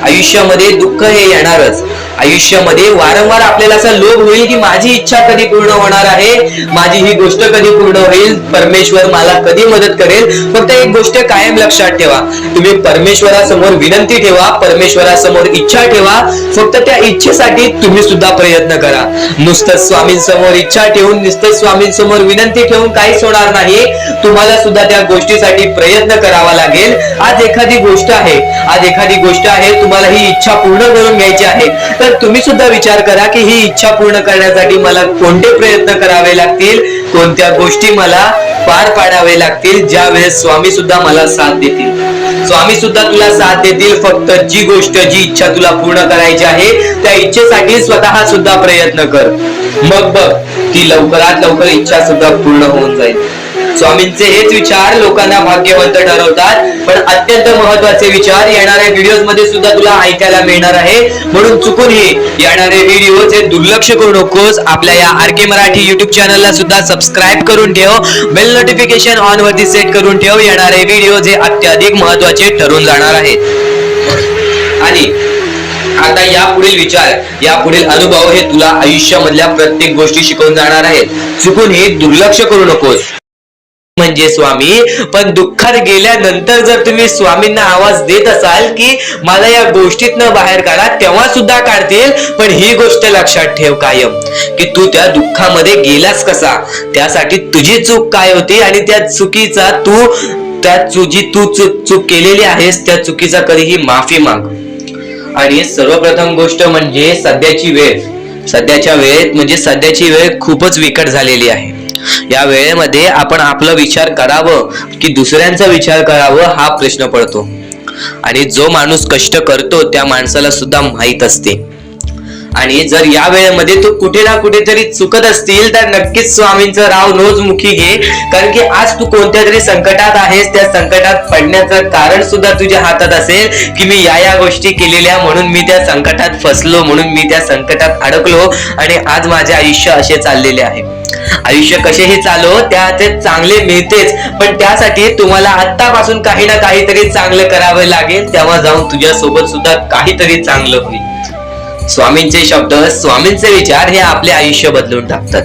आयुष्यामध्ये दुःख हे येणारच. आयुष्यामध्ये वारंवार आपल्याला असा लोभ होईल की माझी इच्छा कधी पूर्ण होणार आहे, माझी ही गोष्ट कधी पूर्ण होईल, परमेश्वर मला कधी मदत करेल. फक्त एक गोष्ट कायम लक्षात ठेवा, तुम्ही परमेश्वरासमोर विनंती ठेवा, परमेश्वरासमोर इच्छा ठेवा. फक्त त्या इच्छेसाठी तुम्ही सुद्धा प्रयत्न करा. नुसतं स्वामींसमोर इच्छा ठेवून, नुसतं स्वामींसमोर विनंती ठेवून काहीच होणार नाही. तुम्हाला सुद्धा त्या गोष्टीसाठी प्रयत्न करावा लागेल. आज एखादी गोष्ट आहे, तुम्हाला ही इच्छा पूर्ण करून घ्यायची आहे, तर तुम्ही सुद्धा विचार करा की ही इच्छा पूर्ण करण्यासाठी मला कोणते प्रयत्न करावे लागतील, कोणत्या गोष्टी मला पार पाडावे लागतील. ज्या वेळेस स्वामी सुद्धा मला साथ देतील, स्वामी सुद्धा तुला साथ देतील. फक्त जी गोष्ट, जी इच्छा तुला पूर्ण करायची आहे त्या इच्छेसाठी स्वतः सुद्धा प्रयत्न कर. मग बघ की लवकरात लवकर इच्छा सुद्धा पूर्ण होऊन जाईल. स्वामींचे हेच विचार लोकांना भाग्यवंत ठरवतात. पण अत्यंत महत्वाचे विचार येणाऱ्या व्हिडिओज मध्ये सुद्धा तुला ऐकायला मिळणार आहे. म्हणून चुकूनही येणारे व्हिडिओ जे दुर्लक्ष करू नकोस. आपल्या या RK मराठी युट्यूब चॅनलला सुद्धा सबस्क्राईब करून ठेव, बेल नोटिफिकेशन ऑन वरती सेट करून ठेव. येणारे व्हिडिओ जे अत्याधिक महत्वाचे ठरून जाणार आहेत. आणि आता यापुढील विचार, यापुढील अनुभव हे तुला आयुष्यामधल्या प्रत्येक गोष्टी शिकवून जाणार आहेत. चुकून हे दुर्लक्ष करू नकोस. म्हणजे स्वामी, पण दुःखात गेल्यानंतर जर तुम्ही स्वामींना आवाज देत असाल की मला या गोष्टीतनं बाहेर काढा, तेव्हा सुद्धा काढतील. पण ही गोष्ट लक्षात ठेव कायम की तू त्या दुःखामध्ये गेलास कसा, त्यासाठी तुझी चूक काय होती आणि त्या चुकीचा चूक केलेली आहेस त्या चुकीचा कधीही माफी माग. आणि सर्वप्रथम गोष्ट म्हणजे सध्याची वेळ खूपच विकट झालेली आहे. या वेळेमध्ये आपण आपला विचार करावं की दुसऱ्यांचा विचार करावं हा प्रश्न पडतो. आणि जो माणूस कष्ट करतो त्या माणसाला सुद्धा माहित असते. आणि जर या वेळेमध्ये तू कुठे ना कुठेतरी चुकत असतील तर नक्कीच स्वामींचं राव रोजमुखी घे. कारण की आज तू कोणत्या तरी संकटात आहेस, त्या संकटात पडण्याचं कारण सुद्धा तुझ्या हातात असेल की मी या गोष्टी केलेल्या म्हणून मी त्या संकटात फसलो, म्हणून मी त्या संकटात अडकलो आणि आज माझे आयुष्य असे चाललेले आहे. आयुष्य कसेही चालो त्याचे चांगले मिळतेच, पण त्यासाठी तुम्हाला आत्तापासून काही ना काहीतरी चांगलं करावं लागेल. तेव्हा जाऊन तुझ्या सोबत सुद्धा काहीतरी चांगलं होईल. स्वामींचे शब्द, स्वामींचे विचार हे आपले आयुष्य बदलून टाकतात.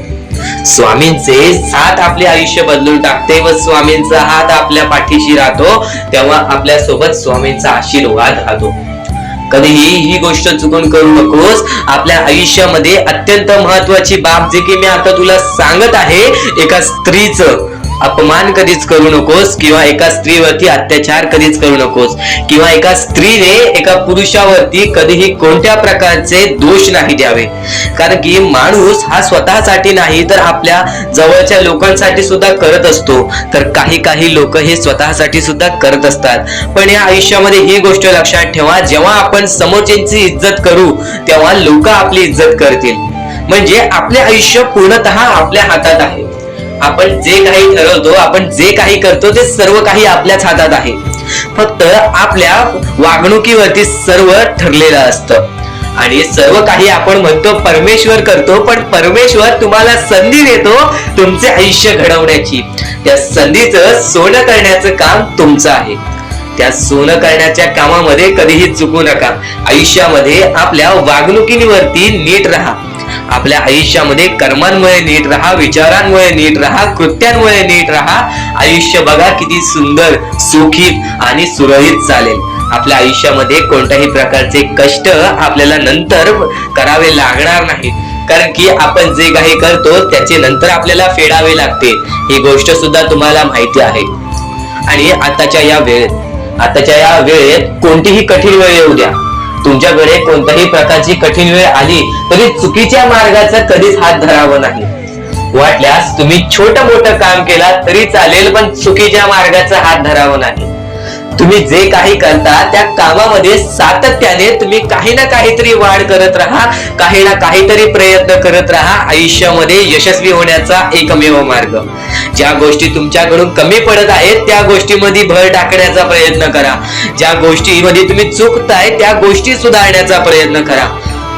स्वामींचे साथ आपले आयुष्य बदलून टाकते व स्वामींचा हात आपल्या पाठीशी राहतो तेव्हा आपल्या सोबत स्वामींचा आशीर्वाद राहतो. कधीही ही गोष्ट चुकून करू नकोस. आपल्या आयुष्यामध्ये अत्यंत महत्वाची बाब जे की मी आता तुला सांगत आहे, एका स्त्रीचं अपमान कधीच करू नकोस किंवा एका स्त्रीवरती अत्याचार कधीच करू नकोस किंवा एका स्त्रीने एका पुरुषावरती कधीही कोणत्या प्रकारचे दोष नाही द्यावे. कारण की माणूस हा स्वतःसाठी नाही तर आपल्या जवळच्या लोकांसाठी सुद्धा करत असतो. तर काही लोक हे स्वतःसाठी सुद्धा करत असतात. पण या आयुष्यामध्ये ही गोष्ट लक्षात ठेवा, जेव्हा आपण समोरच्यांची इज्जत करू तेव्हा लोक आपली इज्जत करतील. म्हणजे आपले आयुष्य पूर्णतः आपल्या हातात आहे. आपण जे काही ठरवतो, आपण जे काही करतो ते सर्व काही आपल्याच हातात आहे. फक्त आपल्या वागणुकीवरती सर्व ठरलेलं असतं. आणि सर्व काही आपण म्हणतो परमेश्वर करतो, पण परमेश्वर तुम्हाला संधी देतो तुमचे आयुष्य घडवण्याची. त्या संधीचं सोनं करण्याचं काम तुमचं आहे. त्या सोनं करण्याच्या कामामध्ये कधीही चुकू नका. आयुष्यामध्ये आपल्या वागणुकीवरती नीट राहा. आपल्या आयुष्यामध्ये कर्मांमुळे नीट राहा, विचारांमुळे नीट राहा, कृत्यांमुळे नीट राहा. आयुष्य बघा किती सुंदर, सुखीत आणि सुरळीत चालेल. आपल्या आयुष्यामध्ये कोणत्याही प्रकारचे कष्ट आपल्याला नंतर करावे लागणार नाहीत. कारण की आपण जे काही करतो त्याचे नंतर आपल्याला फेडावे लागते. ही गोष्ट सुद्धा तुम्हाला माहिती आहे. आणि आताच्या या वेळेत कोणतीही कठीण वेळ येऊ द्या, तुमच्याकडे कोणत्याही प्रकारची कठीण वेळ आली तरी चुकीच्या मार्गाचा कधीच हात धरावा नाही. वाटल्यास तुम्ही छोटं मोठं काम केला तरी चालेल, पण चुकीच्या मार्गाचा हात धरावा नाही. तुम्ही जे काही करता त्या कामामध्ये सातत्याने तुम्ही काही ना काहीतरी वाढ करत राहा, काही ना काहीतरी प्रयत्न करत राहा. आयुष्यामध्ये यशस्वी होण्याचा एकमेव मार्ग. ज्या गोष्टी तुमच्याकडून कमी पडत आहेत त्या गोष्टीमध्ये भर टाकण्याचा प्रयत्न करा. ज्या गोष्टीमध्ये तुम्ही चुकताय त्या गोष्टी सुधारण्याचा प्रयत्न करा.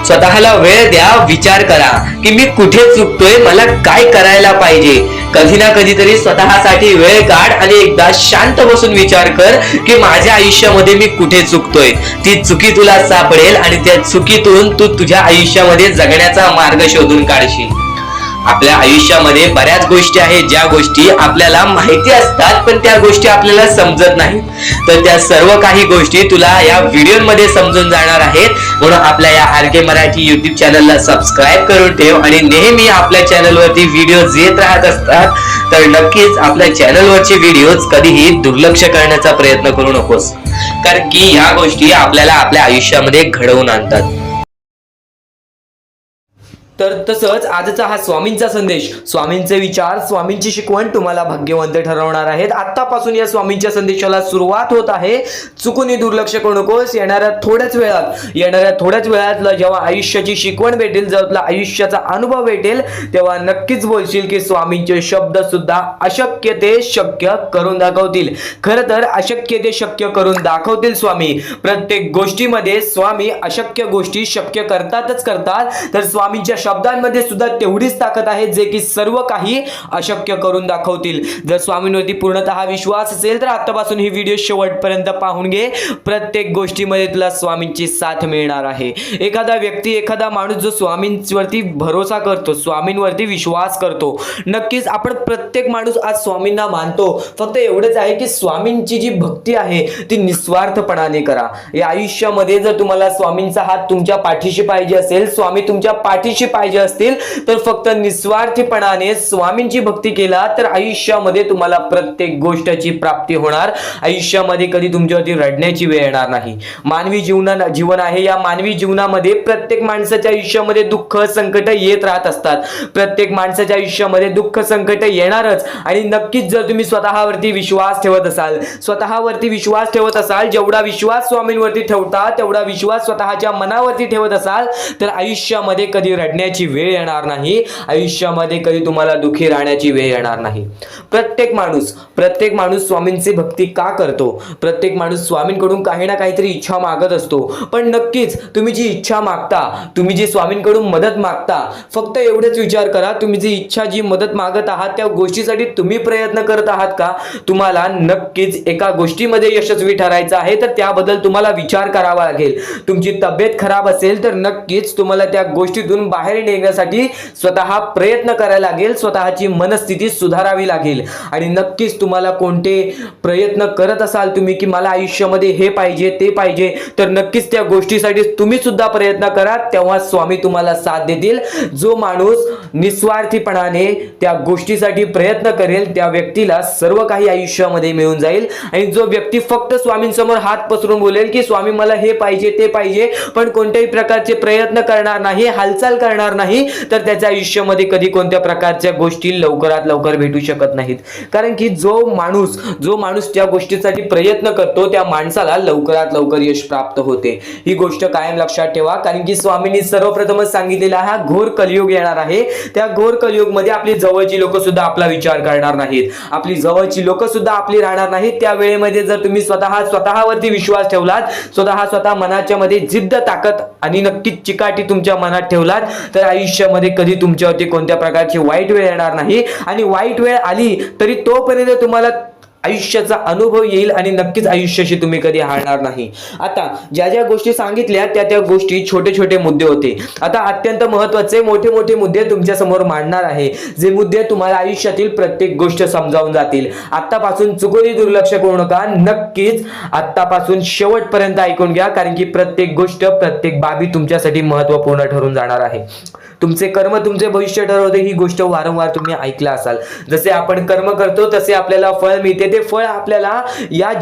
स्वतःला वेळ द्या, विचार करा की मी कुठे चुकतोय, मला काय करायला पाहिजे. कधी ना कधीतरी स्वतःसाठी वेळ काढ आणि एकदा शांत बसून विचार कर की माझ्या आयुष्यामध्ये मी कुठे चुकतोय. ती चुकी तुला सापडेल आणि त्या चुकीतून तू तुझ्या आयुष्यामध्ये जगण्याचा मार्ग शोधून काढशील. आपल्या आयुष्यामध्ये बऱ्याच गोष्टी आहेत ज्या गोष्टी आपल्याला माहिती असतात पण त्या गोष्टी आपल्याला समजत नाहीत. तर त्या सर्व काही गोष्टी तुला या व्हिडिओमध्ये समजून जाणार आहेत. म्हणून आपल्या या RK मराठी YouTube चॅनलला सबस्क्राईब करून ठेव आणि नेहमी आपल्या चॅनलवरती व्हिडिओज येत राहत असतात. तर नक्कीच आपल्या चॅनलवरचे व्हिडिओज कधीही दुर्लक्ष करण्याचा प्रयत्न करू नकोस. कारण की ह्या गोष्टी आपल्याला आपल्या आयुष्यामध्ये घडवून आणतात. तर तसंच आजचा हा स्वामींचा संदेश, स्वामींचे विचार, स्वामींची शिकवण तुम्हाला भाग्यवंत ठरवणार आहेत. आतापासून या स्वामींच्या संदेशाला सुरुवात होत आहे. चुकूनही दुर्लक्ष करू नकोस. येणाऱ्या थोड्याच वेळात जेव्हा आयुष्याची शिकवण भेटेल, जेव्हा तुला आयुष्याचा अनुभव भेटेल, तेव्हा नक्कीच बोलशील की स्वामींचे शब्द सुद्धा अशक्य ते शक्य करून दाखवतील. खरं तर अशक्य ते शक्य करून दाखवतील स्वामी. प्रत्येक गोष्टीमध्ये स्वामी अशक्य गोष्टी शक्य करतातच करतात. तर स्वामींच्या शब्दांमध्ये सुद्धा तेवढीच ताकद आहे जे की सर्व काही अशक्य करून दाखवतील. जर स्वामींवरती पूर्णतः विश्वास असेल तर आतापासून ही व्हिडिओ शेवटपर्यंत पाहून घे. प्रत्येक गोष्टीमध्ये तुला स्वामींची साथ मिळणार आहे. एखादा व्यक्ती, एखादा माणूस जो स्वामींवरती भरोसा करतो, स्वामींवरती विश्वास करतो, नक्कीच आपण प्रत्येक माणूस आज स्वामींना मानतो. फक्त एवढंच आहे की स्वामींची जी भक्ती आहे ती निस्वार्थपणाने करा. या आयुष्यामध्ये जर तुम्हाला स्वामींचा हात तुमच्या पाठीशी पाहिजे असेल, स्वामी तुमच्या पाठीशी पाहिजे असतील, तर फक्त निस्वार्थीपणाने स्वामींची भक्ती केला तर आयुष्यामध्ये तुम्हाला प्रत्येक गोष्टीची प्राप्ती होणार. आयुष्यामध्ये कधी तुमच्यावरती रडण्याची वेळ येणार नाही. मानवी जीवन आहे. या मानवी जीवनामध्ये प्रत्येक माणसाच्या आयुष्यामध्ये दुःख, संकट येत राहत असतात. प्रत्येक माणसाच्या आयुष्यामध्ये दुःख, संकट येणारच. आणि नक्कीच जर तुम्ही स्वतःवरती विश्वास ठेवत असाल, जेवढा विश्वास स्वामींवरती ठेवता तेवढा विश्वास स्वतःच्या मनावरती ठेवत असाल, तर आयुष्यामध्ये कधी रडण्याची वेळ येणार नाही. आयुष्यामध्ये कधी तुम्हाला दुःखी राहण्याची वेळ येणार नाही. प्रत्येक माणूस स्वामींची भक्ती का करतो? प्रत्येक माणूस स्वामींकडून काही ना काहीतरी इच्छा मागत असतो. पण नक्कीच तुम्ही जी इच्छा मागता, तुम्ही जी स्वामींकडून मदत मागता, फक्त एवढेच विचार करा, तुम्ही जी इच्छा, जी मदत मागत आहात त्या गोष्टीसाठी तुम्ही प्रयत्न करत आहात का? तुम्हाला नक्कीच एका गोष्टीमध्ये यशस्वी ठरायचं आहे तर त्याबद्दल तुम्हाला विचार करावा लागेल. तुमची तब्येत खराब असेल तर नक्कीच तुम्हाला त्या गोष्टीतून बाहेर निघण्यासाठी स्वतः प्रयत्न करायला लागेल, स्वतःची मनस्थिती सुधारावी लागेल. आणि नक्कीच तुम्हाला कोणते प्रयत्न करत असाल तुम्ही की मला आयुष्यामध्ये हे पाहिजे, ते पाहिजे, तर नक्कीच त्या गोष्टीसाठी तुम्ही सुद्धा प्रयत्न करा. तेव्हा स्वामी तुम्हाला साथ देतील. जो माणूस निस्वार्थीपणाने त्या गोष्टीसाठी प्रयत्न करेल त्या व्यक्तीला सर्व काही आयुष्यामध्ये मिळून जाईल. आणि जो व्यक्ती फक्त स्वामींसमोर हात पसरून बोलेल की स्वामी मला हे पाहिजे, ते पाहिजे, पण कोणत्याही प्रकारचे प्रयत्न करणार नाही, हालचाल करणार नाही, तर त्याच्या आयुष्यामध्ये कधी कोणत्या प्रकारच्या गोष्टी लवकरात लवकर भेटू शकत नाहीत. कारण की जो माणूस त्या गोष्टीसाठी प्रयत्न करतो त्या माणसाला लवकरात लवकर यश प्राप्त होते. ही गोष्ट कायम लक्षात ठेवा. कारण की स्वामींनी सर्वप्रथमच सांगितलेला हा घोर कलियुग येणार आहे. त्या घोर कलियुगमध्ये आपली जवळची लोक सुद्धा आपला विचार करणार नाहीत, आपली जवळची लोक सुद्धा आपली राहणार नाहीत. त्या वेळेमध्ये जर तुम्ही स्वतःवरती विश्वास ठेवलात, स्वतः मनाच्या मध्ये जिद्द, ताकद आणि नक्कीच चिकाटी तुमच्या मनात ठेवलात, तर आयुष्यामध्ये कधी तुमच्यावरती कोणत्या प्रकारची वाईट वेळ येणार नाही. आणि वाईट वेळ आली तरी तोपर्यंत तुम्हाला आयुष्याचा अनुभव येईल आणि नक्कीच आयुष्याशी तुम्ही कधी हारणार नाही. आता ज्या गोष्टी सांगितल्या त्या गोष्टी छोटे मुद्दे होते. आता अत्यंत महत्त्वाचे मोठे मुद्दे तुमच्या समोर मांडणार आहे, जे मुद्दे तुम्हाला आयुष्यातील प्रत्येक गोष्ट समजावून जातील. आतापासून चुकूनही दुर्लक्ष करू नका. नक्कीच आतापासून शेवटपर्यंत ऐकून घ्या. कारण की प्रत्येक गोष्ट, प्रत्येक बाबी तुमच्यासाठी महत्त्वपूर्ण ठरून जाणार आहे. तुमचे कर्म तुमचे भविष्य ठरवते. ही गोष्ट वारंवार तुम्ही ऐकला असाल. जसे आपण कर्म करतो तसे आपल्याला फळ मिळते. ते फळ आपल्याला या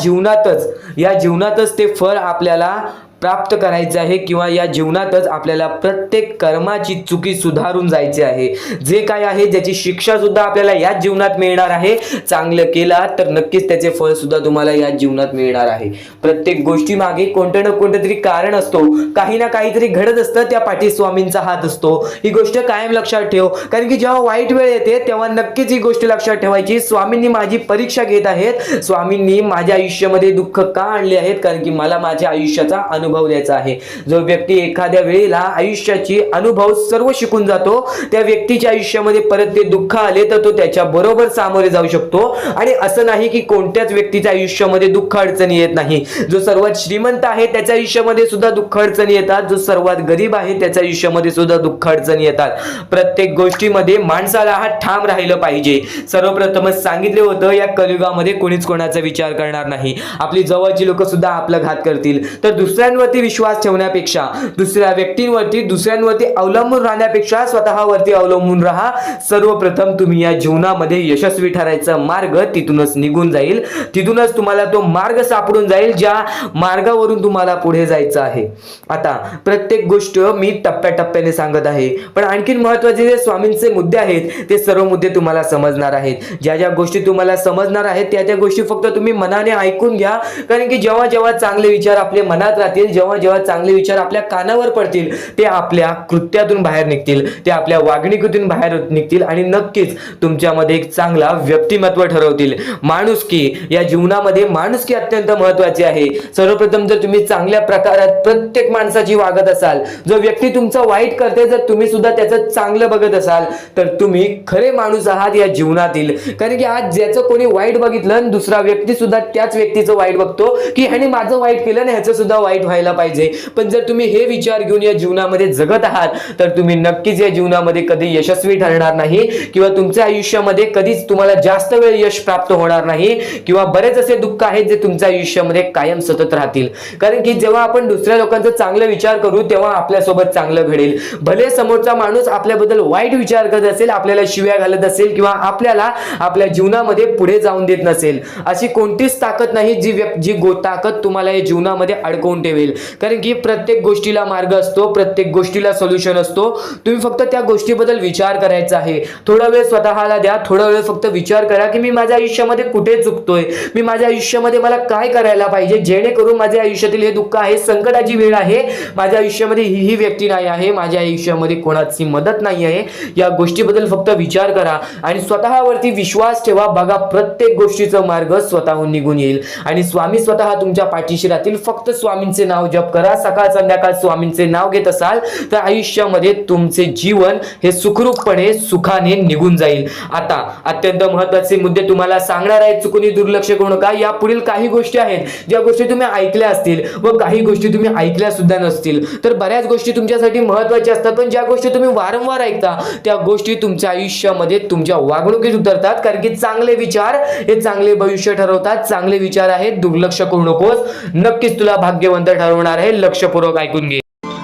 जीवनातच ते फळ आपल्याला प्राप्त करायचे आहे, किंवा या जीवनातच आपल्याला प्रत्येक कर्माची चुकी सुधारून जायची आहे. जे काय आहे ज्याची शिक्षा सुद्धा आपल्याला या जीवनात मिळणार आहे. चांगलं केला तर नक्कीच त्याचे फळ सुद्धा तुम्हाला या जीवनात मिळणार आहे. प्रत्येक गोष्टी मागे कोणतं ना कोणतं तरी कारण असतो, काही ना काहीतरी घडत असतं, त्या पाठी स्वामींचा हात असतो. ही गोष्ट कायम लक्षात ठेव. कारण की जेव्हा वाईट वेळ येते तेव्हा नक्कीच ही गोष्ट लक्षात ठेवायची, स्वामींनी माझी परीक्षा घेत आहेत, स्वामींनी माझ्या आयुष्यामध्ये दुःख का आणले आहेत, कारण की मला माझ्या आयुष्याचा अनुभव द्यायचा आहे. जो व्यक्ती एखाद्या वेळेला आयुष्याची अनुभव सर्व शिकून जातो, त्या व्यक्तीच्या आयुष्यामध्ये परत ते दुःख आले तर तो त्याच्या बरोबर सामोरे जाऊ शकतो. आणि असं नाही की कोणत्याच व्यक्तीच्या आयुष्यामध्ये दुःख अडचणी येत नाही. जो सर्वात श्रीमंत आहे त्याच्या आयुष्यामध्ये सुद्धा दुःख अडचणी येतात, जो सर्वात गरीब आहे त्याच्या आयुष्यामध्ये सुद्धा दुःख अडचणी येतात. प्रत्येक गोष्टीमध्ये माणसाला हा ठाम राहिलं पाहिजे. सर्वप्रथमच सांगितले होतं, या कलियुगामध्ये कोणीच कोणाचा विचार करणार नाही. आपली जवळची लोक सुद्धा आपला घात करतील. तर दुसऱ्यांवरती विश्वास ठेवण्यापेक्षा, दुसऱ्या व्यक्तींवरती, दुसऱ्यांवरती अवलंबून राहण्यापेक्षा स्वतःवरती अवलंबून राहा. सर्वप्रथम तुम्ही या जीवनामध्ये यशस्वी ठरायचा मार्ग तिथूनच निघून जाईल. तिथूनच तुम्हाला तो मार्ग सापडून जाईल ज्या मार्गावरून तुम्हाला पुढे जायचं आहे. आता प्रत्येक गोष्ट मी टप्प्याटप्प्याने सांगत आहे, पण आणखीन महत्त्वाचे जे स्वामींचे मुद्दे आहेत ते सर्व मुद्दे तुम्हाला समजणार आहेत. ज्या गोष्टी तुम्हाला समजणार आहेत त्या गोष्टी फक्त तुम्ही मनाने ऐकून घ्या. कारण की जेव्हा जेव्हा चांगले विचार आपल्या मनात राहतील, येईल, जेव्हा जेव्हा चांगले विचार आपल्या कानावर पडतील ते आपल्या कृत्यातून बाहेर निघतील, ते आपल्या वागणुकीतून बाहेर निघतील आणि नक्कीच तुमच्यामध्ये एक चांगला व्यक्तिमत्व ठरवतील. माणुसकी, या जीवनामध्ये माणुसकी अत्यंत महत्वाची आहे. सर्वप्रथम जर तुम्ही चांगल्या प्रकारात प्रत्येक माणसाची वागत असाल, जो व्यक्ती तुमचं वाईट करते जर तुम्ही सुद्धा त्याचं चांगलं बघत असाल तर तुम्ही खरे माणूस आहात या जीवनातील. कारण की आज ज्याचं कोणी वाईट बघितलं आणि दुसरा व्यक्ती सुद्धा त्याच व्यक्तीचं वाईट बघतो की ह्याने माझं वाईट केलं आणि ह्याचं सुद्धा वाईट व्हायला पाहिजे. पण जर तुम्ही हे विचार घेऊन या जीवनामध्ये जगत आहात तर तुम्ही नक्कीच या जीवनामध्ये कधी यशस्वी ठरणार नाही किंवा तुमच्या आयुष्यामध्ये कधीच तुम्हाला जास्त वेळ यश प्राप्त होणार नाही किंवा बरेच असे दुःख आहेत जे तुमच्या आयुष्यामध्ये कायम सतत राहतील. कारण की जेव्हा आपण दुसऱ्या लोकांचा चांगला विचार करू तेव्हा आपल्यासोबत चांगलं घडेल. भले समोरचा माणूस आपल्याबद्दल वाईट विचार करत असेल, आपल्याला शिव्या घालत असेल किंवा आपल्याला आपल्या जीवनामध्ये पुढे जाऊन देत नसेल, अशी कोणतीच ताकद नाही जी ताकद तुम्हाला या जीवनामध्ये अडकवून ठेवेल. कारण की प्रत्येक गोष्टीला मार्ग असतो, प्रत्येक गोष्टीला सोल्युशन असतो. तुम्ही फक्त त्या गोष्टीबद्दल विचार करायचा आहे. थोडा वेळ स्वतःला द्या, थोडा वेळ फक्त विचार करा की मी माझ्या आयुष्यामध्ये कुठे चुकतोय, मी माझ्या आयुष्यामध्ये मला काय करायला पाहिजे जेणेकरून माझ्या आयुष्यातील हे दुःख आहे, संकटाची वेळ आहे, माझ्या आयुष्यामध्ये ही व्यक्ती नाही आहे, माझ्या आयुष्यामध्ये कोणाची मदत नाही आहे, या गोष्टीबद्दल फक्त विचार करा आणि स्वतःवरती विश्वास ठेवा. बघा प्रत्येक गोष्टीचा मार्ग स्वतःहून निघून येईल आणि स्वामी स्वतः तुमच्या पाठीशी राहतील. फक्त स्वामींचे नाव जप करा. सकाळ संध्याकाळ स्वामींचे नाव घेत असाल तर आयुष्यामध्ये तुमचे जीवन हे सुखरूपपणे सुखाने निघून जाईल. आता अत्यंत महत्त्वाचे मुद्दे तुम्हाला सांगणार आहेत, चुकून दुर्लक्ष करू नका. या पुढील काही गोष्टी आहेत ज्या गोष्टी तुम्ही ऐकल्या असतील व काही गोष्टी तुम्ही ऐकल्या सुद्धा नसतील. तर बऱ्याच गोष्टी तुमच्यासाठी महत्त्वाच्या असतात, पण ज्या गोष्टी तुम्ही वारंवार ऐकता त्या गोष्टी तुमच्या आयुष्यामध्ये तुमच्या वागणुकीत उतरतात. कारण की चांगले विचार हे चांगले भविष्य ठरवतात. चांगले विचार आहेत, दुर्लक्ष करू नकोस. नक्कीच तुला भाग्यवंत ठरवणार आहे. लक्षपूर्वक ऐकून घे.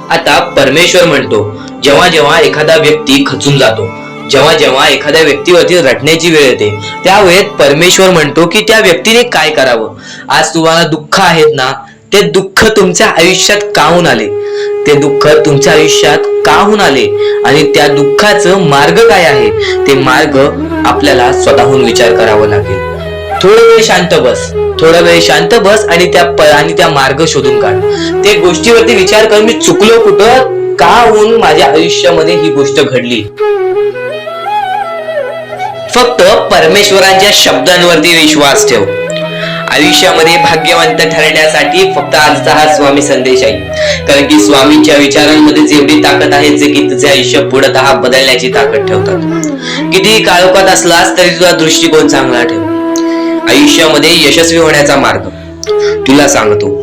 आता परमेश्वर म्हणतो, जेव्हा जेव्हा एखादा व्यक्ती खचून जातो, जेव्हा जेव्हा एखाद्या व्यक्तीवरती रटण्याची वेळ येते त्यावेळेत परमेश्वर म्हणतो की त्या व्यक्तीने काय करावं. आज तुम्हाला दुःख आहेत ना, ते दुःख तुमच्या आयुष्यात का होऊन आले, ते दुःख तुमच्या आयुष्यात का होऊन आले आणि त्या दुःखाचं मार्ग काय आहे ते मार्ग आपल्याला स्वतःहून विचार करावा लागेल. थोडा वेळ शांत बस, थोडा वेळ शांत बस आणि त्या मार्ग शोधून काढ. ते गोष्टीवरती विचार कर, मी चुकलो कुठं, का होऊन माझ्या आयुष्यामध्ये ही गोष्ट घडली. फक्त परमेश्वरांच्या शब्दांवरती विश्वास ठेव. आयुष्यामध्ये भाग्यवंत ठरण्यासाठी फक्त आजचा हा स्वामी संदेश आहे. कारण की स्वामींच्या विचारांमध्ये जेवढी ताकद आहे जे की तुझे आयुष्य पूर्णतः बदलण्याची ताकद ठेवतात. किती काळोखात असलास तरी तुझा दृष्टिकोन चांगला ठेव. आयुष्यामध्ये यशस्वी होण्याचा मार्ग तुला सांगतो.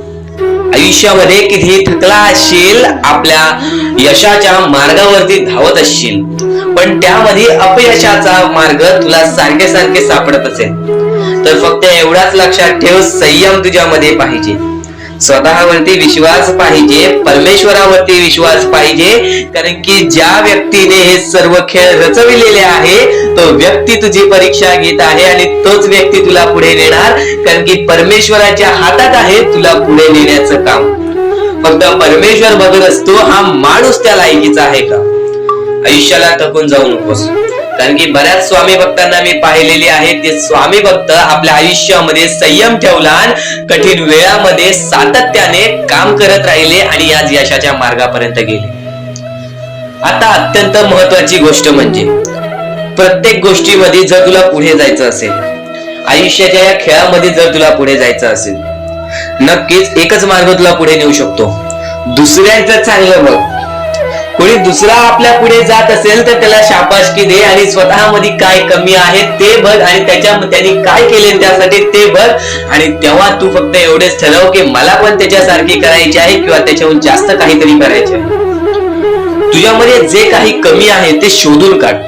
आयुष्यामध्ये किती थकला असशील, आपल्या यशाच्या मार्गावरती धावत असशील, पण त्यामध्ये अपयशाचा मार्ग तुला सारखे सारखे सापडत असेल तर फक्त एवढाच लक्षात ठेव, संयम तुझ्यामध्ये पाहिजे, स्वतःवरती विश्वास पाहिजे, परमेश्वरावरती विश्वास पाहिजे. कारण की ज्या व्यक्तीने हे सर्व खेळ रचविलेले आहे तो व्यक्ती तुझी परीक्षा घेत आहे आणि तोच व्यक्ती तुला पुढे नेणार. कारण की परमेश्वराच्या हातात आहे तुला पुढे नेण्याचं काम. फक्त परमेश्वर बघत असतो हा माणूस त्या लायकीचा आहे का. आयुष्याला थकून जाऊ नकोस. कारण की बऱ्याच स्वामी भक्तांना मी पाहिलेले आहे, ते स्वामी भक्त आपल्या आयुष्यामध्ये संयम ठेवला, कठीण वेळामध्ये सातत्याने काम करत राहिले आणि आज यशाच्या मार्गापर्यंत गेले. आता अत्यंत महत्वाची गोष्ट म्हणजे प्रत्येक गोष्टीमध्ये जर तुला पुढे जायचं असेल, आयुष्याच्या या खेळामध्ये जर तुला पुढे जायचं असेल, नक्कीच एकच मार्ग तुला पुढे नेऊ शकतो. दुसऱ्यांचं चांगलं बघ. कोणी दुसरा आपल्या पुढे जात असेल तर त्याला शाबासकी दे आणि स्वतःमध्ये काय कमी आहे ते बघ आणि त्यांनी काय केले त्यासाठी ते बघ. आणि तेव्हा तू फक्त एवढेच ठरव की मला पण त्याच्यासारखी करायची आहे किंवा त्याच्याहून जास्त काहीतरी करायचे आहे. तुझ्यामध्ये जे काही कमी आहे ते शोधून काढ.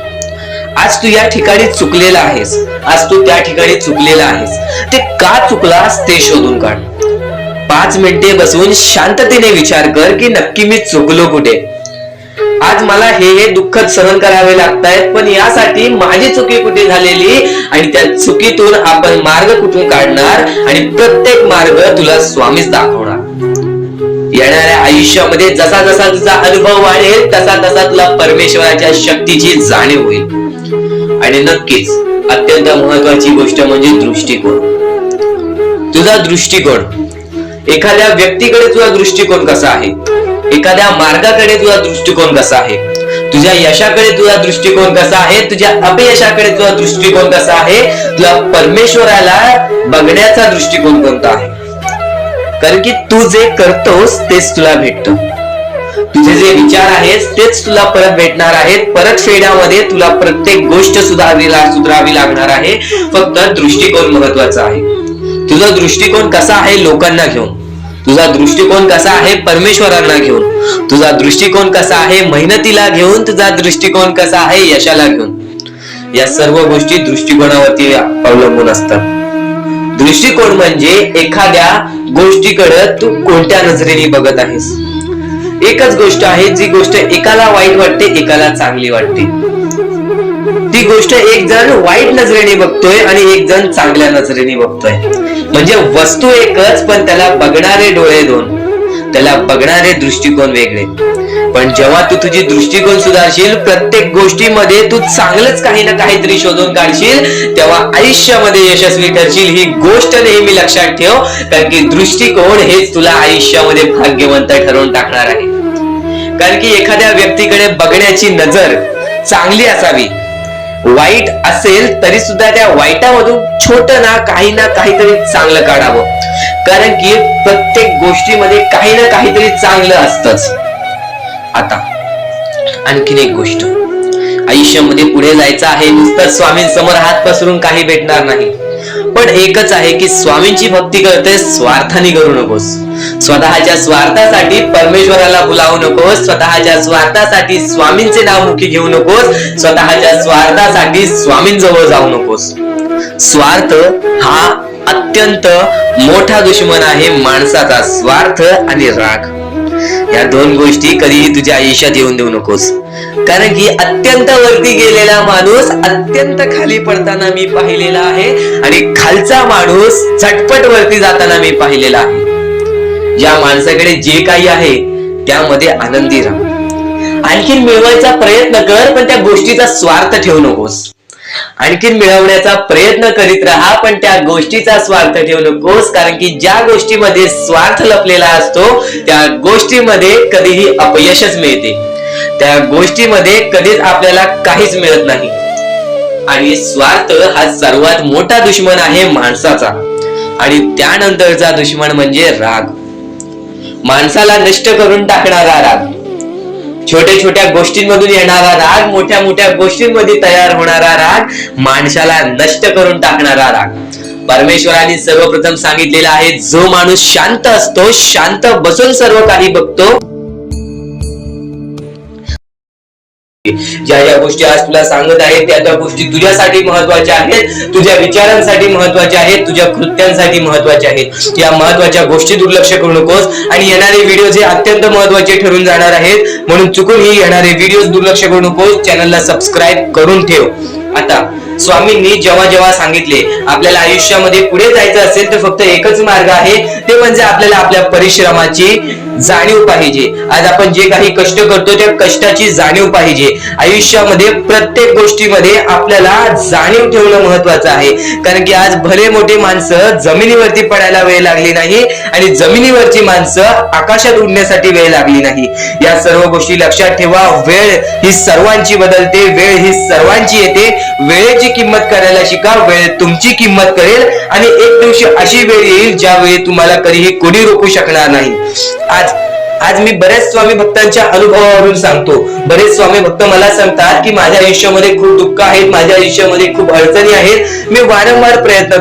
आज तू या ठिकाणी चुकलेला आहेस, आज तू त्या ठिकाणी चुकलेला आहेस, ते का चुकलास ते शोधून काढ. 5 मिनिटे बसून शांततेने विचार कर की नक्की मी चुकलो कुठे. आज मला हे दुःख सहन करावे लागतायत, पण यासाठी माझी चुकी कुठे झालेली आणि त्या चुकीतून आपण मार्ग कुठून काढणार आणि प्रत्येक मार्ग तुला स्वामीच दाखवणार. येणाऱ्या आयुष्यामध्ये जसा जसा तुझा अनुभव वाढेल तसा तसा तुला परमेश्वराच्या शक्तीची जाणीव होईल. आणि नक्कीच अत्यंत महत्वाची गोष्ट म्हणजे दृष्टिकोन. तुझा दृष्टिकोन एखाद्या व्यक्तीकडे तुझा दृष्टिकोन कसा आहे, एखाद्या मार्गाकडे तुझा दृष्टिकोन कसा आहे, तुझ्या यशाकडे तुझा दृष्टिकोन कसा आहे, तुझ्या अपयशाकडे तुझा दृष्टिकोन कसा आहे, तुला परमेश्वराला बघण्याचा दृष्टिकोन कोणता आहे. कारण की तू जे करतोस तेच तुला भेटतं. तुझे जे विचार आहेत तेच तुला परत भेटणार आहेत. परत फेड्यामध्ये तुला प्रत्येक गोष्ट सुधारावी लागणार आहे. फक्त दृष्टिकोन महत्वाचा आहे. तुझा दृष्टिकोन कसा आहे लोकांना घेऊन, तुझा दृष्टिकोन कसा आहे परमेश्वरांना घेऊन, तुझा दृष्टिकोन कसा आहे मेहनतीला घेऊन, तुझा दृष्टिकोन कसा आहे यशाला घेऊन. या सर्व गोष्टी दृष्टिकोनावरती अवलंबून असतात. दृष्टिकोन म्हणजे एखाद्या गोष्टीकडे तू कोणत्या नजरेने बघत आहेस. एकच गोष्ट आहे, जी गोष्ट एकाला वाईट वाटते एकाला चांगली वाटते. ती गोष्ट एक जण वाईट नजरेने बघतोय आणि एक जण चांगल्या नजरेने बघतोय. म्हणजे वस्तू एकच पण त्याला बघणारे डोळे दोन, त्याला बघणारे दृष्टिकोन वेगळे. पण जेव्हा तू तुझी दृष्टिकोन सुधारशील, प्रत्येक गोष्टीमध्ये तू चांगलंच काही ना काहीतरी शोधून काढशील, तेव्हा आयुष्यामध्ये यशस्वी ठरशील. ही गोष्ट नेहमी लक्षात ठेव, कारण की दृष्टिकोन हेच तुला आयुष्यामध्ये भाग्यवंत ठरवून टाकणार आहे. कारण की एखाद्या व्यक्तीकडे बघण्याची नजर चांगली असावी. वाईट असेल तरी सुद्धा त्या वाईटामधून छोट ना काहीतरी चांगलं काढावं. कारण की प्रत्येक गोष्टीमध्ये काही ना काहीतरी चांगलं असतंच. आता आणखीन एक गोष्ट, आयुष्यामध्ये पुढे जायचं आहे, नुसतं स्वामींसमोर हात पसरून काही भेटणार नाही. पण एकच आहे की स्वामींची भक्ती करते, स्वार्थाने करू नकोस. स्वतःच्या स्वार्थासाठी परमेश्वराला भुलावू नकोस. स्वतःच्या स्वार्थासाठी स्वामींचे नाव मुखी घेऊ नकोस. स्वतःच्या स्वार्थासाठी स्वामींजवळ जाऊ नकोस. स्वार्थ हा अत्यंत मोठा दुश्मन आहे माणसाचा. स्वार्थ आणि राग या दोन गोष्टी कधीही तुझ्या आयुष्यात येऊन देऊ नकोस. कारण की अत्यंत वरती गेलेला माणूस अत्यंत खाली पडताना मी पाहिलेला आहे आणि खालचा माणूस झटपट वरती जाताना मी पाहिलेला आहे. ज्या माणसाकडे जे काही आहे त्यामध्ये आनंदी राहा. आणखीन मिळवायचा प्रयत्न कर, पण त्या गोष्टीचा स्वार्थ ठेवू नकोस. आणखीन मिळवण्याचा प्रयत्न करीत राहा, पण त्या गोष्टीचा स्वार्थ ठेवू नकोस. कारण की ज्या गोष्टीमध्ये स्वार्थ लपलेला असतो त्या गोष्टीमध्ये कधीही अपयशच मिळते. त्या गोष्टीमध्ये कधीच आपल्याला काहीच मिळत नाही. आणि स्वार्थ हा सर्वात मोठा दुश्मन आहे माणसाचा. आणि त्यानंतरचा दुश्मन म्हणजे राग. माणसाला नष्ट करून टाकणारा राग, छोट्या छोट्या गोष्टींमधून येणारा राग, मोठ्या मोठ्या गोष्टींमध्ये तयार होणारा राग, माणसाला नष्ट करून टाकणारा राग. परमेश्वराने सर्वप्रथम सांगितलेला आहे, जो माणूस शांत असतो, शांत बसून सर्व काही बघतो. ज्या ज्या गोष्टी आज तुला सांगत आहेत त्या गोष्टी तुझ्यासाठी महत्वाच्या आहेत, तुझ्या विचारांसाठी महत्वाच्या आहेत, तुझ्या कृत्यांसाठी महत्वाच्या आहेत. या महत्वाच्या गोष्टी दुर्लक्ष करू नकोस. आणि येणारे व्हिडिओ जे अत्यंत महत्वाचे ठरून जाणार आहेत, म्हणून चुकूनही येणारे व्हिडिओ दुर्लक्ष करू नकोस. चॅनलला सबस्क्राईब करून ठेव. आता स्वामींनी जेव्हा जेव्हा सांगितले आपल्याला आयुष्यामध्ये पुढे जायचं असेल तर फक्त एकच मार्ग आहे, ते म्हणजे आपल्याला आपल्या परिश्रमाची जाणीव पाहिजे. आज आपण जे काही कष्ट करतो त्या कष्टाची जाणीव पाहिजे. आयुष्यामध्ये प्रत्येक गोष्टीमध्ये आपल्याला जाणीव ठेवणं महत्वाचं आहे. कारण की आज भले मोठे माणसं जमिनीवरती पडायला वेळ लागली नाही आणि जमिनीवरची माणसं आकाशात उडण्यासाठी वेळ लागली नाही. या सर्व गोष्टी लक्षात ठेवा. वेळ ही सर्वांची बदलते, वेळ ही सर्वांची येते. वेळेची किंमत करायला शिका. वेळ तुमची किंमत करेल आणि एक दिवशी अशी वेळ येईल ज्यावेळी तुम्हाला कधीही कोणी रोखू शकणार नाही. आज मी बरेच स्वामी भक्तांच्या अनुभवावरून सांगतो. बरेच स्वामी भक्त मला सांगतात की माझ्या आयुष्यामध्ये खूप दुःख आहेत, माझ्या आयुष्यामध्ये खूप अडचणी आहेत. मी वारंवार प्रयत्न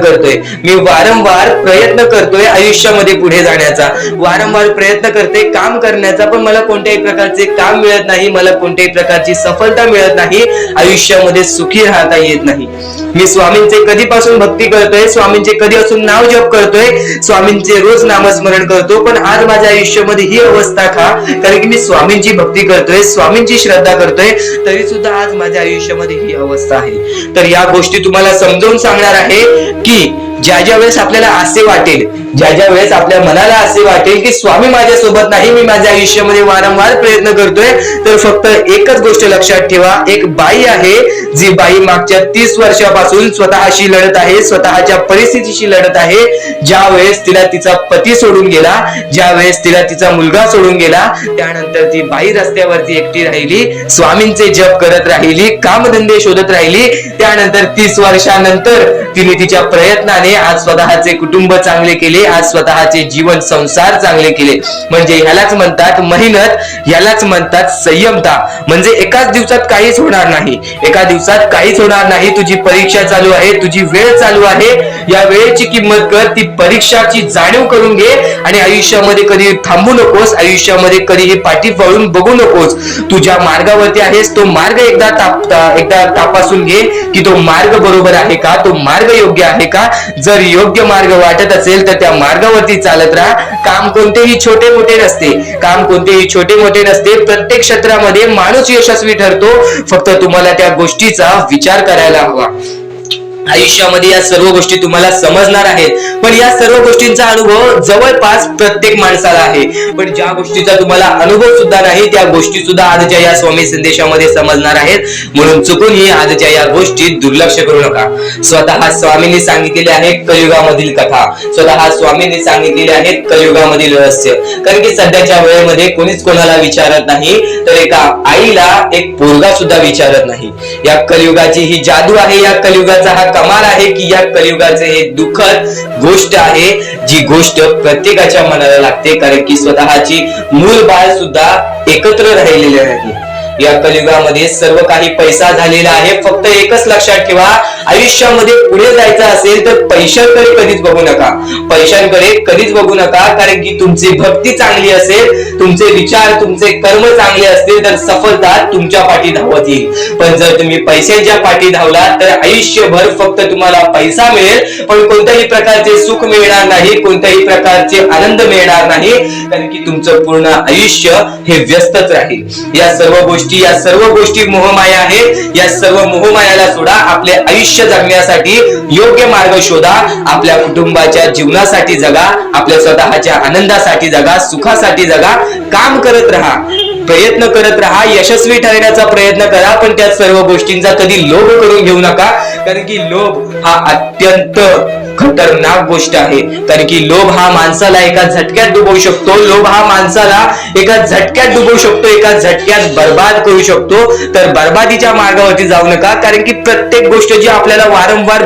करतोय आयुष्यामध्ये पुढे जाण्याचा, वारंवार प्रयत्न करते काम करण्याचा, पण मला कोणत्याही प्रकारचे काम मिळत नाही, मला कोणत्याही प्रकारची सफलता मिळत नाही, आयुष्यामध्ये सुखी राहता येत नाही. मी स्वामींचे कधीपासून भक्ती करतोय, स्वामींचे कधीपासून नाव जप करतोय, स्वामींचे रोज नामस्मरण करतो, पण आज माझ्या आयुष्यामध्ये ही अवस्था का? कारण की मी स्वामींची भक्ती करतोय, स्वामींची श्रद्धा करतोय, तरी सुद्धा आज माझ्या आयुष्यामध्ये ही अवस्था आहे. तर या गोष्टी तुम्हाला समजावून सांगणार आहे की ज्या वेळेस आपल्याला असे वाटेल, ज्या वेळेस आपल्या मनाला असे वाटेल की स्वामी माझ्या सोबत नाही, मी माझ्या आयुष्यामध्ये वारंवार प्रयत्न करतोय, तर फक्त एकच गोष्ट लक्षात ठेवा, एक बाई आहे जी बाई मागच्या 30 वर्षापासून स्वतःशी लढत आहे, स्वतःच्या परिस्थितीशी लढत आहे. ज्या वेळेस तिला तिचा पती सोडून गेला, ज्या वेळेस तिला तिचा मुलगा सोडून गेला, त्यानंतर ती बाई रस्त्यावरती एकटी राहिली, स्वामींचे जप करत राहिली, कामधंदे शोधत राहिली. त्यानंतर 30 वर्षानंतर तिने तिच्या प्रयत्नाने आज स्वतःचे कुटुंब चांगले केले, आज स्वतःचे जीवन संसार चांगले केले. म्हणजे ह्यालाच म्हणतात मेहनत, ह्यालाच म्हणतात संयमता. म्हणजे एकाच दिवसात काहीच होणार नाही, एका दिवसात काहीच होणार नाही. तुझी परीक्षा चालू आहे, तुझी वेळ चालू आहे, या वेळेची किंमत कर, ती परीक्षाची जाणीव करून घे आणि आयुष्यामध्ये कधी थांबू नकोस, आयुष्यामध्ये कधीही पाठी वळून बघू नकोस. तू ज्या मार्गावरती आहेस तो मार्ग एकदा तपासून घे की तो मार्ग बरोबर आहे का, तो मार्ग योग्य आहे का. जर योग्य मार्ग वाटत असेल तर त्या मार्गावरती चालत राहा. काम कोणतेही छोटे मोठे नसते, काम कोणतेही छोटे मोठे नसते. प्रत्येक क्षेत्रामध्ये माणूस यशस्वी ठरतो, फक्त तुम्हाला त्या गोष्टीचा विचार करायला हवा. आयुष्यामध्ये या सर्व गोष्टी तुम्हाला समजणार आहेत, पण या सर्व गोष्टींचा अनुभव जवळपास प्रत्येक माणसाला आहे. पण ज्या गोष्टीचा तुम्हाला अनुभव सुद्धा नाही त्या गोष्टी सुद्धा आजच्या या स्वामी संदेशामध्ये समजणार आहेत. म्हणून चुकूनही आजच्या या गोष्टीत दुर्लक्ष करू नका. स्वतः स्वामींनी सांगितलेले आहे कलियुगामधील कथा, स्वतः स्वामींनी सांगितलेले आहेत कलियुगामधील रहस्य. कारण की सध्याच्या वेळेमध्ये कोणीच कोणाला विचारत नाही, तर एका आईला एक पोरगा सुद्धा विचारत नाही. या कलियुगाची ही जादू आहे, या कलियुगाचा हा कमाल आहे की या कलियुगाचे हे दुःखद गोष्ट आहे, जी गोष्ट प्रत्येकाच्या मनाला लागते. कारण की स्वतःची मूल बाळ सुद्धा एकत्र राहिलेले नाही. या कलियुगामध्ये सर्व काही पैसा झालेला आहे. फक्त एकच लक्षात ठेवा, आयुष्यामध्ये पुढे जायचं असेल तर पैशांकडे कधीच बघू नका, पैशांकडे कधीच बघू नका. कारण की तुमची भक्ती चांगली असेल, तुमचे विचार, तुमचे कर्म चांगले असतील तर सफलता तुमच्या पाठी धावत येईल. पण जर तुम्ही पैशांच्या पाठी धावलात तर आयुष्यभर फक्त तुम्हाला पैसा मिळेल, पण कोणत्याही प्रकारचे सुख मिळणार नाही, कोणत्याही प्रकारचे आनंद मिळणार नाही. कारण की तुमचं पूर्ण आयुष्य हे व्यस्तच राहील. या सर्व गोष्टी मोहमाया आहेत. या सर्व मोहमायाला सोडा, आपले आयुष्य जगण्यासाठी योग्य मार्ग शोधा, आपल्या कुटुंबाच्या जीवनासाठी जगा, आपल्या स्वतःच्या आनंदासाठी जगा, सुखासाठी जगा. काम करत राहा, प्रयत्न करत राहा, यशस्वी ठरण्याचा प्रयत्न करा, पण त्या सर्व गोष्टींचा कधी लोभ करून घेऊ नका. कारण की लोभ हा अत्यंत खतरनाक गोष्ट आहे. कारण की लोभ हा माणसाला एका झटक्यात डुबवू शकतो, लोभ हा माणसाला एका झटक्यात डुबवू शकतो, एका झटक्यात बर्बाद करू शकतो. तर बर्बादीच्या मार्गावरती जाऊ नका. कारण की प्रत्येक गोष्ट जी आपल्याला वारंवार